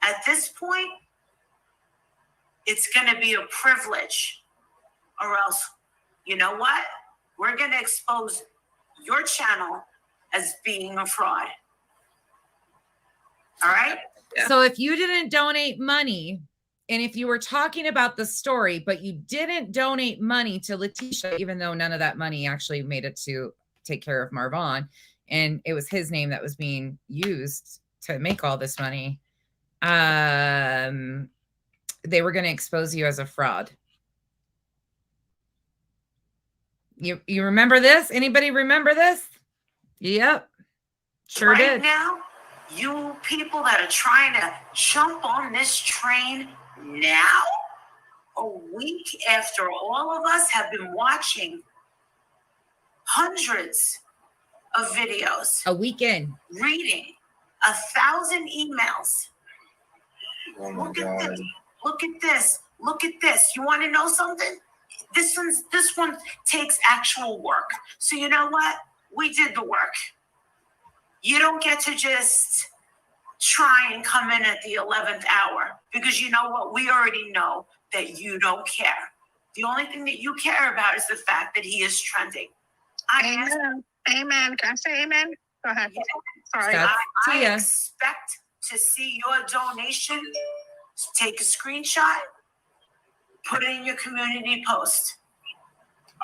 At this point, it's going to be a privilege, or else, you know what? We're going to expose your channel as being a fraud. All right? Yeah. So if you didn't donate money, and if you were talking about the story, but you didn't donate money to Letitia, even though none of that money actually made it to take care of Marvon, and it was his name that was being used to make all this money, they were going to expose you as a fraud. You remember this? Anybody remember this? Yep. Sure did. Right now, you people that are trying to jump on this train now, a week after all of us have been watching hundreds of videos, a weekend, reading 1,000 emails. Oh my Look God. at this. Look at this. Look at this. You want to know something? This one takes actual work. So you know what? We did the work. You don't get to just try and come in at the 11th hour, because you know what? We already know that you don't care. The only thing that you care about is the fact that he is trending. Amen. Amen. Can I say amen? Go ahead. Sorry. I expect to see your donation. Take a screenshot, put it in your community post,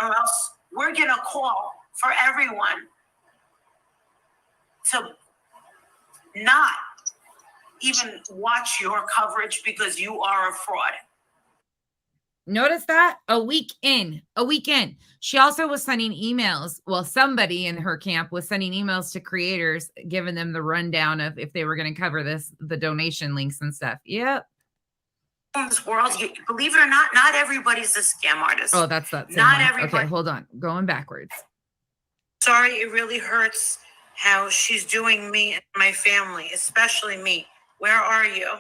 or else we're going to call for everyone to not even watch your coverage because you are a fraud. Notice that? A week in. She also was sending emails. Well, somebody in her camp was sending emails to creators, giving them the rundown of if they were going to cover this, the donation links and stuff. Yep. In this world, believe it or not everybody's a scam artist. Oh, that's that. Not everybody. Okay, hold on. Going backwards. Sorry, it really hurts how she's doing me and my family, especially me. Where are you?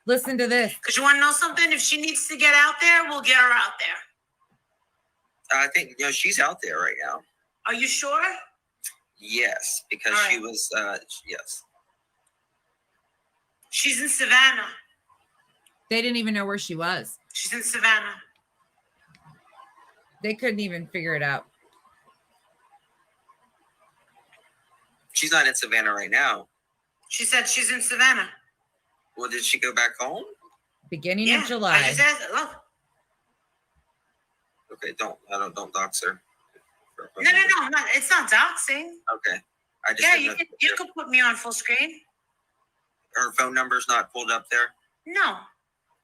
Listen to this. Because you want to know something? If she needs to get out there, we'll get her out there. I think she's out there right now. Are you sure? Yes, because All right. she was. Yes. She's in Savannah. They didn't even know where she was. She's in Savannah. They couldn't even figure it out. She's not in Savannah right now. She said she's in Savannah. Well, did she go back home? Beginning of July. I just asked, look. Okay, don't dox her. No, it's not doxing. Okay, I just you could put me on full screen. Her phone number's not pulled up there. No.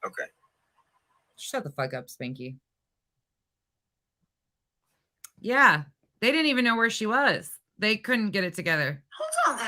Okay. Shut the fuck up, Spanky. Yeah, they didn't even know where she was. They couldn't get it together. Hold on.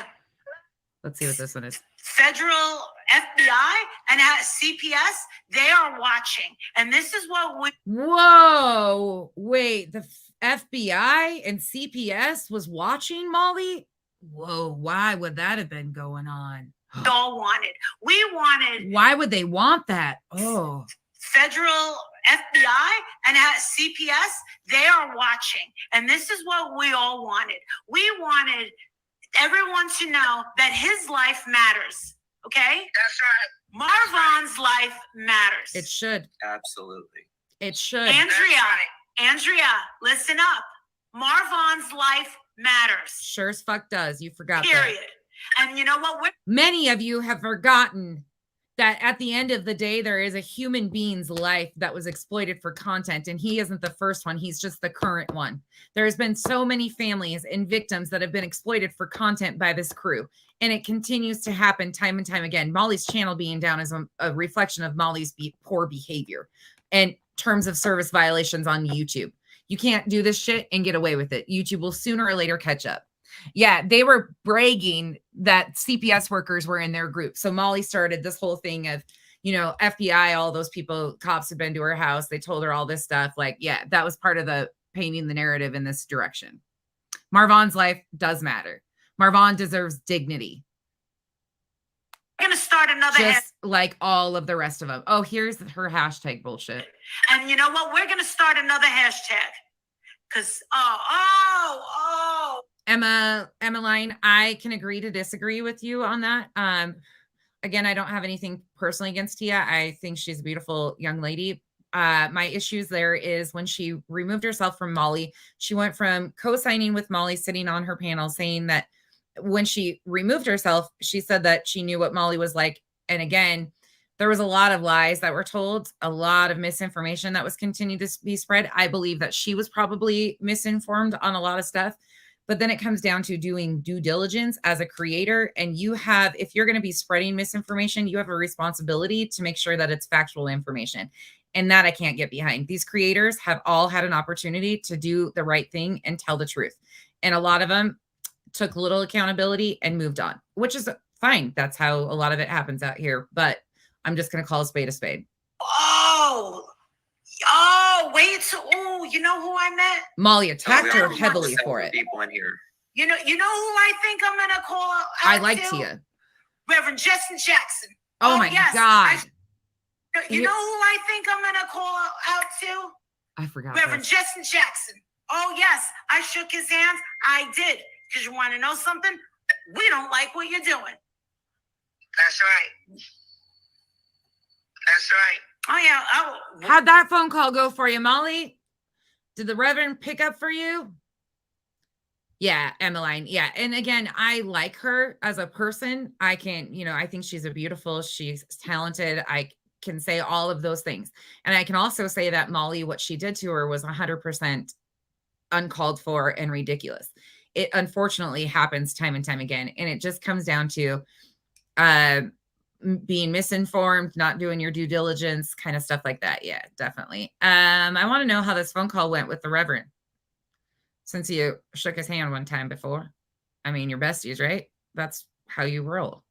Let's see what this one is. Federal FBI and CPS, they are watching. And this is what we... Whoa, wait, the FBI and CPS was watching Molly? Whoa, why would that have been going on? all wanted. We wanted... Why would they want that? Oh. Federal FBI and CPS, they are watching. And this is what we all wanted. We wanted everyone to know that his life matters. Okay? That's right. Marvon's life matters. It should. Absolutely. It should. Andrea, listen up. Marvon's life matters. Sure as fuck does. You forgot Period. that. And you know what? Many of you have forgotten that at the end of the day, there is a human being's life that was exploited for content. And he isn't the first one. He's just the current one. There's been so many families and victims that have been exploited for content by this crew. And it continues to happen time and time again. Molly's channel being down is a reflection of Molly's poor behavior and terms of service violations on YouTube. You can't do this shit and get away with it. YouTube will sooner or later catch up. Yeah, they were bragging that CPS workers were in their group. So Molly started this whole thing of, you know, FBI, all those people, cops had been to her house. They told her all this stuff. Like, yeah, that was part of the painting the narrative in this direction. Marvon's life does matter. Marvon deserves dignity. We're going to start another... Just like all of the rest of them. Oh, here's her hashtag bullshit. And you know what? We're going to start another hashtag. Because, Emmeline, I can agree to disagree with you on that. Again, I don't have anything personally against Tia. I think she's a beautiful young lady. My issues there is when she removed herself from Molly, she went from co-signing with Molly, sitting on her panel, saying that when she removed herself, she said that she knew what Molly was like. And again, there was a lot of lies that were told, a lot of misinformation that was continued to be spread. I believe that she was probably misinformed on a lot of stuff. But then it comes down to doing due diligence as a creator. And you have, if you're going to be spreading misinformation, you have a responsibility to make sure that it's factual information. And that I can't get behind. These creators have all had an opportunity to do the right thing and tell the truth. And a lot of them took little accountability and moved on, which is fine. That's how a lot of it happens out here. But I'm just going to call a spade a spade. You know who I met? Molly attacked her heavily for it. People in here. You know who I think I'm going to call out I like to? Tia. Reverend Justin Jackson. Oh my God. You know who I think I'm going to call out to? I forgot. Reverend Justin Jackson. Oh, yes, I shook his hands. I did. Because you want to know something? We don't like what you're doing. That's right. That's right. Oh, yeah. Oh, How'd that phone call go for you, Molly? Did the Reverend pick up for you? Yeah, Emmeline. Yeah. And again, I like her as a person. I can, I think she's she's talented. I can say all of those things. And I can also say that Molly, what she did to her was 100% uncalled for and ridiculous. It unfortunately happens time and time again. And it just comes down to being misinformed, not doing your due diligence, kind of stuff like that. Yeah, definitely. I want to know how this phone call went with the Reverend, since you shook his hand one time before. I mean, you're besties, right? That's how you roll.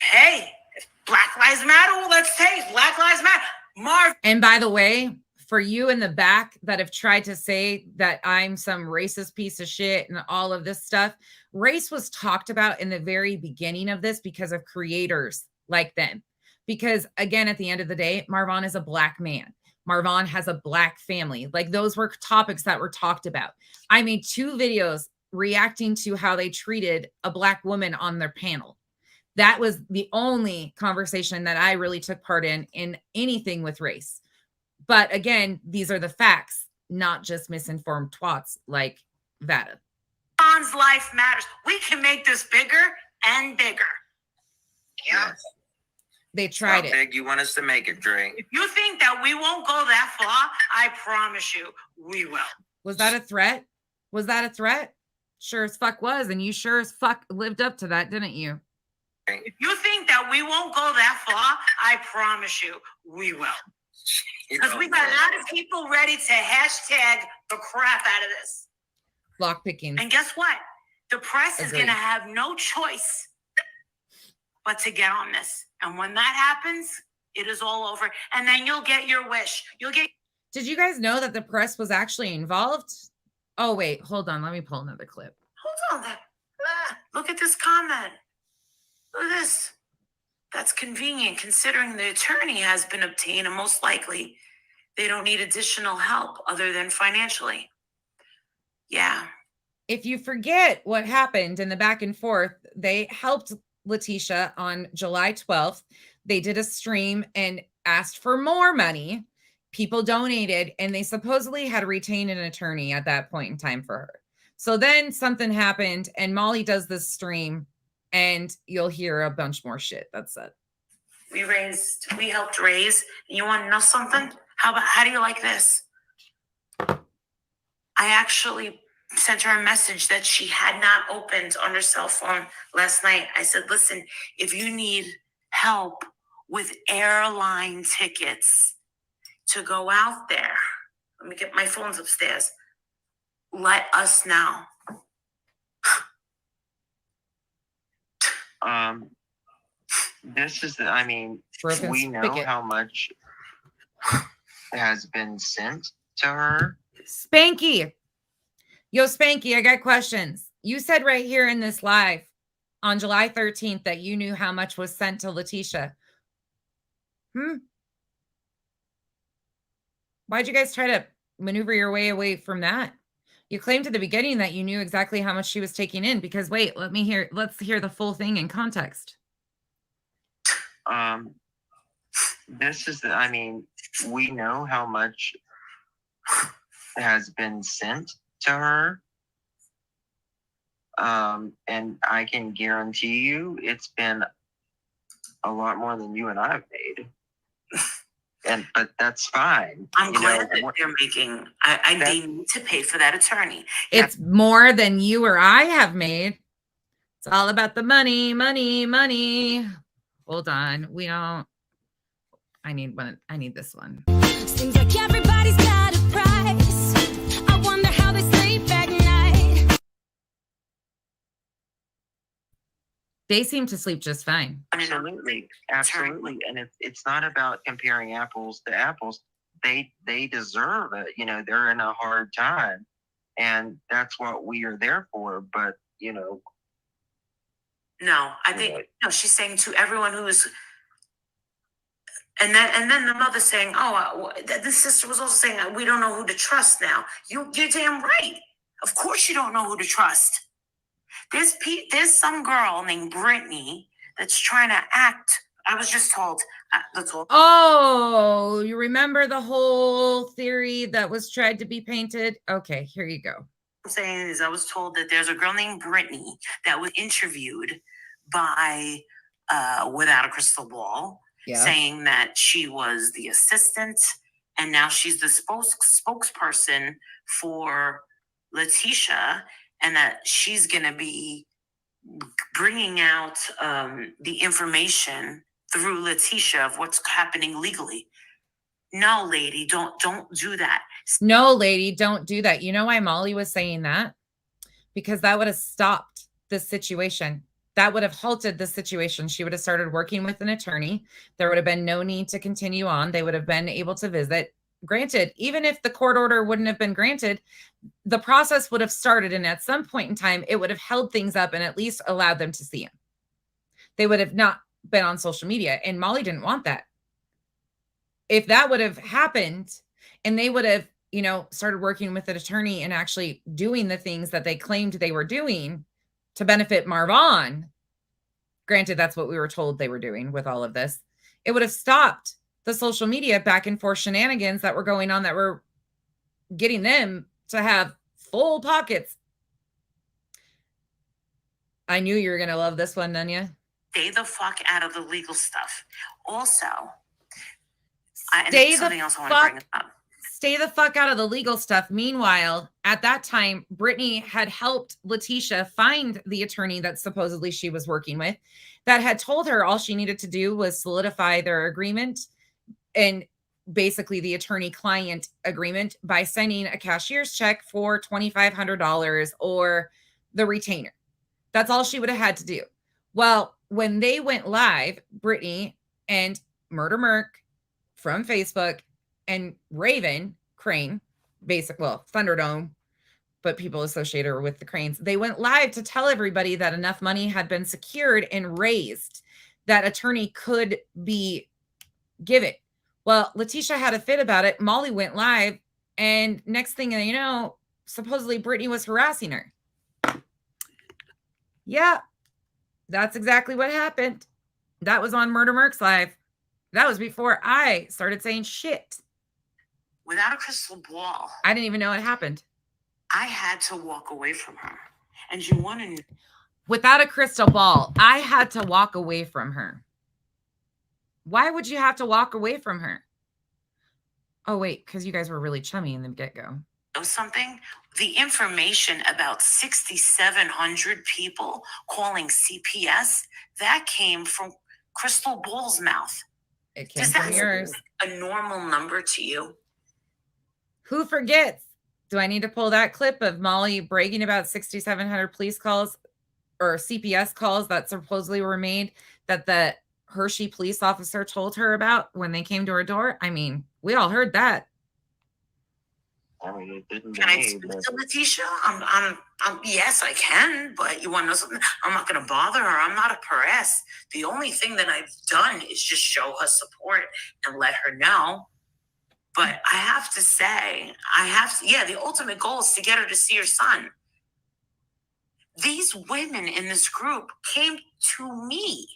hey, if Black Lives Matter, well, let's say Black Lives Matter. Marv. And by the way, for you in the back that have tried to say that I'm some racist piece of shit and all of this stuff, race was talked about in the very beginning of this because of creators like them. Because again, at the end of the day, Marvon is a Black man. Marvon has a Black family. Like, those were topics that were talked about. I made 2 videos reacting to how they treated a Black woman on their panel. That was the only conversation that I really took part in anything with race. But again, these are the facts, not just misinformed twats like Vada. John's life matters. We can make this bigger and bigger. Yes. They tried How it. big you want us to make it, Dre? If you think that we won't go that far, I promise you, we will. Was that a threat? Was that a threat? Sure as fuck was. And you sure as fuck lived up to that, didn't you? If you think that we won't go that far, I promise you, we will. Because we got a lot of people ready to hashtag the crap out of this. Lockpicking. And guess what? The press is Agreed. going to have no choice but to get on this. And when that happens, it is all over. And then you'll get your wish. You'll get. Did you guys know that the press was actually involved? Oh, wait, hold on. Let me pull another clip. Hold on. Look at this comment. Look at this. That's convenient considering the attorney has been obtained and most likely they don't need additional help other than financially. Yeah. If you forget what happened in the back and forth, they helped Letitia on July 12th. They did a stream and asked for more money. People donated, and they supposedly had retained an attorney at that point in time for her. So then something happened, and Molly does this stream, and you'll hear a bunch more shit. That's it. We helped raise. And you want to know something? How do you like this? I actually sent her a message that she had not opened on her cell phone last night. I said, listen, if you need help with airline tickets to go out there, let me get my phones upstairs. Let us know. This is I mean, Broken we know spigot. how much has been sent to her. Spanky. Yo, Spanky, I got questions. You said right here in this live on July 13th that you knew how much was sent to Letitia. Why'd you guys try to maneuver your way away from that? You claimed at the beginning that you knew exactly how much she was taking in because wait, let's hear the full thing in context. This is I mean, we know how much has been sent to her. And I can guarantee you it's been a lot more than you and I have made. But that's fine. I'm glad that they're making. They need to pay for that attorney. It's more than you or I have made. It's all about the money, money, money. Hold on. I need this one. Seems like everybody's got a price. I wonder how they sleep at night. They seem to sleep just fine. Absolutely. And it's not about comparing apples to apples. They deserve it. They're in a hard time. And that's what we are there for. But, No, I think no, she's saying to everyone who is And then the mother saying, the sister was also saying, we don't know who to trust now. You're damn right. Of course you don't know who to trust. There's some girl named Brittany that's trying to act. I was just told. Oh, you remember the whole theory that was tried to be painted? Okay, here you go. I'm saying is I was told that there's a girl named Brittany that was interviewed by Without a Crystal Ball, saying that she was the assistant and now she's the spokesperson for Letitia, and that she's going to be bringing out the information through Letitia of what's happening legally. No, lady, don't do that. No, lady, don't do that. You know why Molly was saying that? Because that would have stopped the situation. That would have halted the situation. She would have started working with an attorney. There would have been no need to continue on. They would have been able to visit. Granted, even if the court order wouldn't have been granted, the process would have started. And at some point in time, it would have held things up and at least allowed them to see him. They would have not been on social media. And Molly didn't want that. If that would have happened and they would have, started working with an attorney and actually doing the things that they claimed they were doing to benefit Marvon, granted, that's what we were told they were doing with all of this, it would have stopped the social media back and forth shenanigans that were going on that were getting them to have full pockets. I knew you were going to love this one, Nunya. Stay the fuck out of the legal stuff. Also, Stay the fuck out of the legal stuff. Meanwhile, at that time, Brittany had helped Letitia find the attorney that supposedly she was working with, that had told her all she needed to do was solidify their agreement and basically the attorney-client agreement by sending a cashier's check for $2,500 or the retainer. That's all she would have had to do. Well, when they went live, Brittany and Murder Merc from Facebook and Raven Crane, Thunderdome, but people associate her with the Cranes. They went live to tell everybody that enough money had been secured and raised that attorney could be given. Well, Letitia had a fit about it. Molly went live, and next thing you know, supposedly Brittany was harassing her. Yeah, that's exactly what happened. That was on Murder Merc's live. That was before I started saying shit. Without a crystal ball, I didn't even know it happened. I had to walk away from her. And you want to... Without a crystal ball, I had to walk away from her. Why would you have to walk away from her? Oh, wait, because you guys were really chummy in the get-go. Know something? The information about 6,700 people calling CPS, that came from Crystal Ball's mouth. It came from yours. A normal number to you? Who forgets? Do I need to pull that clip of Molly bragging about 6,700 police calls or CPS calls that supposedly were made that the Hershey police officer told her about when they came to her door? I mean, we all heard that. I mean, it didn't. Can I speak to Letitia? Yes, I can. But you want to know something? I'm not going to bother her. I'm not a press. The only thing that I've done is just show her support and let her know. But I have to say, the ultimate goal is to get her to see her son. These women in this group came to me.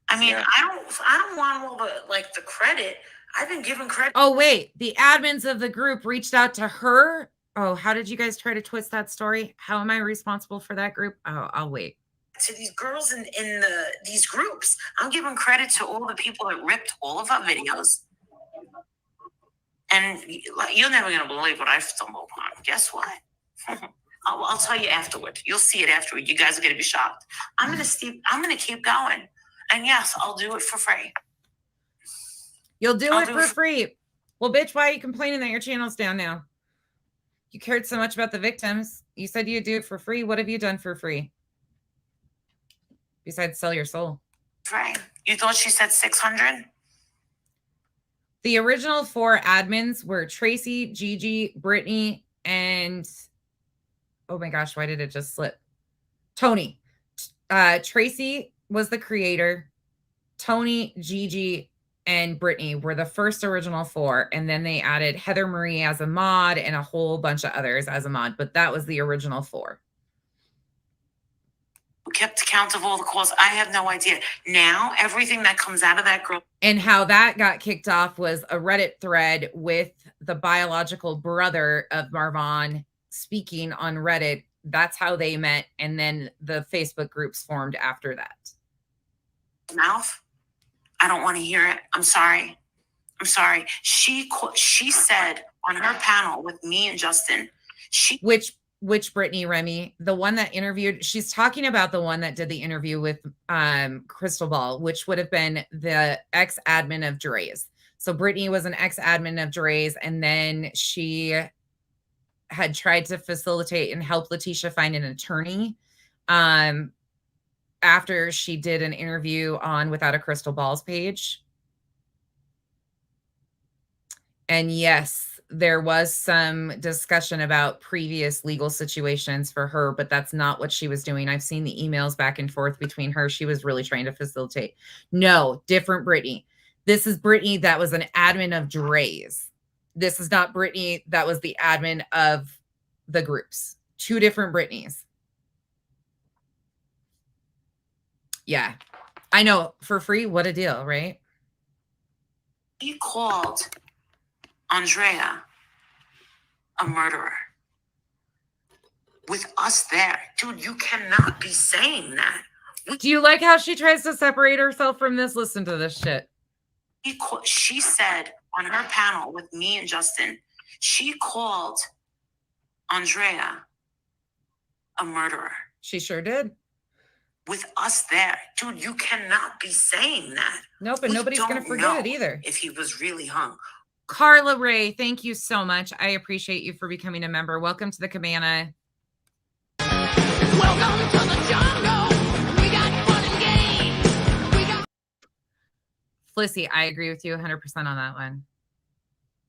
I mean, yeah. I don't want all the credit. I've been given credit. Oh, wait. The admins of the group reached out to her. Oh, how did you guys try to twist that story? How am I responsible for that group? Oh, I'll wait. To these girls in these groups, I'm giving credit to all the people that ripped all of our videos. And you're never going to believe what I've stumbled upon. Guess what? I'll tell you afterward. You'll see it afterward. You guys are going to be shocked. I'm going to keep going. And yes, I'll do it for free. You'll do it for free. Well, bitch, why are you complaining that your channel's down now? You cared so much about the victims. You said you'd do it for free. What have you done for free? Besides sell your soul. Right. You thought she said 600? The original 4 admins were Tracy, Gigi, Brittany, and oh my gosh, why did it just slip? Tony. Tracy was the creator. Tony, Gigi, and Brittany were the first original 4, and then they added Heather Marie as a mod and a whole bunch of others as a mod, but that was the original 4. Who kept count of all the calls? I have no idea. Now, everything that comes out of that girl. And how that got kicked off was a Reddit thread with the biological brother of Marvon speaking on Reddit. That's how they met, and then the Facebook groups formed after that. Mouth. I don't want to hear it. I'm sorry. I'm sorry. She said on her panel with me and Justin, which Brittany Remy, the one that interviewed, she's talking about the one that did the interview with Crystal Ball, which would have been the ex-admin of Dre's. So Brittany was an ex-admin of Dre's, and then she had tried to facilitate and help Letitia find an attorney after she did an interview on Without a Crystal Ball's page. And yes, there was some discussion about previous legal situations for her, but that's not what she was doing. I've seen the emails back and forth between her. She was really trying to facilitate. No, different Brittany. This is Brittany that was an admin of Dre's. This is not Brittany that was the admin of the groups. 2 different Britneys. Yeah, I know. For free, what a deal, right? He called Andrea a murderer. With us there. Dude, you cannot be saying that. Do you like how she tries to separate herself from this? Listen to this shit. She said on her panel with me and Justin, she called Andrea a murderer. She sure did. With us there. Dude, you cannot be saying that. Nope, and nobody's going to forget it either. If he was really hung. Carla Ray, thank you so much. I appreciate you for becoming a member. Welcome to the cabana. Welcome to the jungle. We got fun and games. We got Flissy, I agree with you 100% on that one.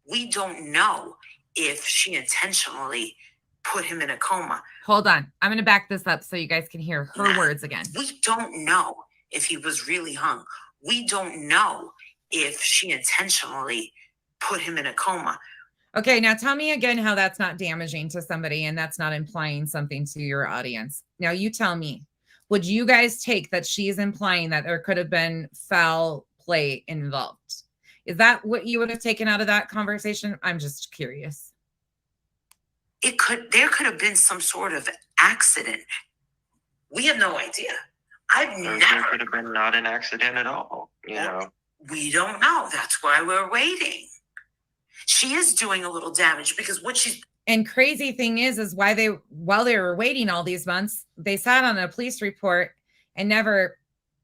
We don't know if she intentionally put him in a coma. Hold on. I'm going to back this up so you guys can hear her words again. We don't know if he was really hung. We don't know if she intentionally put him in a coma. Okay, now tell me again how that's not damaging to somebody and that's not implying something to your audience. Now you tell me, would you guys take that she's implying that there could have been foul play involved? Is that what you would have taken out of that conversation? I'm just curious. There could have been some sort of accident. We have no idea. There could have been not an accident at all, you know. We don't know. That's why we're waiting. She is doing a little damage because what she's. And crazy thing is while they were waiting all these months, they sat on a police report and never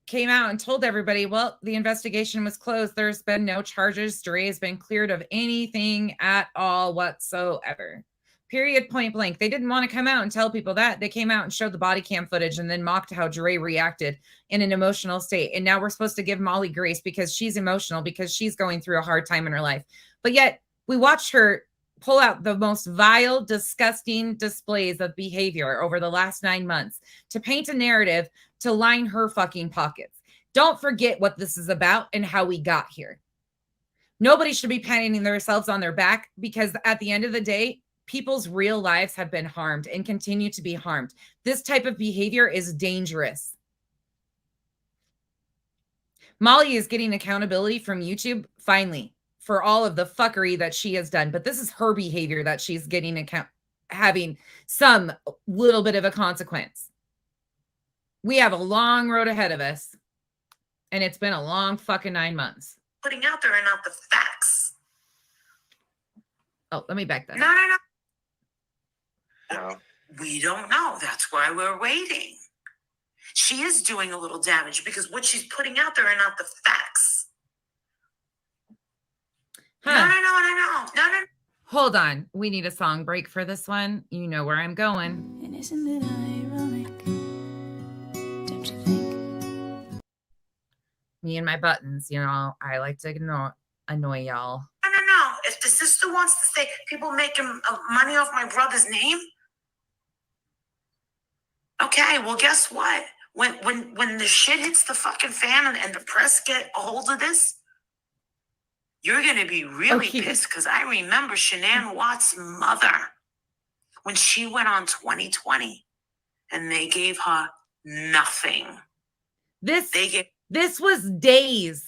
came out and told everybody, well, the investigation was closed. There's been no charges. Dre has been cleared of anything at all whatsoever. Period, point blank. They didn't want to come out and tell people that. They came out and showed the body cam footage and then mocked how Dre reacted in an emotional state. And now we're supposed to give Molly grace because she's emotional, because she's going through a hard time in her life. But yet we watched her pull out the most vile, disgusting displays of behavior over the last 9 months to paint a narrative to line her fucking pockets. Don't forget what this is about and how we got here. Nobody should be patting themselves on their back because at the end of the day, people's real lives have been harmed and continue to be harmed. This type of behavior is dangerous. Molly is getting accountability from YouTube, finally, for all of the fuckery that she has done. But this is her behavior that she's getting having some little bit of a consequence. We have a long road ahead of us. And it's been a long fucking 9 months. Putting out there are not the facts. Oh, let me back that up. No. We don't know. That's why we're waiting. She is doing a little damage because what she's putting out there are not the facts. Huh. No. Hold on. We need a song break for this one. You know where I'm going. And isn't it ironic? Don't you think? Me and my buttons, you know, I like to annoy y'all. No. If the sister wants to say people making money off my brother's name, okay, well, guess what? when the shit hits the fucking fan and the press get a hold of this, you're gonna be really pissed, because I remember Shanann Watts' mother when she went on 2020 and they gave her nothing. This was days,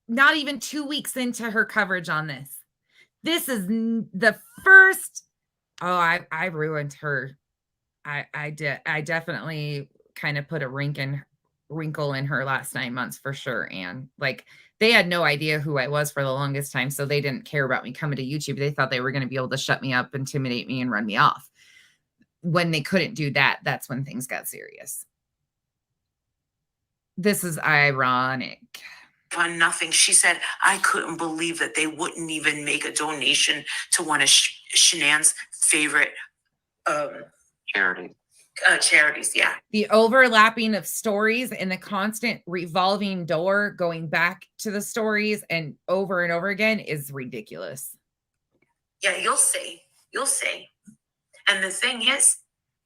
not even 2 weeks into her coverage on this. This is the first. Oh, I ruined her. I did. I definitely kind of put a wrinkle in her last 9 months for sure. And like, they had no idea who I was for the longest time, so they didn't care about me coming to YouTube. They thought they were going to be able to shut me up, intimidate me, and run me off. When they couldn't do that, that's when things got serious. This is ironic. On nothing. She said, I couldn't believe that they wouldn't even make a donation to one of Shanann's favorite charities. Yeah. The overlapping of stories and the constant revolving door going back to the stories and over again is ridiculous. Yeah, you'll see. And the thing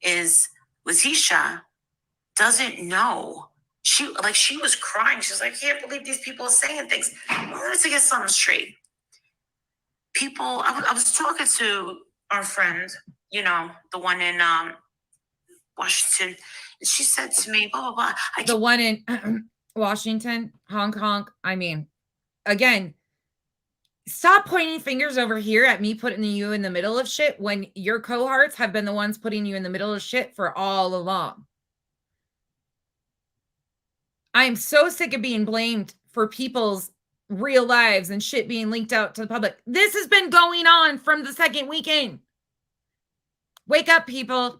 is Letitia doesn't know. She was crying. She's like, I can't believe these people are saying things. Let's get something straight. People, I was talking to our friend, the one in Washington, and she said to me, blah, blah, blah. The one in Washington, Hong Kong. I mean, again, stop pointing fingers over here at me putting you in the middle of shit when your cohorts have been the ones putting you in the middle of shit for all along. I'm so sick of being blamed for people's real lives and shit being leaked out to the public. This has been going on from the second weekend. Wake up, people.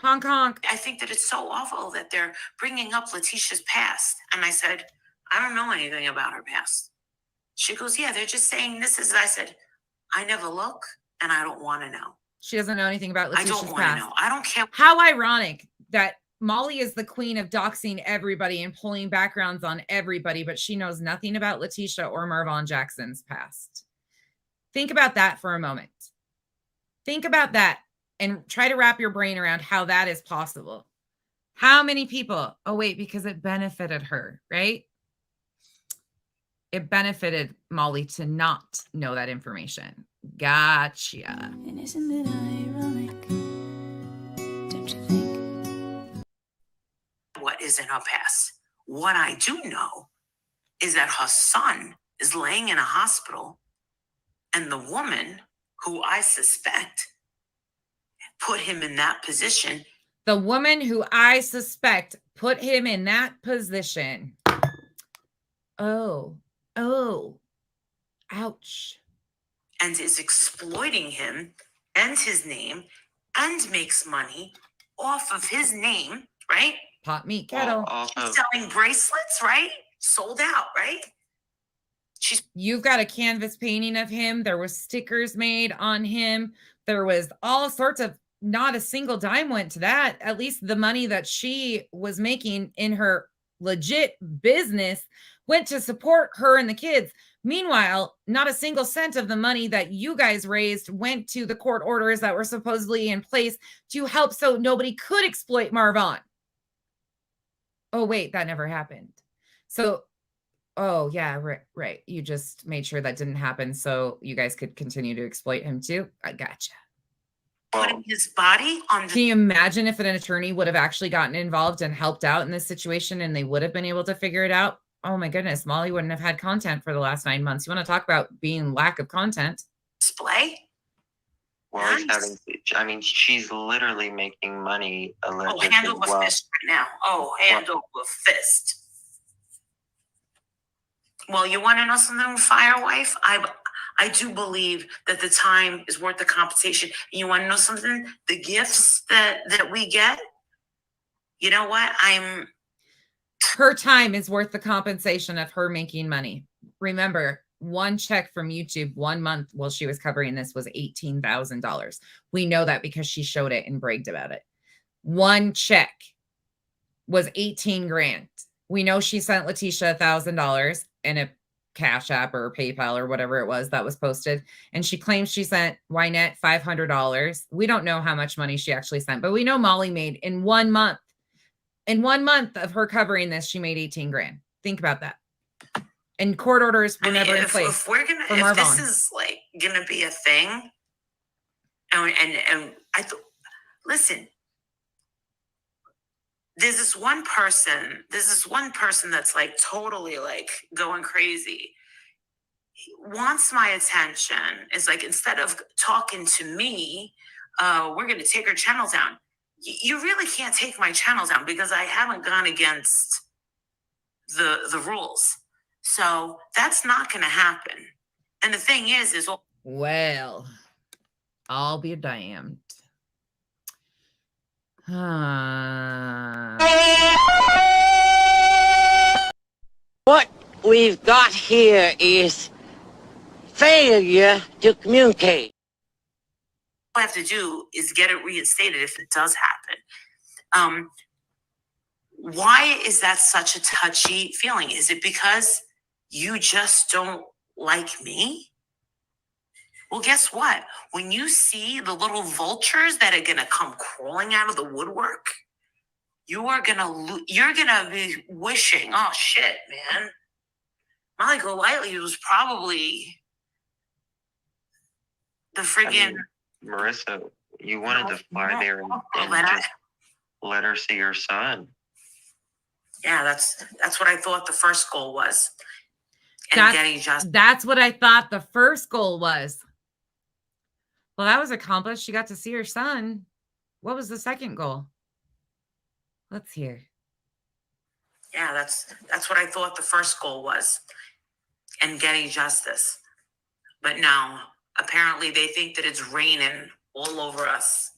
Hong Kong. I think that it's so awful that they're bringing up Letitia's past. And I said, I don't know anything about her past. She goes, yeah, they're just saying this is. I said, I never look and I don't want to know. She doesn't know anything about Letitia's past. I don't want to know. I don't care. How ironic that Molly is the queen of doxing everybody and pulling backgrounds on everybody, but she knows nothing about Letitia or Marvon Jackson's past. Think about that for a moment. Think about that and try to wrap your brain around how that is possible. How many people? Oh, wait, because it benefited her, right? It benefited Molly to not know that information. Gotcha. And isn't it ironic? Don't you think? What is in her past? What I do know is that her son is laying in a hospital, and the woman who I suspect put him in that position. The woman who I suspect put him in that position. Oh, ouch. And is exploiting him and his name and makes money off of his name, right? Pot meat kettle. Selling bracelets, right? Sold out, right? You've got a canvas painting of him. There was stickers made on him. There was all sorts of, not a single dime went to that. At least the money that she was making in her legit business went to support her and the kids. Meanwhile, not a single cent of the money that you guys raised went to the court orders that were supposedly in place to help so nobody could exploit Marvon. Oh, wait, that never happened. So, oh, yeah, right. You just made sure that didn't happen so you guys could continue to exploit him too. I gotcha. Putting his body on. Can you imagine if an attorney would have actually gotten involved and helped out in this situation and they would have been able to figure it out? Oh my goodness, Molly wouldn't have had content for the last 9 months. You want to talk about being lack of content? Display? Well, she's literally making money. Oh, hand over fist right now. Oh, hand over fist. Well, you want to know something, Firewife? I do believe that the time is worth the compensation. And you want to know something? The gifts that we get, you know what? Her time is worth the compensation of her making money. Remember, one check from YouTube 1 month while she was covering this was $18,000. We know that because she showed it and bragged about it. One check was 18 grand. We know she sent Letitia $1,000 and a Cash App or PayPal or whatever it was that was posted. And she claims she sent Wynette $500. We don't know how much money she actually sent, but we know Molly made in 1 month. In 1 month of her covering this, she made 18 grand. Think about that. And court orders were never in place. If we're gonna, for if Marvon. this is like gonna be a thing, and I thought, listen, there's this one person that's like totally like going crazy. He wants my attention. It's like, instead of talking to me, we're gonna take her channel down. You really can't take my channel down because I haven't gone against the rules. So that's not gonna happen. And the thing is well, I'll be damned. What we've got here is failure to communicate. all I have to do is get it reinstated if it does happen. Why is that such a touchy feeling? Is it because you just don't like me? Well, guess what? When you see the little vultures that are gonna come crawling out of the woodwork, you're gonna be wishing, oh shit, man. Molly Golightly was probably the friggin' Marissa, you wanted to fly there and just let her see her son. Yeah, that's what I thought the first goal was. And getting justice. That's what I thought the first goal was. Well, that was accomplished. She got to see her son. What was the second goal? Let's hear. Yeah, that's what I thought the first goal was. And getting justice. But no, apparently they think that it's raining all over us.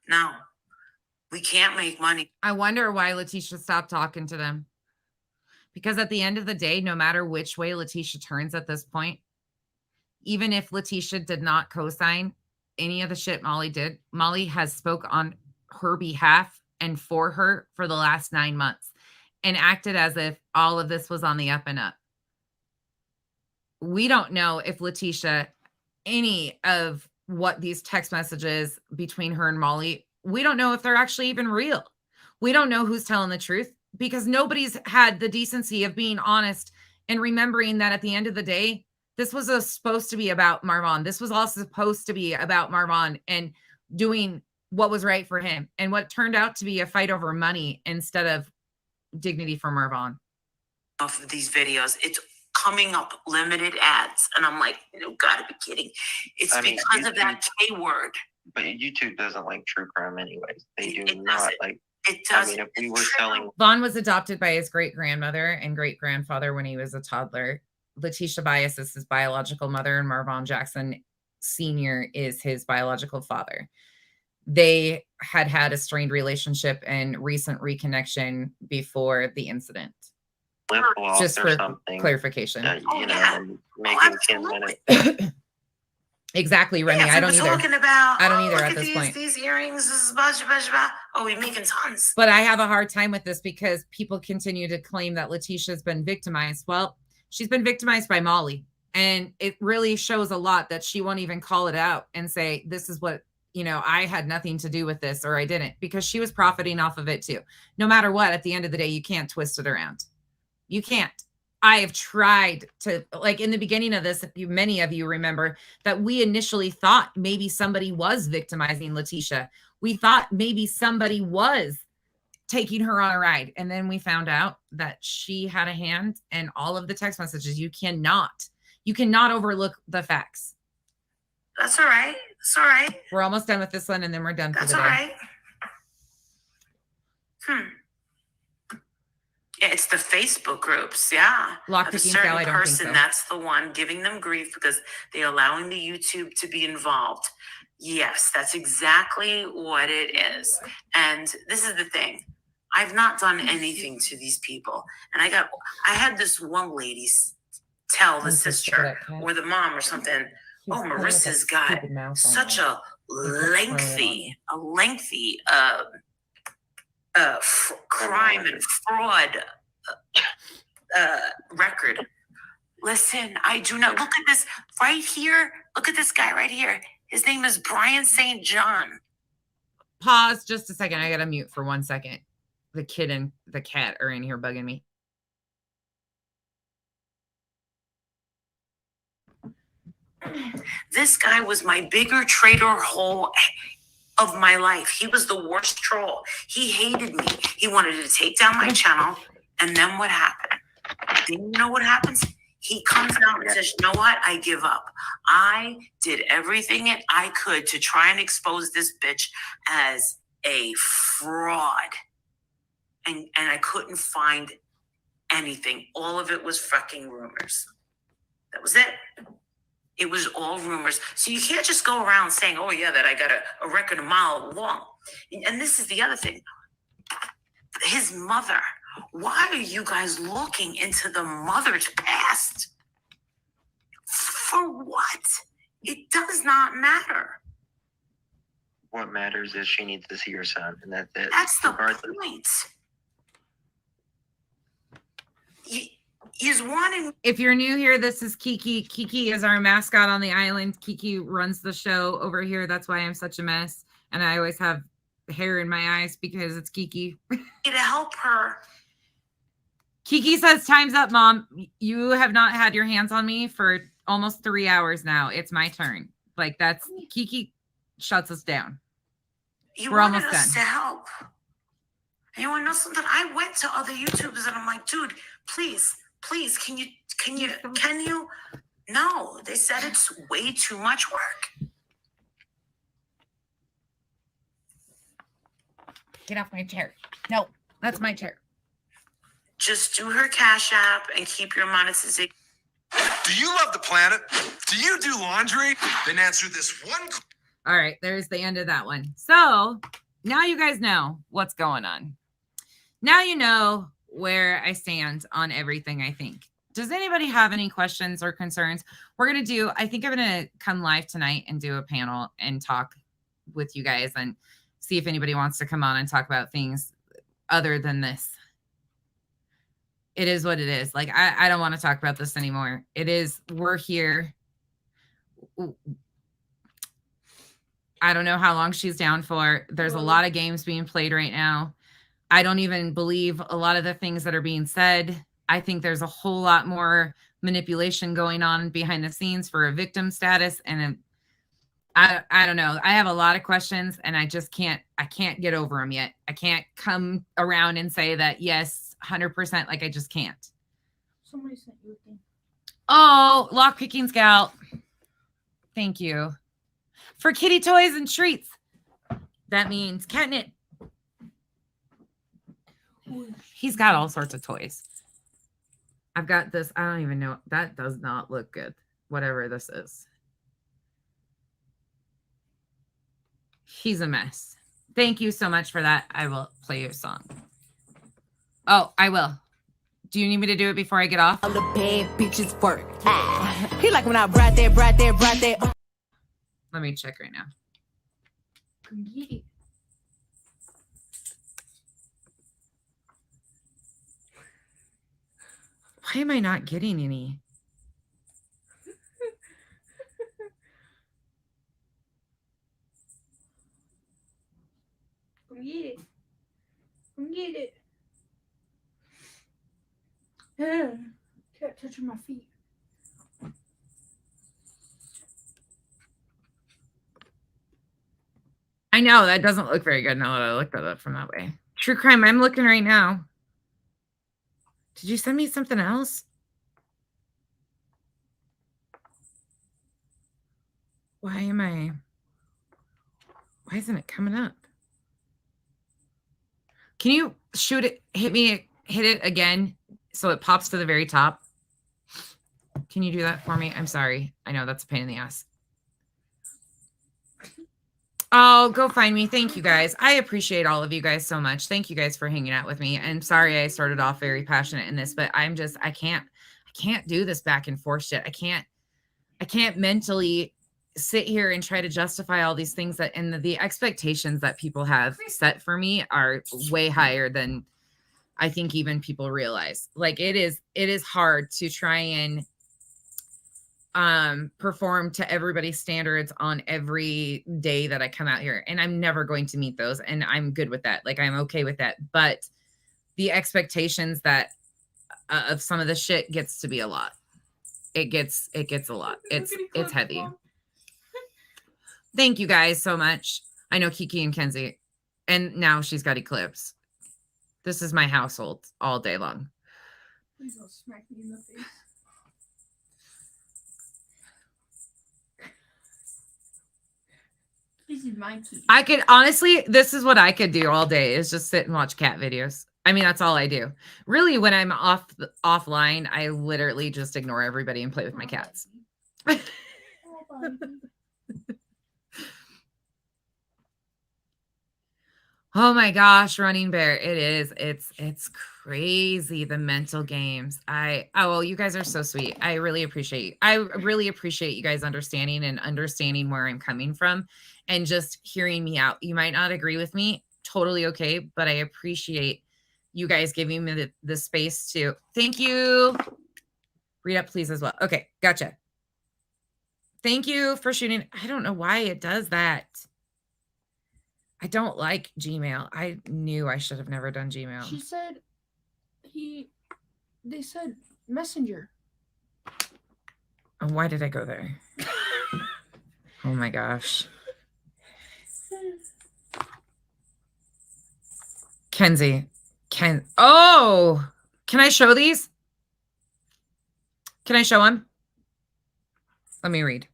No, we can't make money. I wonder why Letitia stopped talking to them. Because at the end of the day, no matter which way Letitia turns at this point, even if Letitia did not co-sign any of the shit Molly did, Molly has spoke on her behalf and for her for the last 9 months and acted as if all of this was on the up and up. We don't know if Letitia, any of what these text messages between her and Molly, we don't know if they're actually even real. We don't know who's telling the truth because nobody's had the decency of being honest and remembering that at the end of the day, this was supposed to be about Marvon. This was also supposed to be about Marvon and doing what was right for him and what turned out to be a fight over money instead of dignity for Marvon. Off of these videos, it's coming up limited ads. And I'm like, you gotta be kidding. It's because of that K word. But YouTube doesn't like true crime anyways. They do not like. It does. I mean, if we were selling. Vaughn was adopted by his great-grandmother and great-grandfather when he was a toddler. Letitia Bias is his biological mother, and Marvon Jackson Sr. is his biological father. They had a strained relationship and recent reconnection before the incident. Just for clarification. Making 10 minutes. Exactly, Remy. Yeah, I don't either. I don't either at this point. These earrings, this is blah, blah, blah. Oh, we're making tons. But I have a hard time with this because people continue to claim that Letitia's been victimized. Well, she's been victimized by Molly. And it really shows a lot that she won't even call it out and say, this is what, I had nothing to do with this or I didn't, because she was profiting off of it too. No matter what, at the end of the day, you can't twist it around. You can't. I have tried to, like in the beginning of this, many of you remember that we initially thought maybe somebody was victimizing Letitia. We thought maybe somebody was taking her on a ride. And then we found out that she had a hand in all of the text messages. You cannot overlook the facts. That's all right. It's all right. We're almost done with this one and then we're done for the day. That's all right. Yeah, it's the Facebook groups, yeah. Lockpicking of a certain Sal, I don't person, think so. That's the one giving them grief because they're allowing the YouTube to be involved. Yes, that's exactly what it is. And this is the thing. I've not done anything to these people. And I had this one lady tell the sister or the mom or something, oh, Marissa's got such a lengthy crime and fraud record. Listen, I do not. Look at this right here. Look at this guy right here. His name is Brian St. John. Pause just a second. I gotta mute for 1 second. The kid and the cat are in here bugging me. This guy was my bigger traitor hole of my life. He was the worst troll. He hated me. He wanted to take down my channel. And then what happened? Then you know what happens? He comes out and says, you know what? I give up. I did everything I could to try and expose this bitch as a fraud. And I couldn't find anything. All of it was fucking rumors. That was it. It was all rumors. So you can't just go around saying, oh, yeah, that I got a record a mile long. And this is the other thing. His mother. Why are you guys looking into the mother's past? For what? It does not matter. What matters is she needs to see her son, and that's it. That's the point. He's wanting. If you're new here, this is Kiki. Kiki is our mascot on the island. Kiki runs the show over here. That's why I'm such a mess. And I always have hair in my eyes because it's Kiki. To help her. Kiki says, time's up, Mom. You have not had your hands on me for almost 3 hours now. It's my turn. Like, that's Kiki shuts us down. We're almost done. To help. And you want to know something? I went to other YouTubers and I'm like, dude, please, can you? No, they said it's way too much work. Get off my chair. No, that's my chair. Just do her Cash App and keep your monetization. Do you love the planet? Do you do laundry? Then answer this one. All right, there's the end of that one. So now you guys know what's going on. Now you know where I stand on everything, I think. Does anybody have any questions or concerns? I think I'm going to come live tonight and do a panel and talk with you guys and see if anybody wants to come on and talk about things other than this. It is what it is. Like, I don't want to talk about this anymore. We're here. I don't know how long she's down for. There's a lot of games being played right now. I don't even believe a lot of the things that are being said. I think there's a whole lot more manipulation going on behind the scenes for a victim status. And I don't know. I have a lot of questions and I can't get over them yet. I can't come around and say that, yes, 100%. Like, I just can't. Somebody sent you a thing. Oh, lock picking scout. Thank you. For kitty toys and treats. That means catnip. He's got all sorts of toys. I've got this. I don't even know. That does not look good. Whatever this is. He's a mess. Thank you so much for that. I will play your song. Oh, I will. Do you need me to do it before I get off? All the bad bitches work. He like when I brat there. Let me check right now. Why am I not getting any? Come get it. Come get it. Yeah. Can't touch my feet. I know that doesn't look very good now that I looked at it from that way. True crime. I'm looking right now. Did you send me something else? Why isn't it coming up? Can you shoot it? Hit it again so it pops to the very top. Can you do that for me? I'm sorry. I know that's a pain in the ass. Oh, go find me. Thank you guys. I appreciate all of you guys so much. Thank you guys for hanging out with me. I'm sorry I started off very passionate in this, but I can't do this back and forth shit. I can't mentally sit here and try to justify all these things that, and the expectations that people have set for me are way higher than I think even people realize. Like, it is hard to try and perform to everybody's standards on every day that I come out here, and I'm never going to meet those, and I'm good with that. Like, I'm okay with that. But the expectations that of some of the shit gets to be a lot. It gets a lot. It's heavy. Thank you guys so much. I know Kiki and Kenzie, and now she's got Eclipse. This is my household all day long. Please don't smack me in the face. This is my key. I could honestly, this is what I could do all day is just sit and watch cat videos. I mean, that's all I do. Really, when I'm offline, I literally just ignore everybody and play with my cats. Oh my gosh, Running Bear. It is. It's crazy, the mental games. Well, you guys are so sweet. I really appreciate you guys understanding where I'm coming from and just hearing me out. You might not agree with me. Totally okay, but I appreciate you guys giving me the space to. Thank you. Read up, please, as well. Okay, gotcha. Thank you for shooting. I don't know why it does that. I don't like Gmail. I knew I should have never done Gmail. She said they said Messenger. Oh, why did I go there? Oh my gosh. Kenzie. Oh, can I show these? Can I show them? Let me read.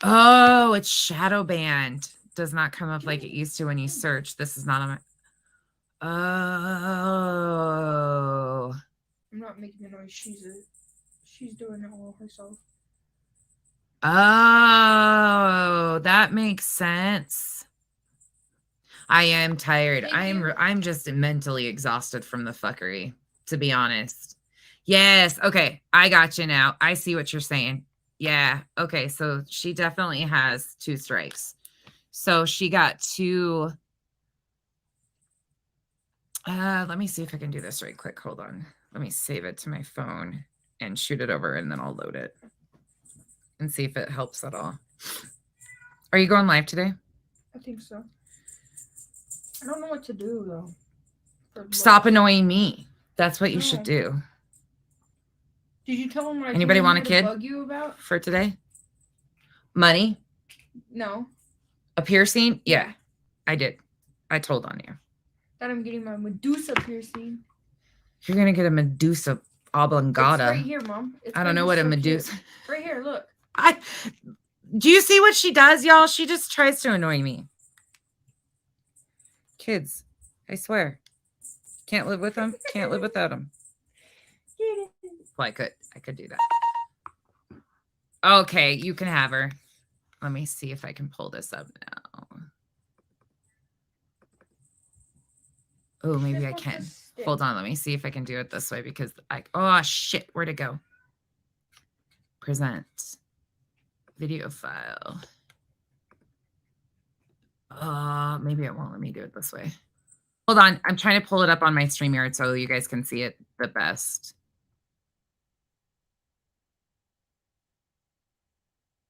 Oh, it's shadow banned. Does not come up like it used to when you search. This is not on my. Oh. I'm not making a noise. She's doing it all herself. Oh, that makes sense. I am tired. I'm just mentally exhausted from the fuckery, to be honest. Yes. Okay. I got you now. I see what you're saying. Yeah. Okay. So she definitely has 2 strikes. So she got 2. Let me see if I can do this right quick. Hold on. Let me save it to my phone and shoot it over, and then I'll load it and see if it helps at all. Are you going live today? I think so. I don't know what to do though. Stop annoying me. That's what you should do. Did you tell him what I Anybody want a to kid bug you about? for today? Money? No. A piercing? Yeah, I did. I told on you. That I'm getting my Medusa piercing. You're going to get a Medusa oblongata. It's right here, Mom. It's I don't know what a Medusa... Cute. Right here, look. Do you see what she does, y'all? She just tries to annoy me. Kids, I swear. Can't live with them. Can't live without them. Well, I could do that. Okay, you can have her. Let me see if I can pull this up now. Oh, maybe I can. Hold on, let me see if I can do it this way because oh shit, where'd it go? Present. Video file. Maybe it won't let me do it this way. Hold on, I'm trying to pull it up on my StreamYard so you guys can see it the best.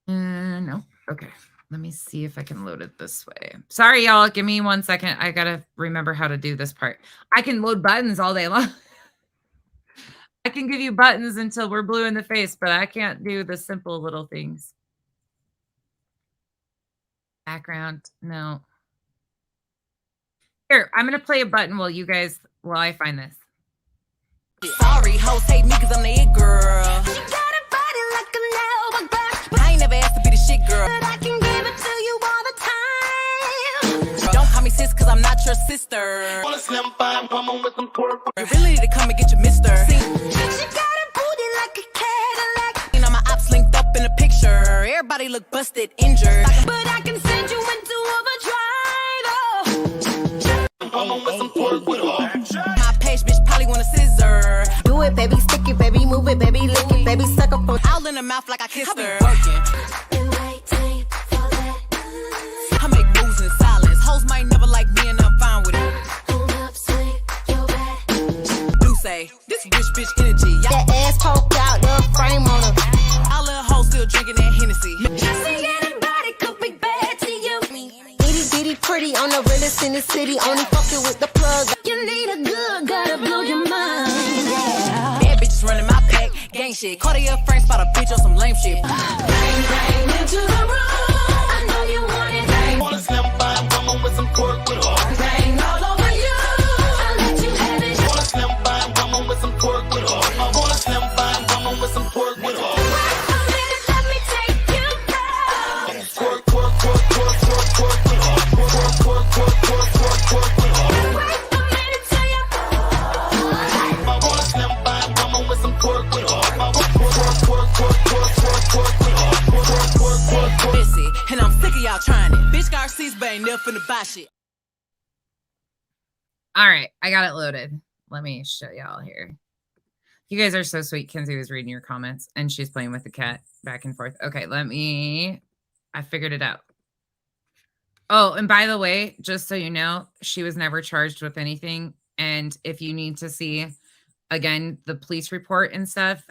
No. Okay. Let me see if I can load it this way. Sorry, y'all. Give me 1 second. I got to remember how to do this part. I can load buttons all day long. I can give you buttons until we're blue in the face, but I can't do the simple little things. Background. No. Here, I'm going to play a button while I find this. Sorry, hoes hate me because I'm the it girl. I ain't never asked to be the shit girl. But I can give it to you all the time. Don't call me sis because I'm not your sister. Wanna slim fine woman with some pork. You really need to come and get your mister. See, she got a booty like a Cadillac. You know my ops linked up in a picture. Everybody look busted, injured. But I can send you into overdrive. My page bitch probably want a scissor. Do it, baby, stick it, baby, move it, baby, lick it, baby, suck up on all in the mouth like I kissed her. I make moves in silence. Hoes might never like me and I'm fine with it. say, this bitch energy. That ass poked out, the frame on her. Our little hoe still drinking that Hennessy. See anybody could be bad to you. Itty bitty pretty on the realest in the city. Only fucking with the plug. You need a good, gotta blow your mind. Yeah. Bad bitches running my pack, gang shit. Cartier Frank spot a bitch on some lame shit. Bang into the room. I know you want it. Bang. Wanna slim fine woman with some pork with her. Bang all over you. I'll let you have it. Wanna slim fine woman with some pork with her. I wanna slim fine woman with some pork with her. Let me take you back. Pork, pork, pork, pork, pork, pork with her. Pork, pork, pork, pork, pork, pork with her. I wanna slim fine woman with some pork with her. Pork, pork, pork, pork, pork, pork, pork with her. Pork, pork, pork, pork, pork. Missy, and I'm sick of y'all trying it. Bitch got receipts, but ain't never finna buy shit. All right, I got it loaded. Let me show y'all here. You guys are so sweet. Kenzie was reading your comments, and she's playing with the cat back and forth. Okay, I figured it out. Oh, and by the way, just so you know, she was never charged with anything. And if you need to see, again, the police report and stuff,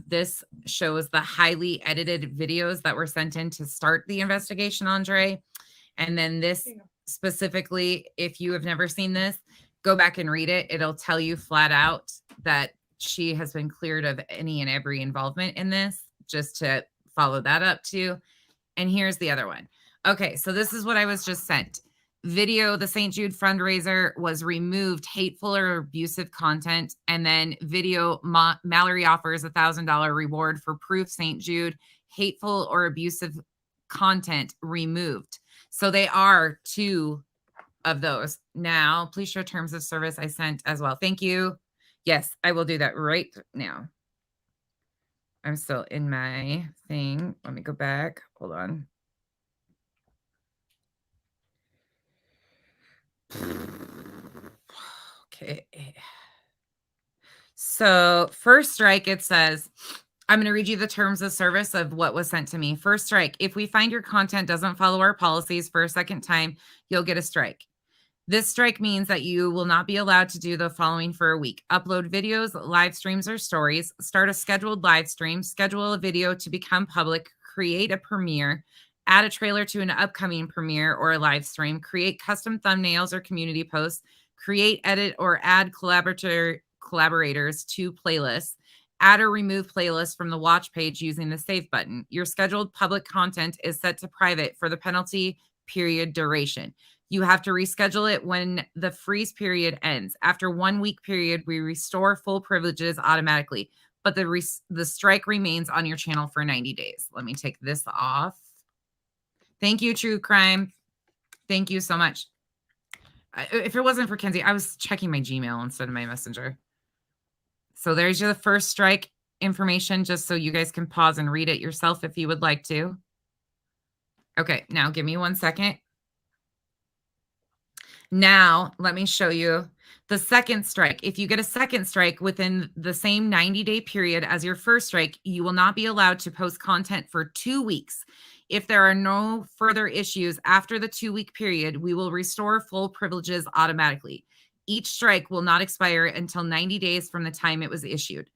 this shows the highly edited videos that were sent in to start the investigation on Dre. And then this specifically, if you have never seen this, go back and read it. It'll tell you flat out that she has been cleared of any and every involvement in this, just to follow that up too. And here's the other one. Okay, so this is what I was just sent. Video, the St. Jude fundraiser was removed, hateful or abusive content. And then video, Mallory offers $1,000 reward for proof, St. Jude, hateful or abusive content removed. So they are two of those. Now, please show terms of service I sent as well. Thank you. Yes, I will do that right now. I'm still in my thing. Let me go back. Hold on. Okay. So first strike, it says, I'm going to read you the terms of service of what was sent to me. First strike, if we find your content doesn't follow our policies for a second time, you'll get a strike. This strike means that you will not be allowed to do the following for a week. Upload videos, live streams, or stories. Start a scheduled live stream. Schedule a video to become public. Create a premiere. Add a trailer to an upcoming premiere or a live stream. Create custom thumbnails or community posts. Create, edit, or add collaborators to playlists. Add or remove playlists from the watch page using the save button. Your scheduled public content is set to private for the penalty period duration. You have to reschedule it when the freeze period ends. After 1 week period, we restore full privileges automatically, but the strike remains on your channel for 90 days. Let me take this off. Thank you, True Crime. Thank you so much. If it wasn't for Kenzie, I was checking my Gmail instead of my Messenger. So there's your first strike information, just so you guys can pause and read it yourself if you would like to. Okay, now give me 1 second. Now, let me show you the second strike. If you get a second strike within the same 90-day period as your first strike, you will not be allowed to post content for 2 weeks. If there are no further issues after the 2-week period, we will restore full privileges automatically. Each strike will not expire until 90 days from the time it was issued.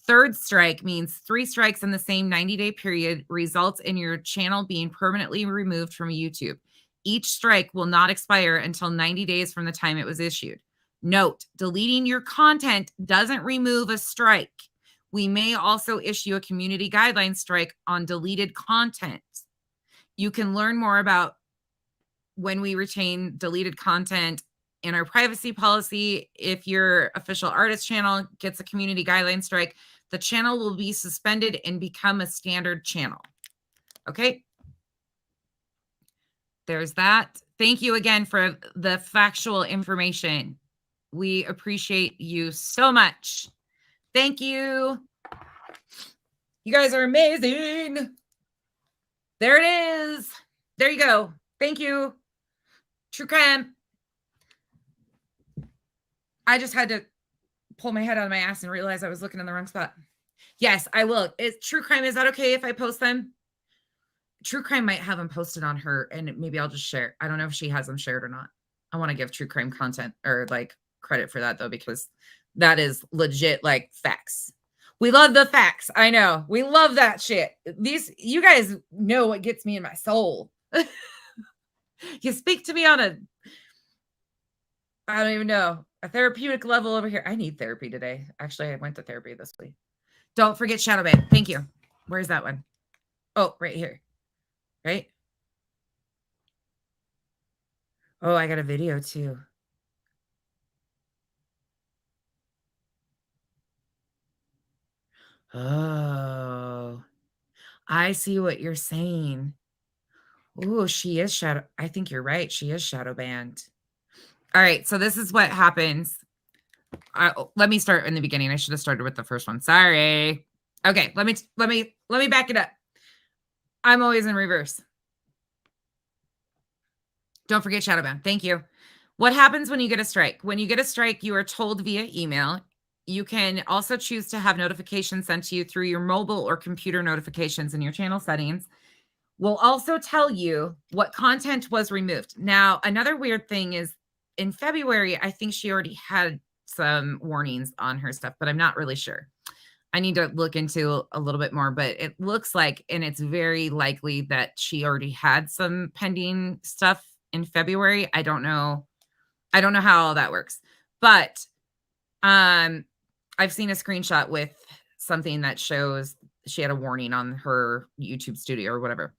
Third strike means 3 strikes in the same 90-day period results in your channel being permanently removed from YouTube. Each strike will not expire until 90 days from the time it was issued. Note, deleting your content doesn't remove a strike. We may also issue a community guideline strike on deleted content. You can learn more about when we retain deleted content in our privacy policy. If your official artist channel gets a community guideline strike, the channel will be suspended and become a standard channel. Okay. There's that. Thank you again for the factual information. We appreciate you so much. Thank you. You guys are amazing. There it is. There you go. Thank you. True Crime. I just had to pull my head out of my ass and realize I was looking in the wrong spot. Yes, I will. True Crime, is that okay if I post them? True Crime might have them posted on her, and maybe I'll just share. I don't know if she has them shared or not. I want to give True Crime content or like credit for that though, because That is legit, like, facts. We love the facts. I know. We love that shit. You guys know what gets me in my soul. You speak to me on I don't even know, a therapeutic level over here. I need therapy today. Actually, I went to therapy this week. Don't forget shadow ban. Thank you. Where's that one? Oh, right here. Right? Oh, I got a video too. Oh, I see what you're saying. Oh, she is shadow. I think you're right. She is shadow banned. All right. So this is what happens. Let me start in the beginning. I should have started with the first one. Sorry. Okay. Let me back it up. I'm always in reverse. Don't forget shadow ban. Thank you. What happens when you get a strike? When you get a strike, you are told via email. You can also choose to have notifications sent to you through your mobile or computer notifications in your channel settings. We'll also tell you what content was removed. Now, another weird thing is in February, I think she already had some warnings on her stuff, but I'm not really sure. I need to look into a little bit more, but it looks like, and it's very likely that she already had some pending stuff in February. I don't know how all that works, but I've seen a screenshot with something that shows she had a warning on her YouTube studio or whatever.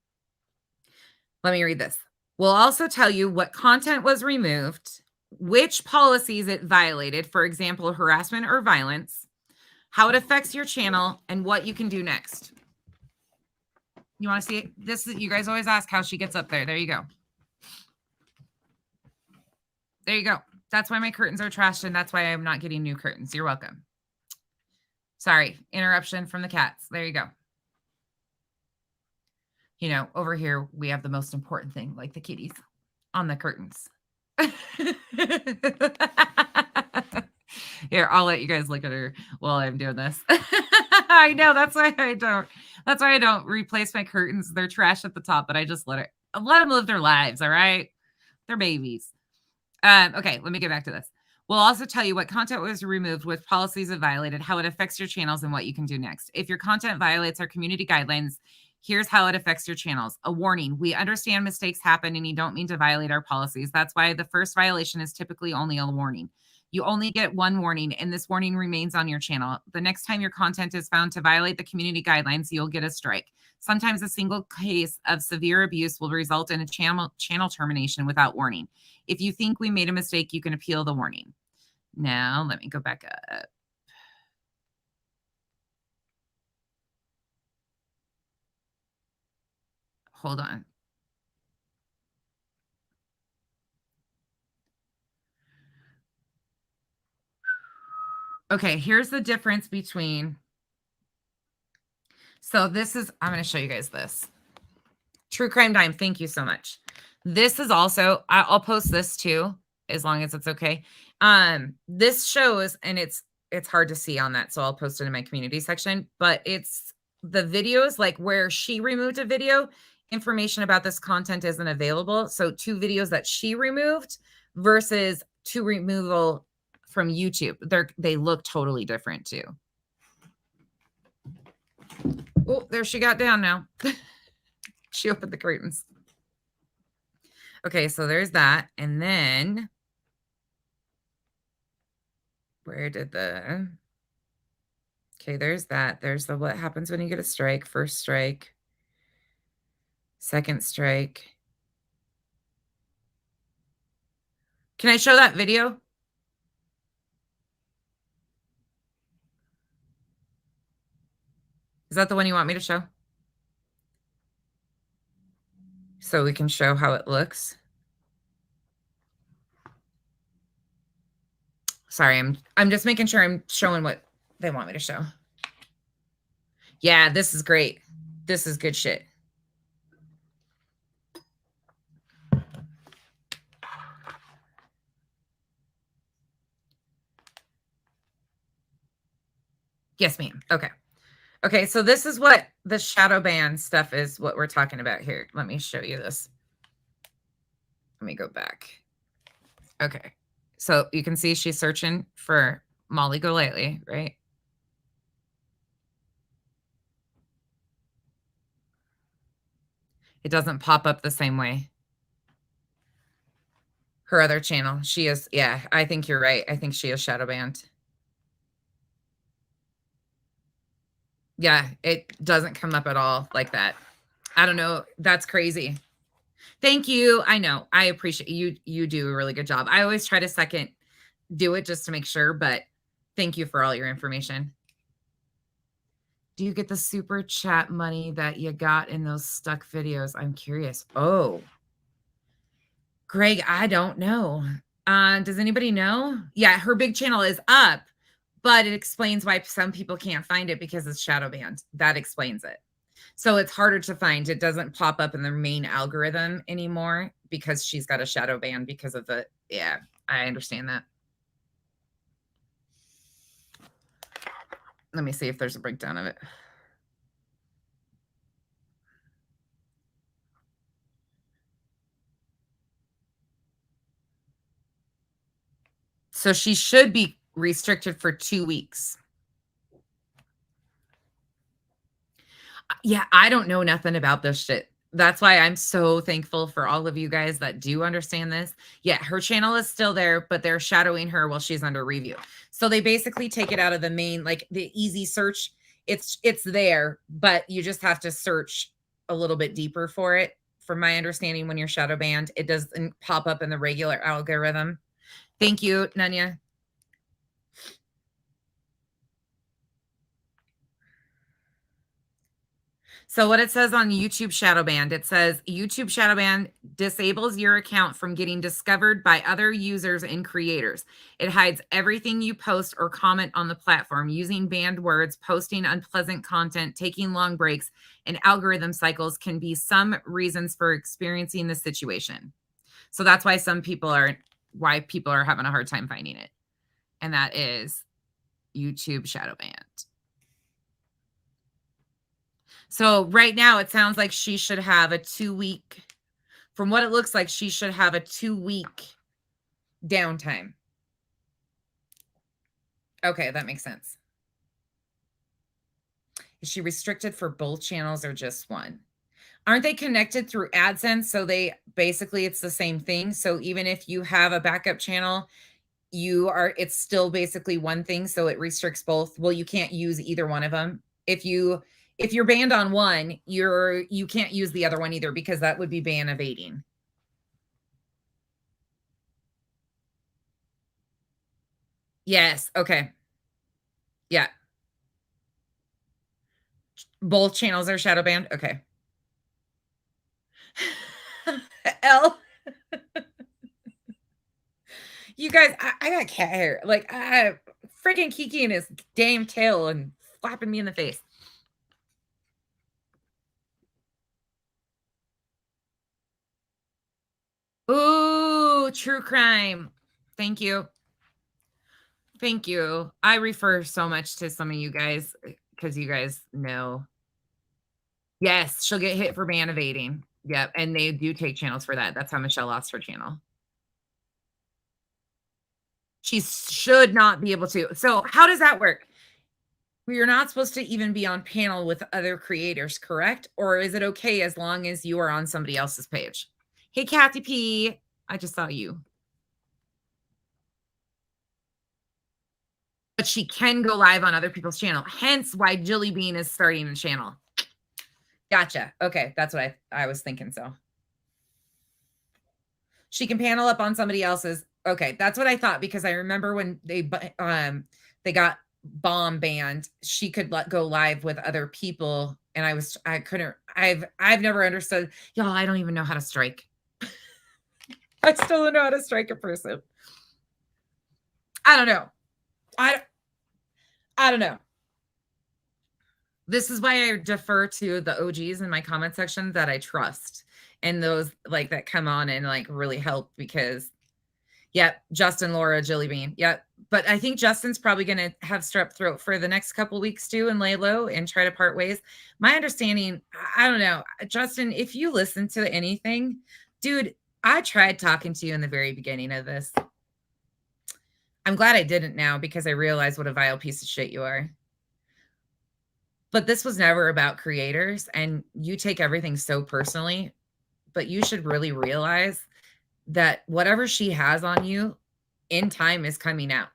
Let me read this. We'll also tell you what content was removed, which policies it violated, for example, harassment or violence, how it affects your channel, and what you can do next. You want to see it? This is, you guys always ask how she gets up there. There you go. There you go. That's why my curtains are trashed, and that's why I'm not getting new curtains. You're welcome. Sorry, interruption from the cats. There you go. You know, over here, we have the most important thing, like the kitties on the curtains. Here, I'll let you guys look at her while I'm doing this. I know, that's why I don't replace my curtains. They're trash at the top, but I just let them live their lives, all right? They're babies. Okay, let me get back to this. We'll also tell you what content was removed, with policies it violated, how it affects your channels, and what you can do next. If your content violates our community guidelines, here's how it affects your channels. A warning. We understand mistakes happen and you don't mean to violate our policies. That's why the first violation is typically only a warning. You only get one warning, and this warning remains on your channel. The next time your content is found to violate the community guidelines, you'll get a strike. Sometimes a single case of severe abuse will result in a channel termination without warning. If you think we made a mistake, you can appeal the warning. Now, let me go back up. Hold on. Okay, here's the difference between. So this is, I'm going to show you guys this. True Crime Dime, thank you so much. This is also, I'll post this too, as long as it's okay. This shows, and it's hard to see on that, so I'll post it in my community section, but it's the videos, like where she removed a video, information about this content isn't available. So 2 videos that she removed versus 2 removal from YouTube. They look totally different too. Oh, there she got down now. She opened the curtains. Okay, so there's that. And then where did the... Okay, there's that. There's the what happens when you get a strike. First strike. Second strike. Can I show that video? Is that the one you want me to show? So we can show how it looks. Sorry, I'm just making sure I'm showing what they want me to show. Yeah, this is great. This is good shit. Yes, ma'am. Okay. Okay, so this is what the shadow ban stuff is, what we're talking about here. Let me show you this. Let me go back. Okay. So you can see she's searching for Molly Golightly, right? It doesn't pop up the same way. Her other channel, she is, yeah, I think you're right. I think she is shadow banned. Yeah, it doesn't come up at all like that. I don't know. That's crazy. Thank you. I know. I appreciate you. You do a really good job. I always try to second do it just to make sure, but thank you for all your information. Do you get the super chat money that you got in those stuck videos? I'm curious. Oh, Greg, I don't know. Does anybody know? Yeah, her big channel is up, but it explains why some people can't find it because it's shadow banned. That explains it. So it's harder to find. It doesn't pop up in the main algorithm anymore because she's got a shadow ban because of the, yeah, I understand that. Let me see if there's a breakdown of it. So she should be restricted for 2 weeks. Yeah, I don't know nothing about this shit. That's why I'm so thankful for all of you guys that do understand this. Yeah, her channel is still there, but they're shadowing her while she's under review. So they basically take it out of the main, like the easy search. It's there, but you just have to search a little bit deeper for it. From my understanding, when you're shadow banned, it doesn't pop up in the regular algorithm. Thank you, Nanya. So what it says on YouTube shadow banned, it says YouTube shadow ban disables your account from getting discovered by other users and creators. It hides everything you post or comment on the platform. Using banned words, posting unpleasant content, taking long breaks, and algorithm cycles can be some reasons for experiencing the situation. So that's why people are having a hard time finding it. And that is YouTube shadow banned. So right now it sounds like she should have a 2-week, from what it looks like, she should have a 2-week downtime. Okay, that makes sense. Is she restricted for both channels or just one? Aren't they connected through AdSense? So they basically, it's the same thing. So even if you have a backup channel, it's still basically one thing. So it restricts both. Well, you can't use either one of them. If you're banned on one, you can't use the other one either because that would be ban evading. Yes. Okay. Yeah. Both channels are shadow banned. Okay. L. You guys, I got cat hair. Like, freaking Kiki and his damn tail and flapping me in the face. Ooh, true crime. Thank you. Thank you. I refer so much to some of you guys because you guys know. Yes, she'll get hit for ban evading. Yep, and they do take channels for that. That's how Michelle lost her channel. She should not be able to. So how does that work? You're not supposed to even be on panel with other creators, correct? Or is it okay as long as you are on somebody else's page? Hey, Kathy P. I just saw you. But she can go live on other people's channel. Hence why Jilly Bean is starting a channel. Gotcha. Okay, that's what I was thinking. So she can panel up on somebody else's. Okay, that's what I thought because I remember when they got bomb banned, she could go live with other people, and I've never understood. Y'all, I don't even know how to strike. I still don't know how to strike a person. I don't know. I don't know. This is why I defer to the OGs in my comment section that I trust, and those like that come on and like really help because, yep, Justin, Laura, Jilly Bean, yep. But I think Justin's probably going to have strep throat for the next couple weeks too and lay low and try to part ways. My understanding, I don't know, Justin, if you listen to anything, dude, I tried talking to you in the very beginning of this. I'm glad I didn't now because I realize what a vile piece of shit you are. But this was never about creators, and you take everything so personally, but you should really realize that whatever she has on you in time is coming out.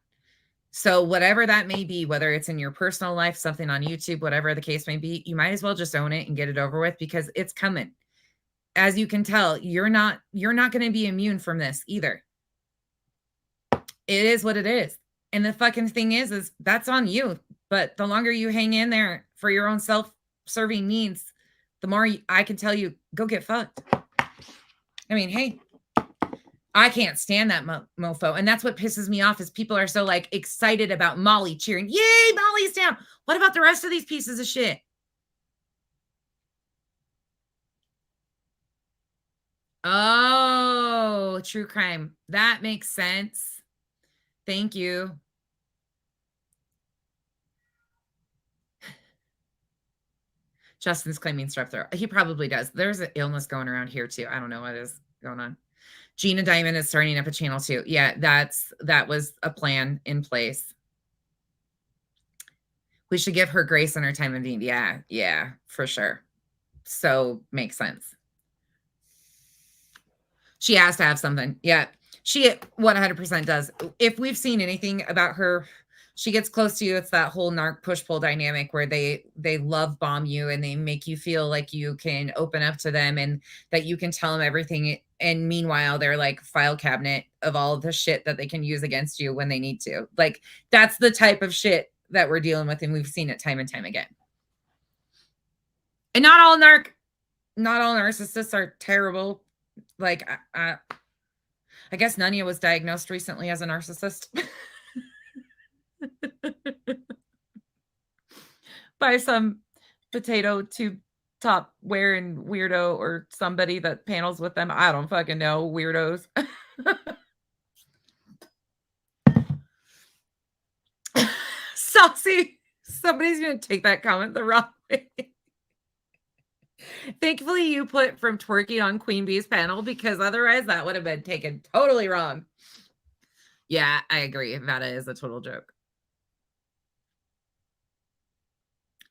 So whatever that may be, whether it's in your personal life, something on YouTube, whatever the case may be, you might as well just own it and get it over with because it's coming. As you can tell, you're not going to be immune from this either. It is what it is. And the fucking thing is that's on you. But the longer you hang in there for your own self-serving needs, the more I can tell you, go get fucked. I mean, hey, I can't stand that mofo. And that's what pisses me off is people are so like excited about Molly cheering. Yay, Molly's down. What about the rest of these pieces of shit? Oh, true crime. That makes sense. Thank you. Justin's claiming strep throat. He probably does. There's an illness going around here too. I don't know what is going on. Gina Diamond is starting up a channel too. Yeah, that was a plan in place. We should give her grace in her time of need. Yeah, for sure. So makes sense. She has to have something. Yeah, she 100% does. If we've seen anything about her, she gets close to you. It's that whole narc push-pull dynamic where they love bomb you and they make you feel like you can open up to them and that you can tell them everything. And meanwhile, they're like file cabinet of all of the shit that they can use against you when they need to. Like, that's the type of shit that we're dealing with. And we've seen it time and time again. And not all narcissists are terrible. Like, I guess Nunya was diagnosed recently as a narcissist. By some potato tube top wearing weirdo or somebody that panels with them. I don't fucking know. Weirdos. Saucy. Somebody's going to take that comment the wrong way. Thankfully, you put from twerking on Queen Bee's panel because otherwise that would have been taken totally wrong. Yeah, I agree. Vada is a total joke.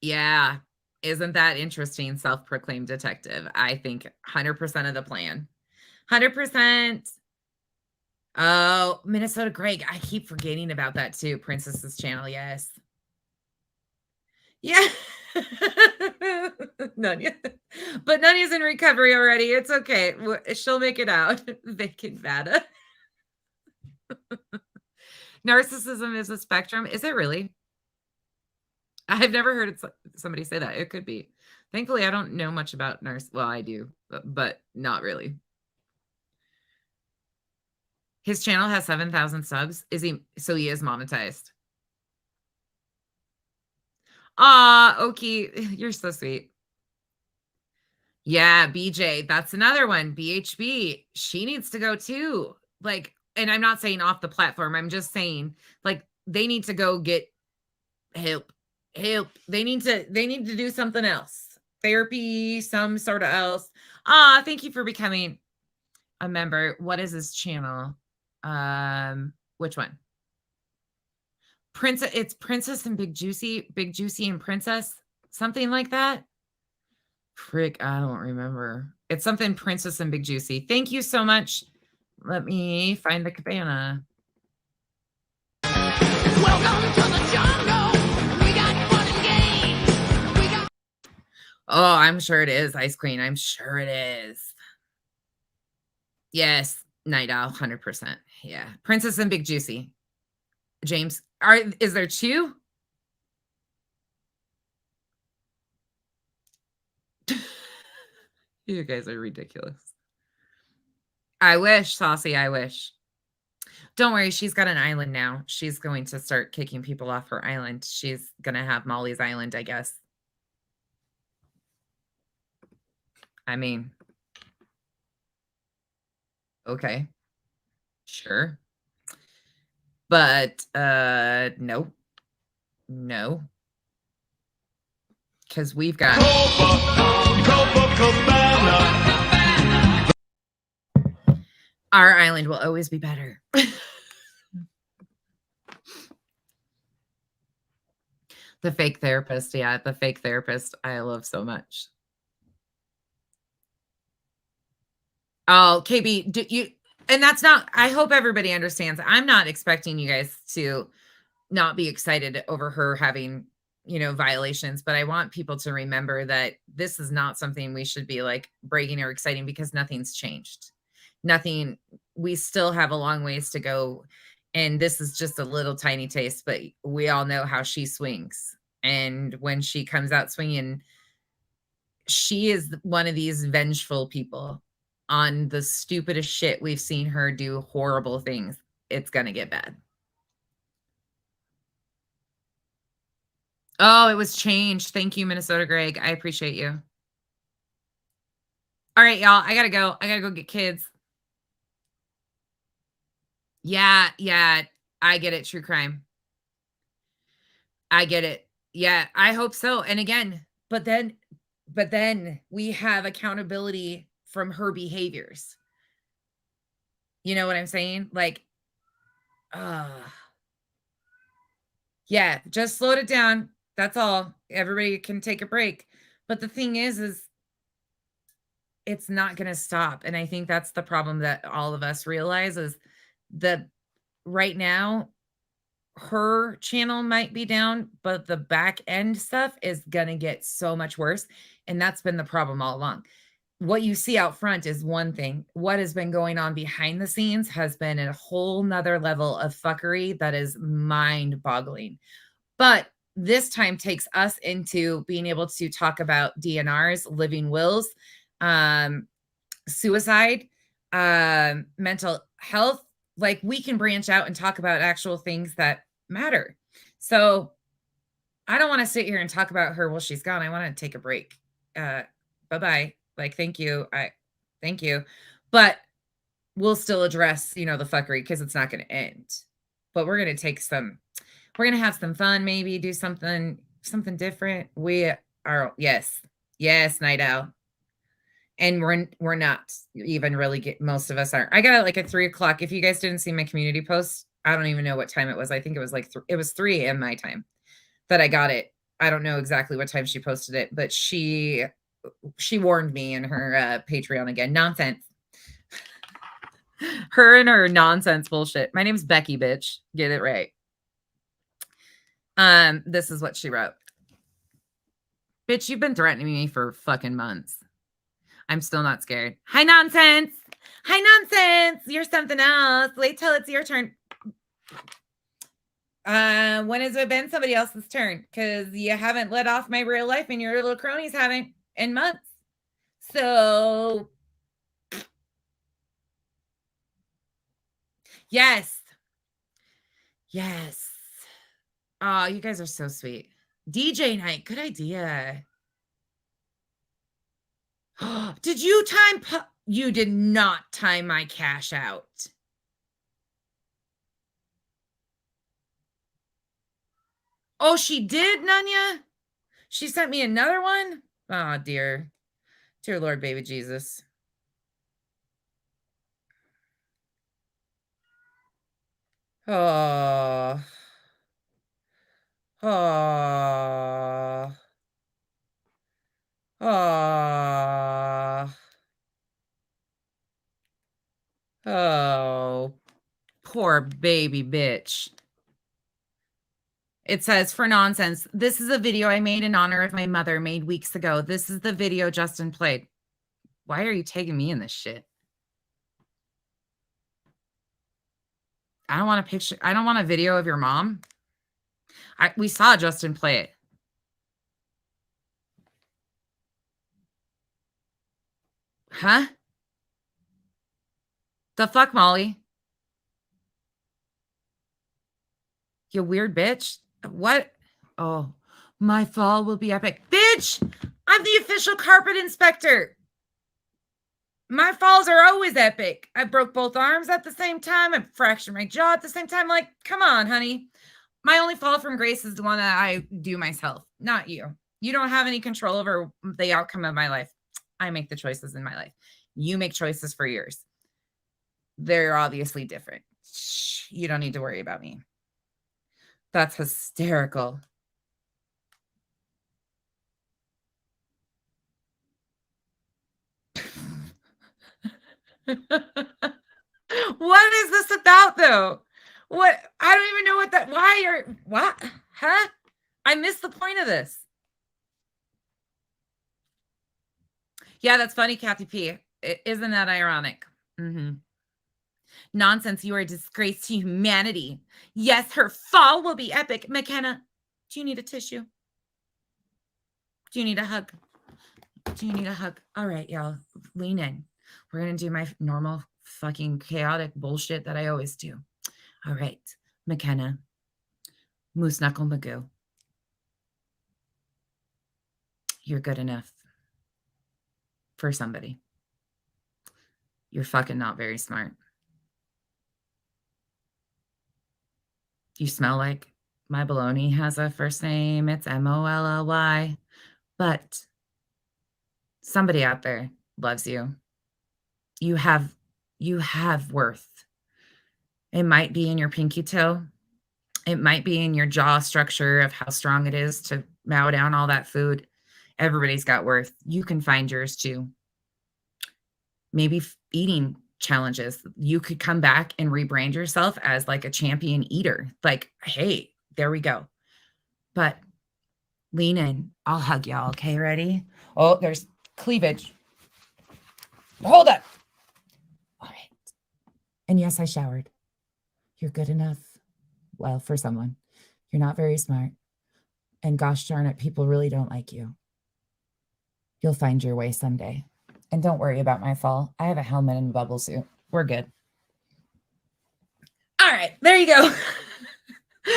Yeah. Isn't that interesting? Self-proclaimed detective. I think 100% of the plan. 100%. Oh, Minnesota Greg. I keep forgetting about that too. Princess's channel. Yes. Yeah. Nunya. But Nunya's in recovery already. It's okay. She'll make it out. Vacant Vada. Narcissism is a spectrum. Is it really? I've never heard somebody say that. It could be. Thankfully, I don't know much about Well, I do, but not really. His channel has 7,000 subs. So he is monetized. Oki, you're so sweet. Yeah, BJ, that's another one. BHB, she needs to go too. Like, and I'm not saying off the platform. I'm just saying, like, they need to go get help. They need to do something else. Therapy, some sort of else. Thank you for becoming a member. What is his channel? Which one? It's Princess and Big Juicy and Princess, something like that. Frick, I don't remember. It's something Princess and Big Juicy. Thank you so much. Let me find the cabana. Welcome to the jungle. We got fun and games. We got. Oh, I'm sure it is, Ice Queen. I'm sure it is. Yes, Night Owl, 100%. Yeah, Princess and Big Juicy. James, is there two? You guys are ridiculous. I wish, Saucy, I wish. Don't worry, she's got an island now. She's going to start kicking people off her island. She's going to have Molly's Island, I guess. I mean, okay. Sure. But, no. No. Because we've got... Our island will always be better. The fake therapist. Yeah, the fake therapist I love so much. Oh, KB, do you, and that's not, I hope everybody understands. I'm not expecting you guys to not be excited over her having, you know, violations, but I want people to remember that this is not something we should be like breaking or exciting, because nothing's changed. Nothing, we still have a long ways to go. And this is just a little tiny taste, but we all know how she swings. And when she comes out swinging, she is one of these vengeful people on the stupidest shit we've seen her do horrible things. It's going to get bad. Oh, it was changed. Thank you, Minnesota Greg. I appreciate you. All right, y'all. I got to go. I got to go get kids. Yeah. I get it. True crime. I get it. Yeah, I hope so. And again, but then we have accountability from her behaviors. You know what I'm saying? Like, yeah, just slowed it down. That's all. Everybody can take a break. But the thing is it's not going to stop. And I think that's the problem that all of us realize, is that right now her channel might be down, but the back end stuff is going to get so much worse. And that's been the problem all along. What you see out front is one thing. What has been going on behind the scenes has been a whole nother level of fuckery that is mind boggling. But this time takes us into being able to talk about DNRs, living wills, suicide, mental health. Like, we can branch out and talk about actual things that matter. So I don't want to sit here and talk about her while she's gone. I want to take a break. Bye-bye. Like, thank you. Thank you. But we'll still address, you know, the fuckery, because it's not going to end. But we're going to have some fun, maybe do something different. We are, yes, Night Owl. And we're not even really most of us aren't. I got it like at 3:00. If you guys didn't see my community post, I don't even know what time it was. I think it was like it was 3 a.m. my time that I got it. I don't know exactly what time she posted it, but she warned me in her Patreon again. Nonsense. Her and her nonsense bullshit. My name's Becky, bitch. Get it right. This is what she wrote. Bitch, you've been threatening me for fucking months. I'm still not scared. Hi, nonsense. Hi, nonsense. You're something else. Wait till it's your turn. When has it been somebody else's turn? Because you haven't let off my real life, and your little cronies haven't in months. So, yes. Oh, you guys are so sweet. DJ night. Good idea. Did you time? You did not time my cash out. Oh, she did, Nunya? She sent me another one? Oh, dear. Dear Lord, baby Jesus. Oh. Oh, poor baby bitch. It says, for nonsense, this is a video I made in honor of my mother made weeks ago. This is the video Justin played. Why are you taking me in this shit? I don't want a picture. I don't want a video of your mom. We saw Justin play it. Huh? The fuck, Molly? You weird bitch. What? Oh, my fall will be epic. Bitch, I'm the official carpet inspector. My falls are always epic. I broke both arms at the same time. I fractured my jaw at the same time. Like, come on, honey. My only fall from grace is the one that I do myself, not you. You don't have any control over the outcome of my life. I make the choices in my life. You make choices for yours. They're obviously different. You don't need to worry about me. That's hysterical. What is this about, though? What? I don't even know what that. Why are what? Huh? I missed the point of this. Yeah, that's funny, Kathy P. Isn't that ironic? Mm-hmm. Nonsense. You are a disgrace to humanity. Yes, her fall will be epic. McKenna, do you need a tissue? Do you need a hug? Do you need a hug? All right, y'all. Lean in. We're going to do my normal fucking chaotic bullshit that I always do. All right, McKenna. Moose Knuckle Magoo. You're good enough for somebody. You're fucking not very smart. You smell like my baloney has a first name. It's Molly. But somebody out there loves you. You have worth. It might be in your pinky toe. It might be in your jaw structure of how strong it is to mow down all that food. Everybody's got worth. You can find yours too. Maybe eating challenges. You could come back and rebrand yourself as like a champion eater. Like, hey, there we go. But lean in. I'll hug y'all. Okay, ready? Oh, there's cleavage. Hold up. All right. And yes, I showered. You're good enough. Well, for someone. You're not very smart. And gosh darn it, people really don't like you. You'll find your way someday. And don't worry about my fall. I have a helmet and a bubble suit. We're good. All right, there you go.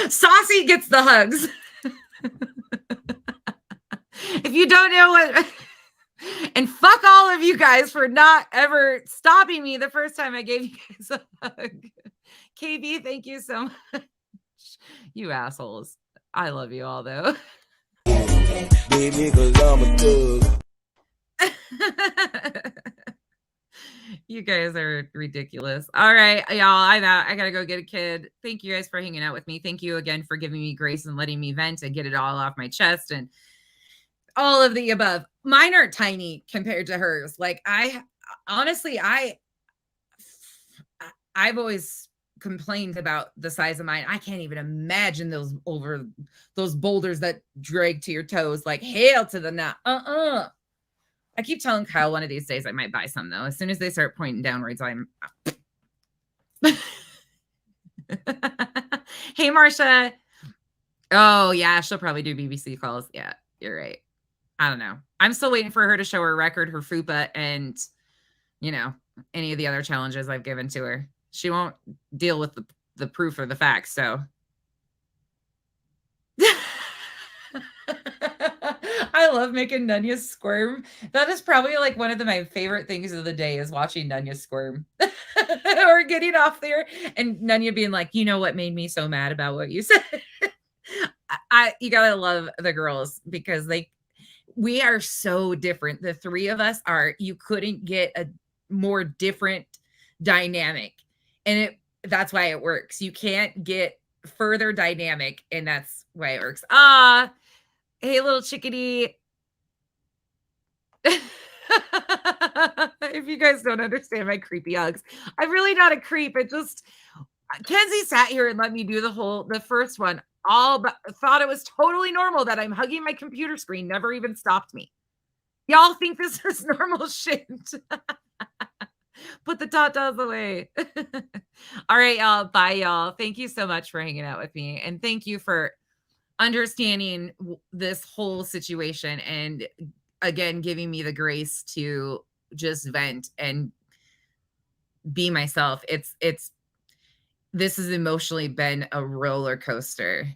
Saucy gets the hugs. If you don't know what... And fuck all of you guys for not ever stopping me the first time I gave you guys a hug. KB, thank you so much. You assholes. I love you all, though. Baby, 'cause I'm a thug. You guys are ridiculous. All right, y'all. I gotta go get a kid. Thank you guys for hanging out with me. Thank you again for giving me grace and letting me vent and get it all off my chest and all of the above. Mine are tiny compared to hers. Like I've always complained about the size of mine. I can't even imagine those boulders that drag to your toes. Like hail to the nut. I keep telling Kyle one of these days I might buy some though. As soon as they start pointing downwards, I'm. Hey, Marsha. Oh yeah, she'll probably do BBC calls. Yeah, you're right. I don't know. I'm still waiting for her to show her record, her FUPA, and any of the other challenges I've given to her. She won't deal with the proof or the facts. So. I love making Nunya squirm. That is probably like one of my favorite things of the day is watching Nunya squirm or getting off there and Nunya being like, you know what made me so mad about what you said? You gotta love the girls because we are so different. The three of us you couldn't get a more different dynamic. And that's why it works. You can't get further dynamic and that's why it works. Hey, little chickadee. If you guys don't understand my creepy hugs, I'm really not a creep. It just, Kenzie sat here and let me do the first one. Thought it was totally normal that I'm hugging my computer screen, never even stopped me. Y'all think this is normal shit. Put the tatas away. All right, y'all. Bye, y'all. Thank you so much for hanging out with me. And thank you for understanding this whole situation and again giving me the grace to just vent and be myself. This has emotionally been a roller coaster.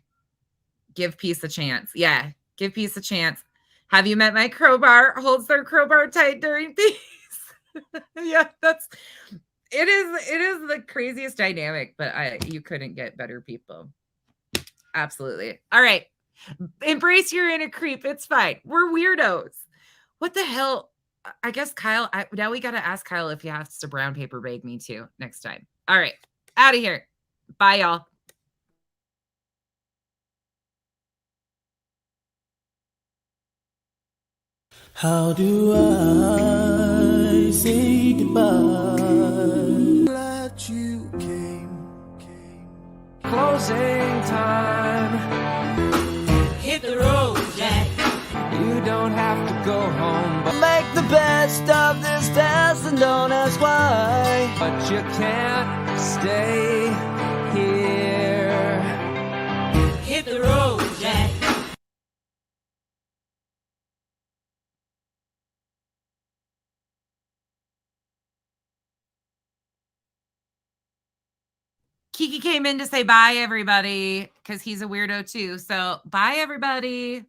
Give peace a chance. Yeah, give peace a chance. Have you met my crowbar? Holds their crowbar tight during peace. Yeah, it is the craziest dynamic, but you couldn't get better people. Absolutely. All right. Embrace your inner creep. It's fine. We're weirdos. What the hell? I guess Kyle, now we got to ask Kyle if he has to brown paper bag me too next time. All right. Out of here. Bye, y'all. How do I say goodbye? time. Hit the road, Jack. You don't have to go home, but make the best of this past and don't ask why. But you can't stay here. Hit the road, Jack. Kiki came in to say bye, everybody, because he's a weirdo too. So bye, everybody.